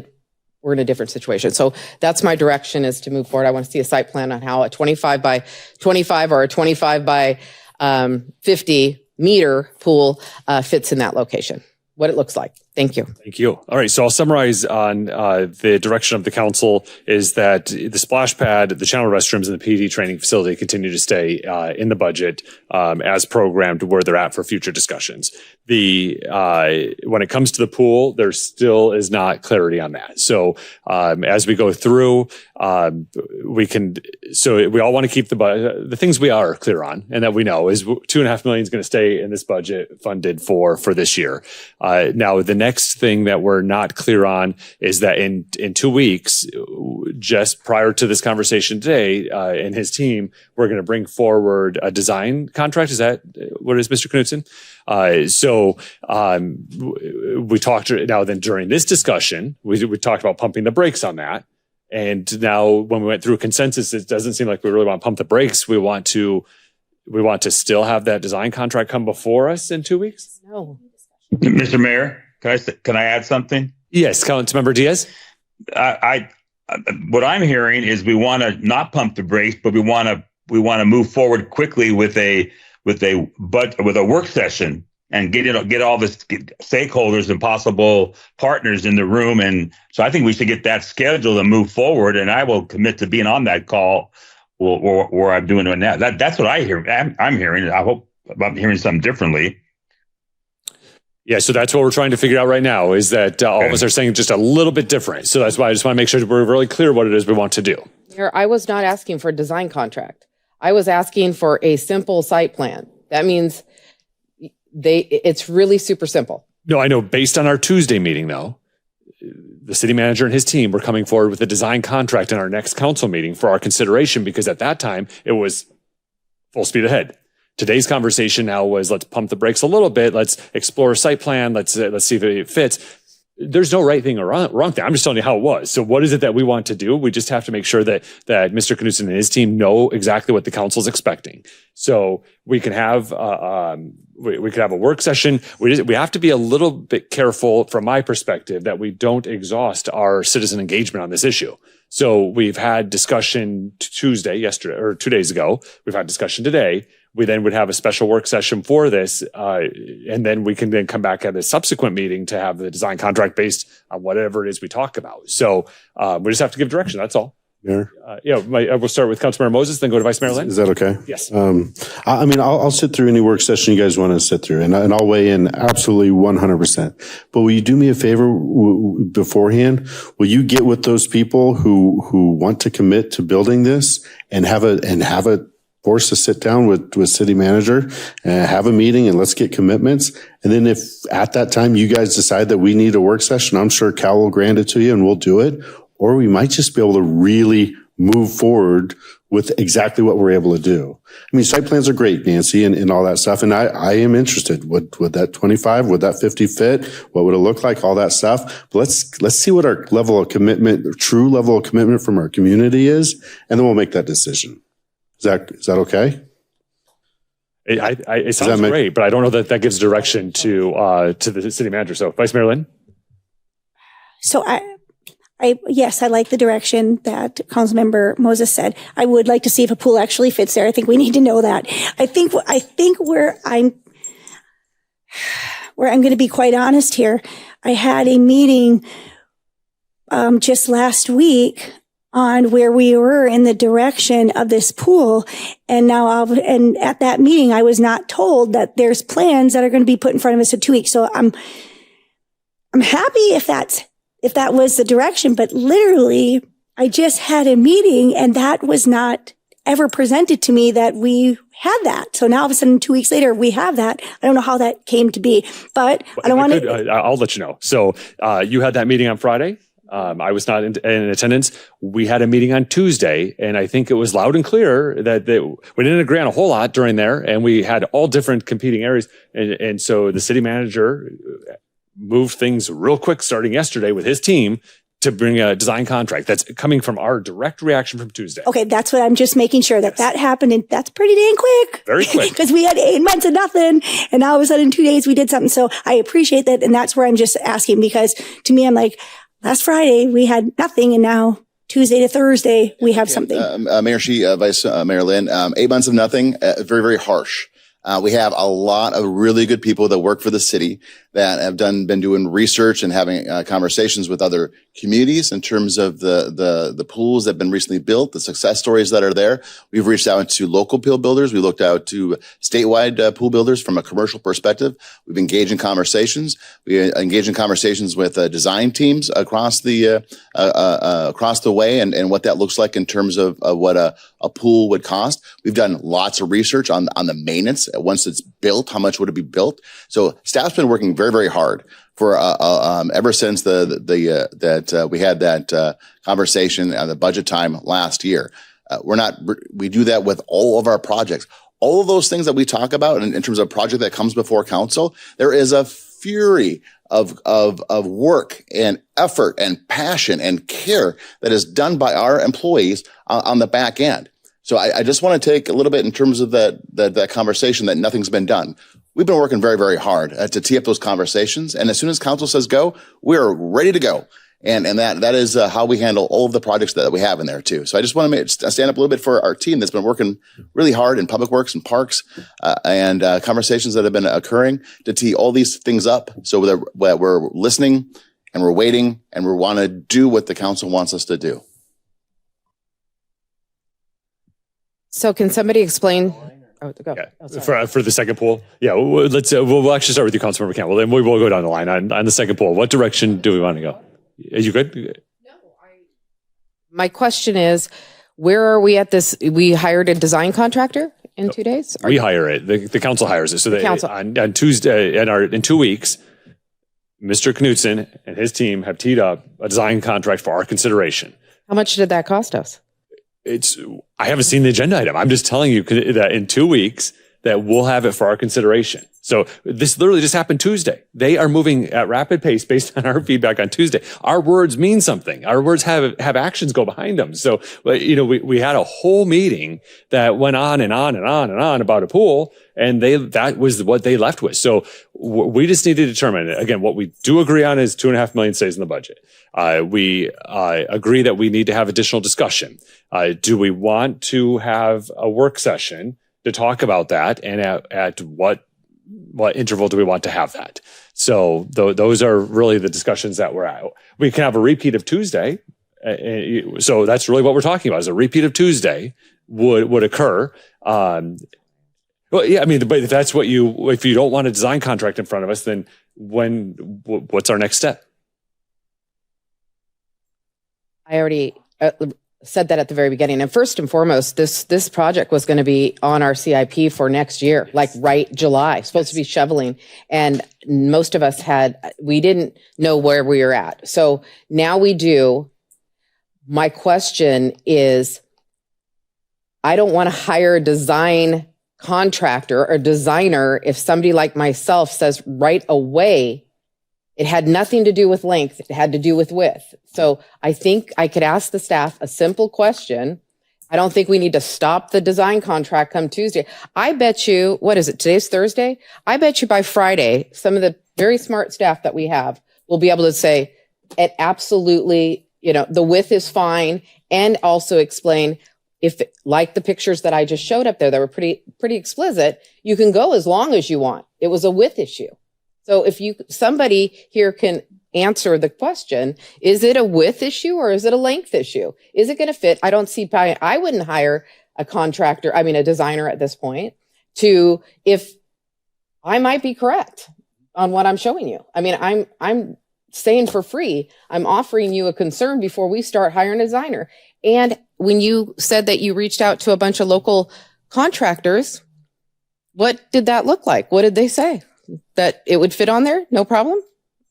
a different situation. So that's my direction, is to move forward. I want to see a site plan on how a 25 by 25 or a 25 by 50 meter pool fits in that location, what it looks like. Thank you. Thank you. All right. So I'll summarize on the direction of the council is that the splash pad, the channel restrooms, and the PD training facility continue to stay in the budget as programmed where they're at for future discussions. When it comes to the pool, there still is not clarity on that. So as we go through, we all want to keep the things we are clear on and that we know is $2.5 million is going to stay in this budget funded for this year. Now, the next thing that we're not clear on is that in 2 weeks, just prior to this conversation today, and his team, we're going to bring forward a design contract. Is that what it is, Mr. Knudsen? We talked now then during this discussion, we talked about pumping the brakes on that. And now when we went through consensus, it doesn't seem like we really want to pump the brakes. We want to still have that design contract come before us in 2 weeks. No. Mr. Mayor, can I add something? Yes, Councilmember Diaz. What I'm hearing is we want to not pump the brakes, but we want to move forward quickly with a work session and get all the stakeholders and possible partners in the room. And so I think we should get that scheduled and move forward. And I will commit to being on that call where I'm doing it now. That's what I hear. I'm hearing. I hope I'm hearing something differently. Yeah, so that's what we're trying to figure out right now is that all of us are saying just a little bit different. So that's why I just want to make sure that we're really clear what it is we want to do. Mayor, I was not asking for a design contract. I was asking for a simple site plan. That means it's really super simple. No, I know. Based on our Tuesday meeting, though, the city manager and his team were coming forward with a design contract in our next council meeting for our consideration because at that time it was full speed ahead. Today's conversation now was let's pump the brakes a little bit. Let's explore a site plan. Let's see if it fits. There's no right thing or wrong thing. I'm just telling you how it was. So what is it that we want to do? We just have to make sure that Mr. Knudsen and his team know exactly what the council is expecting. So we can have we could have a work session. We have to be a little bit careful from my perspective that we don't exhaust our citizen engagement on this issue. So we've had discussion yesterday or 2 days ago. We've had discussion today. We then would have a special work session for this, and then we can then come back at a subsequent meeting to have the design contract based on whatever it is we talk about. So we just have to give direction. That's all. Mayor? We'll start with Councilmember Moses, then go to Vice Mayor Lynn. Is that okay? Yes. I'll sit through any work session you guys want to sit through, and I'll weigh in absolutely 100%. But will you do me a favor beforehand? Will you get with those people who want to commit to building this and have a force to sit down with city manager and have a meeting and let's get commitments. And then if at that time you guys decide that we need a work session, I'm sure Cal will grant it to you and we'll do it. Or we might just be able to really move forward with exactly what we're able to do. I mean, site plans are great, Nancy, and all that stuff. And I am interested. Would that 25, would that 50 fit? What would it look like? All that stuff. But let's see what our level of commitment, true level of commitment from our community is. And then we'll make that decision. Is that okay? It sounds great, but I don't know that gives direction to the city manager. So Vice Mayor Lynn? So yes, I like the direction that Councilmember Moses said. I would like to see if a pool actually fits there. I think we need to know that. I think where I'm going to be quite honest here, I had a meeting just last week on where we were in the direction of this pool. And and at that meeting, I was not told that there's plans that are going to be put in front of us in 2 weeks. So I'm happy if that was the direction, but literally I just had a meeting and that was not ever presented to me that we had that. So now all of a sudden 2 weeks later, we have that. I don't know how that came to be, but I don't want to. I'll let you know. So you had that meeting on Friday. I was not in attendance. We had a meeting on Tuesday, and I think it was loud and clear that we didn't agree on a whole lot during there, and we had all different competing areas. And so the city manager moved things real quick starting yesterday with his team to bring a design contract. That's coming from our direct reaction from Tuesday. Okay, that's what I'm just making sure that happened, and that's pretty dang quick. Very quick. Because we had 8 months of nothing, and now all of a sudden in 2 days we did something. So I appreciate that, and that's where I'm just asking, because to me, I'm like, last Friday, we had nothing, and now Tuesday to Thursday, we have something. Mayor Vice Mayor Lynn, 8 months of nothing, very, very harsh. We have a lot of really good people that work for the city that have been doing research and having conversations with other communities in terms of the pools that have been recently built, the success stories that are there. We've reached out to local pool builders. We looked out to statewide pool builders from a commercial perspective. We've engaged in conversations. We engage in conversations with design teams across the way and what that looks like in terms of what a pool would cost. We've done lots of research on the maintenance. Once it's built, how much would it be built? So staff's been working very, very hard for ever since we had that conversation at the budget time last year. We do that with all of our projects. All of those things that we talk about in terms of a project that comes before council, there is a fury of work and effort and passion and care that is done by our employees on the back end. So I just want to take a little bit in terms of that conversation that nothing's been done. We've been working very, very hard to tee up those conversations. And as soon as council says go, we're ready to go. And that is how we handle all of the projects that we have in there too. So I just want to stand up a little bit for our team that's been working really hard in public works and parks and conversations that have been occurring to tee all these things up so that we're listening and we're waiting and we want to do what the council wants us to do. So can somebody explain? Oh, go. Yeah. Oh, for the second poll. Yeah. Let's, we'll actually start with you, Councilmember Campbell. Then we will go down the line on the second poll. What direction do we want to go? Are you good? My question is, where are we at this? We hired a design contractor in 2 days? We hire it. The council hires it. So council. On Tuesday, in 2 weeks, Mr. Knudsen and his team have teed up a design contract for our consideration. How much did that cost us? I haven't seen the agenda item. I'm just telling you that in 2 weeks that we'll have it for our consideration. So this literally just happened Tuesday. They are moving at rapid pace based on our feedback on Tuesday. Our words mean something. Our words have actions go behind them. So, we had a whole meeting that went on and on and on and on about a pool, and that was what they left with. So we just need to determine, again, what we do agree on is $2.5 million stays in the budget. We agree that we need to have additional discussion. Do we want to have a work session to talk about that, and at what interval do we want to have that? So those are really the discussions that we're at. We can have a repeat of Tuesday. So that's really what we're talking about, is a repeat of Tuesday would occur. Well, yeah, I mean, but if that's if you don't want a design contract in front of us, then what's our next step? I already said that at the very beginning. And first and foremost, this project was going to be on our CIP for next year, like right July, supposed to be shoveling. And most of us we didn't know where we were at. So now we do. My question is, I don't want to hire a design contractor or designer if somebody like myself says right away, it had nothing to do with length. It had to do with width. So I think I could ask the staff a simple question. I don't think we need to stop the design contract come Tuesday. I bet you, what is it? Today's Thursday. I bet you by Friday, some of the very smart staff that we have will be able to say it absolutely, the width is fine, and also explain if, like the pictures that I just showed up there that were pretty explicit, you can go as long as you want. It was a width issue. So if somebody here can answer the question, is it a width issue or is it a length issue? Is it going to fit? I don't see, I wouldn't hire a designer at this point if I might be correct on what I'm showing you. I mean, I'm saying for free, I'm offering you a concern before we start hiring a designer. And when you said that you reached out to a bunch of local contractors, what did that look like? What did they say? That it would fit on there, no problem,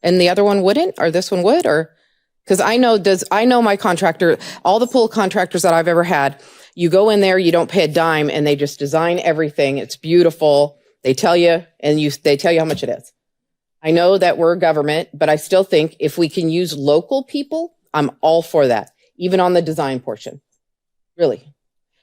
and the other one wouldn't, or this one would, or because I know my contractor, all the pool contractors that I've ever had, you go in there, you don't pay a dime, and they just design everything. It's beautiful. They tell you, they tell you how much it is. I know that we're government, but I still think if we can use local people, I'm all for that, even on the design portion, really.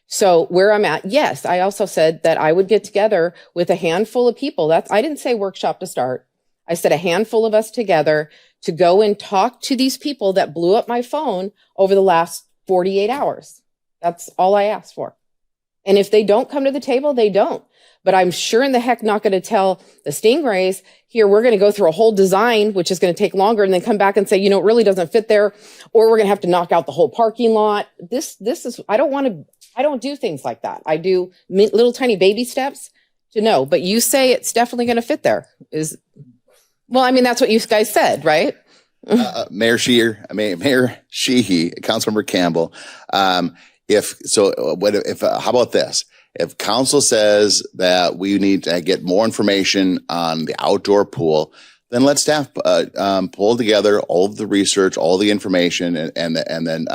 So where I'm at, yes, I also said that I would get together with a handful of people. I didn't say workshop to start. I said a handful of us together to go and talk to these people that blew up my phone over the last 48 hours. That's all I asked for. And if they don't come to the table, they don't. but I'm sure in the heck not going to tell the Stingrays, here, we're going to go through a whole design, which is going to take longer, and then come back and say, you know, it really doesn't fit there, or we're going to have to knock out the whole parking lot. This is, I don't do things like that. I do little tiny baby steps to know, but you say it's definitely going to fit there. Well, I mean, that's what you guys said, right? Mayor Sheehy, Councilmember Campbell. How about this? If council says that we need to get more information on the outdoor pool, then let staff pull together all of the research, all the information, and then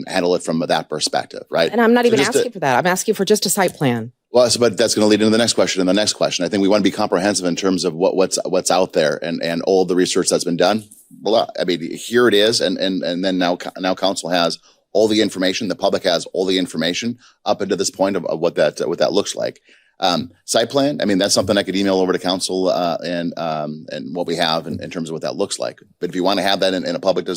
handle it from that perspective, right? And I'm not even asking for that. I'm asking for just a site plan. Well, but that's going to lead into the next question and the next question. I think we want to be comprehensive in terms of what's out there and all the research that's been done. Well, I mean, here it is, and then now council has all the information. The public has all the information up into this point of what that looks like. Site plan. I mean, that's something I could email over to council and what we have in terms of what that looks like. But if you want to have that in a public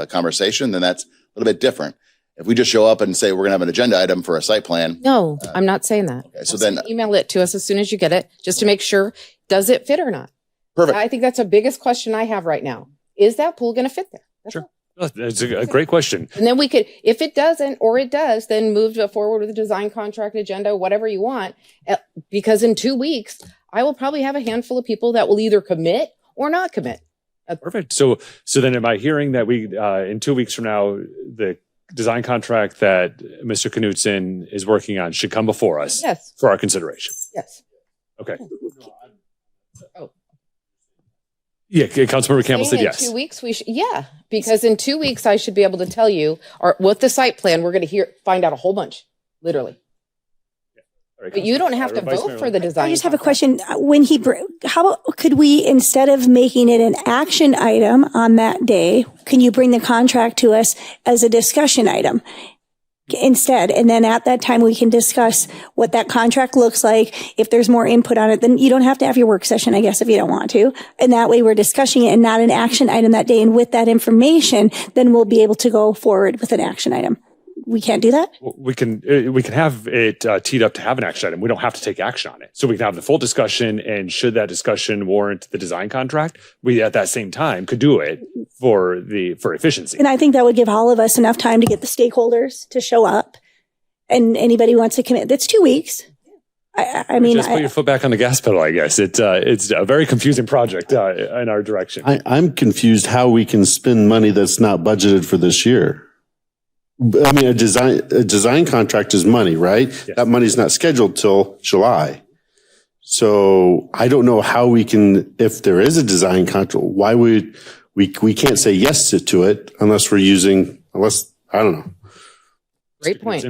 conversation, then that's a little bit different. If we just show up and say we're going to have an agenda item for a site plan. No, I'm not saying that. Okay, so then email it to us as soon as you get it, just to make sure, does it fit or not? Perfect. I think that's the biggest question I have right now. Is that pool going to fit there? That's Sure. That's a great question. And then we could, if it doesn't or it does, then move forward with the design contract agenda, whatever you want. Because in 2 weeks, I will probably have a handful of people that will either commit or not commit. Perfect. So then am I hearing that we, in 2 weeks from now, the design contract that Mr. Knutson is working on should come before us Yes. for our consideration? Yes. Okay. Oh. Yeah, Councilmember Campbell said yes. In 2 weeks, because in 2 weeks, I should be able to tell you, or with the site plan, we're going to find out a whole bunch, literally. Right, but you don't have to vote for the design. I just have a question. Could we, instead of making it an action item on that day, can you bring the contract to us as a discussion item instead? And then at that time, we can discuss what that contract looks like. If there's more input on it, then you don't have to have your work session, I guess, if you don't want to. And that way we're discussing it and not an action item that day. And with that information, then we'll be able to go forward with an action item. We can't do that? We can have it teed up to have an action item. We don't have to take action on it. So we can have the full discussion, and should that discussion warrant the design contract, we at that same time could do it for efficiency. And I think that would give all of us enough time to get the stakeholders to show up, and anybody who wants to commit. That's 2 weeks. I mean, just put your foot back on the gas pedal, I guess. It's a very confusing project in our direction. I'm confused how we can spend money that's not budgeted for this year. I mean, a design contract is money, right? Yes. That money's not scheduled till July. So I don't know how we can, if there is a design contract, why would we can't say yes to it unless I don't know. Great point.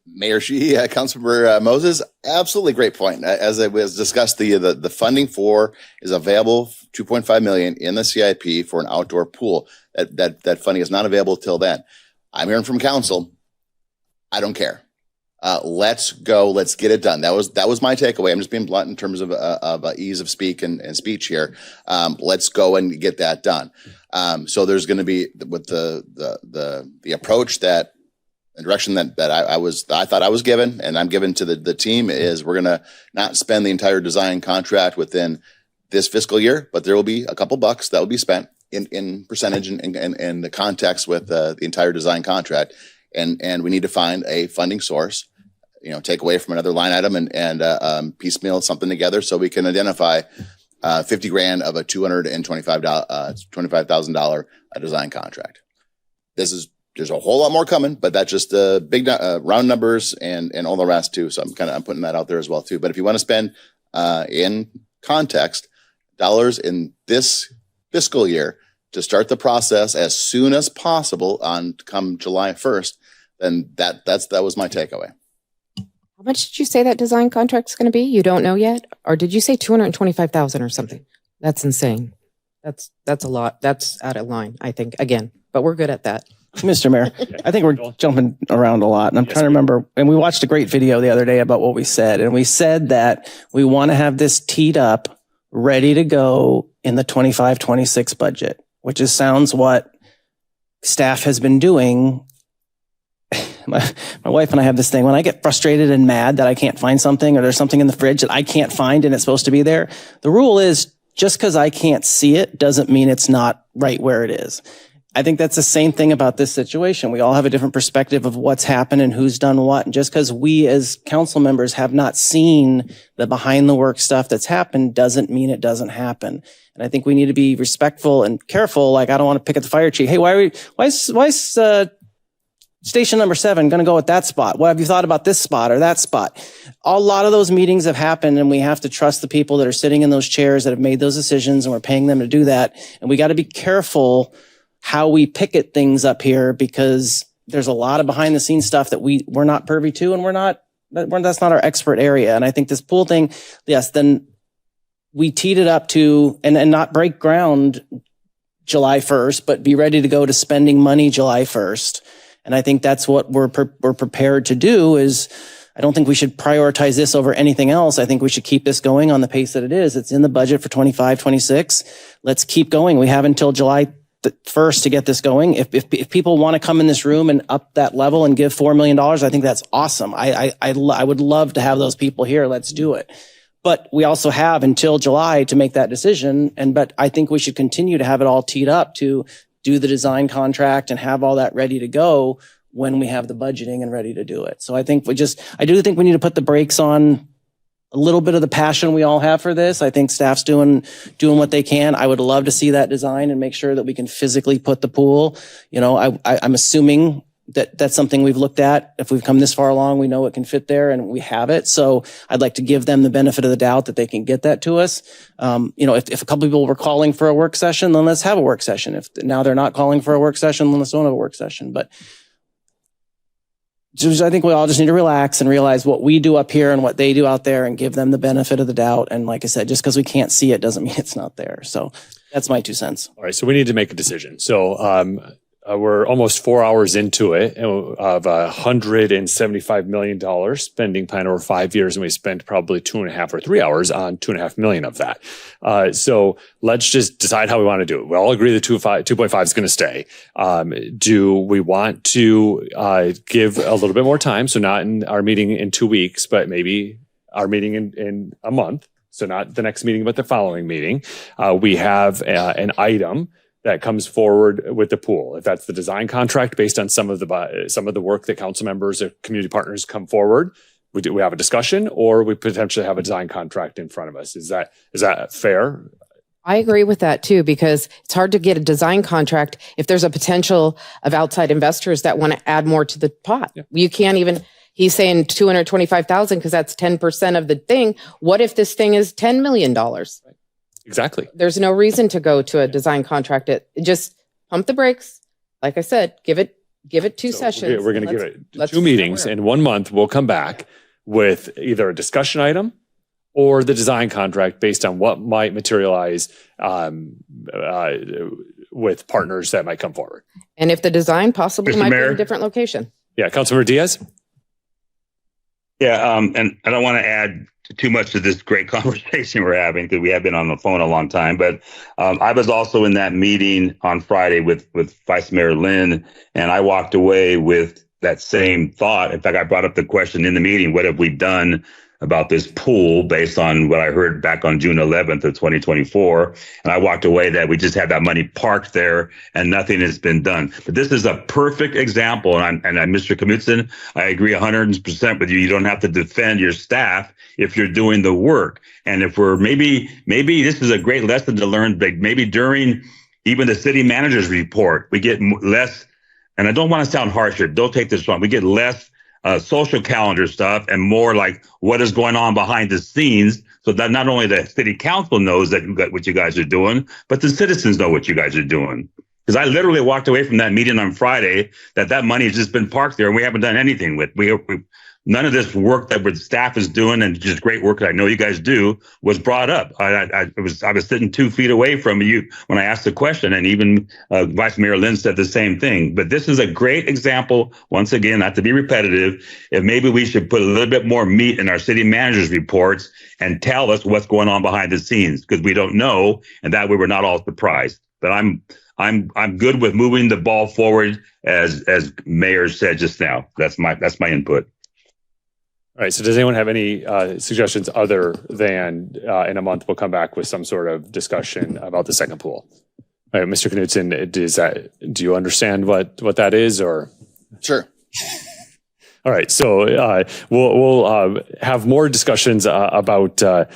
Mayor Sheehy, Councilmember Moses, absolutely great point. As it was discussed, the funding is available, $2.5 million in the CIP for an outdoor pool. That funding is not available till then. I'm hearing from council. I don't care. Let's go. Let's get it done. That was my takeaway. I'm just being blunt in terms of ease of speak and speech here. Let's go and get that done. So there's going to be with the approach that the direction that I thought I was given, and I'm given to the team, is we're going to not spend the entire design contract within this fiscal year, but there will be a couple bucks that will be spent in percentage and the context with the entire design contract. And we need to find a funding source, take away from another line item and piecemeal something together so we can identify $50,000 of a $25,000 design contract. There's a whole lot more coming, but that's just big round numbers and all the rest too. So I'm putting that out there as well too. But if you want to spend in context dollars in this fiscal year to start the process as soon as possible on come July 1st, then that was my takeaway. How much did you say that design contract's going to be? You don't know yet? Or did you say 225,000 or something? That's insane. That's a lot. That's out of line, I think, again, but we're good at that. Mr. Mayor, I think we're jumping around a lot, and I'm trying to remember, and we watched a great video the other day about what we said, and we said that we want to have this teed up, ready to go in the 25-26 budget, which sounds what staff has been doing. my wife and I have this thing when I get frustrated and mad that I can't find something or there's something in the fridge that I can't find and it's supposed to be there. The rule is just because I can't see it doesn't mean it's not right where it is. I think that's the same thing about this situation. We all have a different perspective of what's happened and who's done what. And just because we as council members have not seen the behind the work stuff that's happened doesn't mean it doesn't happen. And I think we need to be respectful and careful. Like, I don't want to pick at the fire chief. Hey, why is station number 7 going to go at that spot? What have you thought about this spot or that spot? A lot of those meetings have happened, and we have to trust the people that are sitting in those chairs that have made those decisions, and we're paying them to do that. And we got to be careful how we picket things up here, because there's a lot of behind the scenes stuff that we're not privy to, and that's not our expert area. And I think this pool thing, yes, then we teed it up to, and not break ground July 1st, but be ready to go to spending money July 1st. And I think that's what we're prepared to do. Is I don't think we should prioritize this over anything else. I think we should keep this going on the pace that it is. It's in the budget for 25, 26. Let's keep going. We have until July 1st to get this going. If people want to come in this room and up that level and give $4 million, I think that's awesome. I would love to have those people here. Let's do it. But we also have until July to make that decision. But I think we should continue to have it all teed up to do the design contract and have all that ready to go when we have the budgeting and ready to do it. So I do think we need to put the brakes on a little bit of the passion we all have for this. I think staff's doing what they can. I would love to see that design and make sure that we can physically put the pool. You know, I'm assuming that that's something we've looked at. If we've come this far along, we know it can fit there and we have it. So I'd like to give them the benefit of the doubt that they can get that to us. If a couple people were calling for a work session, then let's have a work session. If now they're not calling for a work session, then let's don't have a work session. But I think we all just need to relax and realize what we do up here and what they do out there and give them the benefit of the doubt. And like I said, just because we can't see it doesn't mean it's not there. So that's my 2 cents. All right. So we need to make a decision. So, we're almost 4 hours into it of $175 million spending plan over 5 years. And we spent probably 2.5 or 3 hours on $2.5 million of that. So let's just decide how we want to do it. We all agree the 2.5 is going to stay. Do we want to give a little bit more time? So not in our meeting in 2 weeks, but maybe our meeting in a month. So not the next meeting, but the following meeting. We have an item that comes forward with the pool. If that's the design contract based on some of the work that council members or community partners come forward, we have a discussion, or we potentially have a design contract in front of us. Is that fair? I agree with that too, because it's hard to get a design contract if there's a potential of outside investors that want to add more to the pot. Yeah. You can't even, he's saying 225,000 because that's 10% of the thing. What if this thing is $10 million? Exactly. There's no reason to go to a design contract. Just pump the brakes. Like I said, give it 2 sessions. We're going to give it 2 meetings. In 1 month, we'll come back with either a discussion item or the design contract based on what might materialize with partners that might come forward. And if the design possibly might be in a different location. Yeah, Councilmember Diaz. Yeah, and I don't want to add too much to this great conversation we're having because we have been on the phone a long time. But I was also in that meeting on Friday with Vice Mayor Lynn, and I walked away with that same thought. In fact, I brought up the question in the meeting, what have we done about this pool based on what I heard back on June 11th of 2024. And I walked away that we just had that money parked there and nothing has been done. But this is a perfect example. And Mr. Knutson, I agree 100% with you. You don't have to defend your staff if you're doing the work. And if we're maybe this is a great lesson to learn, but maybe during even the city manager's report, we get less, and I don't want to sound harsh here, don't take this wrong, we get less social calendar stuff and more like what is going on behind the scenes, so that not only the city council knows that what you guys are doing, but the citizens know what you guys are doing. Because I literally walked away from that meeting on Friday that money has just been parked there and we haven't done anything with. None of this work that the staff is doing and just great work that I know you guys do was brought up. I was sitting 2 feet away from you when I asked the question, and even Vice Mayor Lynn said the same thing. But this is a great example, once again, not to be repetitive, if maybe we should put a little bit more meat in our city managers' reports and tell us what's going on behind the scenes, because we don't know, and that way we're not all surprised. But I'm good with moving the ball forward, as Mayor said just now. That's my input. All right. So does anyone have any suggestions other than in a month we'll come back with some sort of discussion about the second pool? All right, Mr. Knutson, do you understand what that is, or? Sure. All right, so we'll have more discussions about the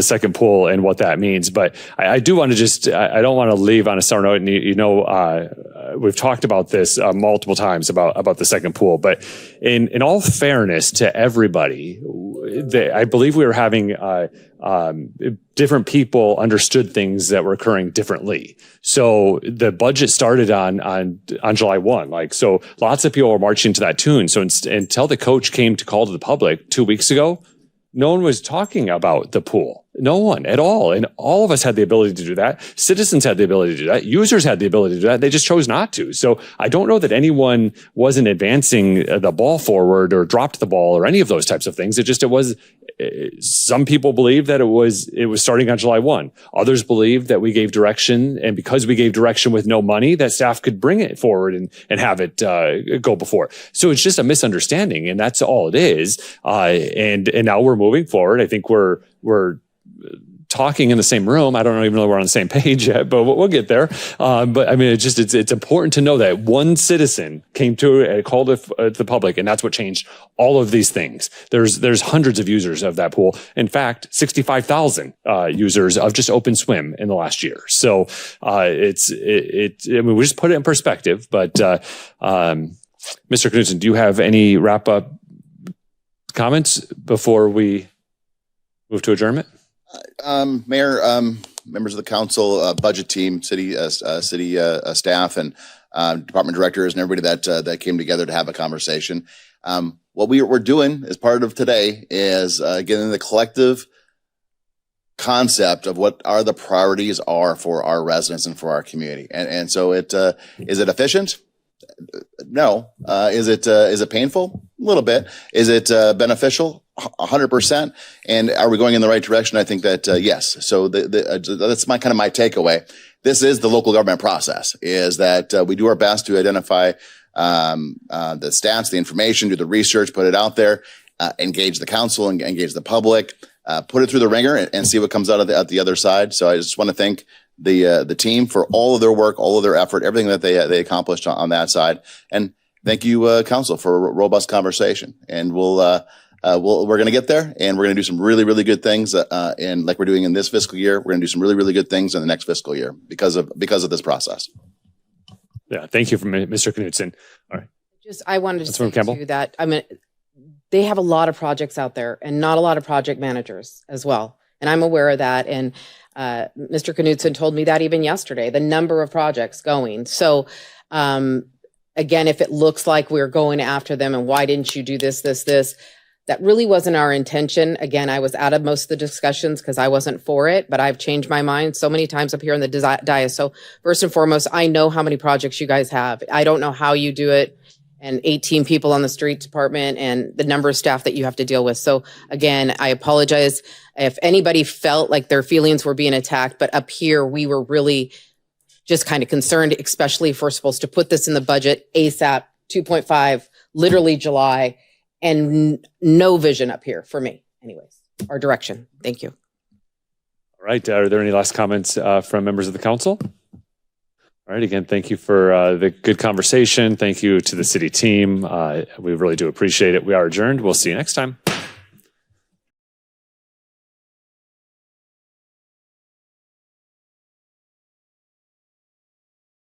second pool and what that means. But I do want to I don't want to leave on a sour note. And we've talked about this multiple times about the second pool. But in all fairness to everybody, I believe we were having different people understood things that were occurring differently. So the budget started on July 1. So lots of people were marching to that tune. So until the coach came to call to the public 2 weeks ago, no one was talking about the pool. No one at all. And all of us had the ability to do that. Citizens had the ability to do that. Users had the ability to do that. They just chose not to. So I don't know that anyone wasn't advancing the ball forward or dropped the ball or any of those types of things. It was some people believe that it was starting on July 1. Others believe that we gave direction, and because we gave direction with no money, that staff could bring it forward and have it go before. So it's just a misunderstanding, and that's all it is. And now we're moving forward. I think we're talking in the same room. I don't even know we're on the same page yet, but we'll get there. But I mean, it's important to know that one citizen came to and called the public, and that's what changed all of these things. There's hundreds of users of that pool. In fact, 65,000 users of just Open Swim in the last year. So I mean, we just put it in perspective. But Mr. Knutson, do you have any wrap up comments before we move to adjournment? Mayor, members of the council, budget team, city staff, and department directors, and everybody that came together to have a conversation. What we're doing as part of today is getting the collective concept of what are the priorities are for our residents and for our community. And so is it efficient? No. Is it painful? A little bit. Is it beneficial? 100%. And are we going in the right direction? I think that yes. So that's my takeaway. This is the local government process, is that we do our best to identify the stats, the information, do the research, put it out there, engage the council and engage the public, put it through the ringer and see what comes out of the other side. So I just want to thank the team for all of their work, all of their effort, everything that they accomplished on that side. And thank you, council, for a robust conversation. And we're going to get there, and we're going to do some really, really good things. And like we're doing in this fiscal year, we're going to do some really, really good things in the next fiscal year because of this process. Yeah. Thank you, Mr. Knutson. All right. I wanted to say too that, I mean, they have a lot of projects out there and not a lot of project managers as well. And I'm aware of that. And Mr. Knutson told me that even yesterday, the number of projects going. So, again, if it looks like we're going after them and why didn't you do this, that really wasn't our intention. Again, I was out of most of the discussions because I wasn't for it, but I've changed my mind so many times up here in the dais. So first and foremost, I know how many projects you guys have. I don't know how you do it, and 18 people on the street department and the number of staff that you have to deal with. So again, I apologize if anybody felt like their feelings were being attacked, but up here we were really just kind of concerned, especially if we're supposed to put this in the budget ASAP, 2.5, literally July, and no vision up here for me anyways, or direction. Thank you. All right. Are there any last comments from members of the council? All right. Again, thank you for the good conversation. Thank you to the city team. We really do appreciate it. We are adjourned. We'll see you next time.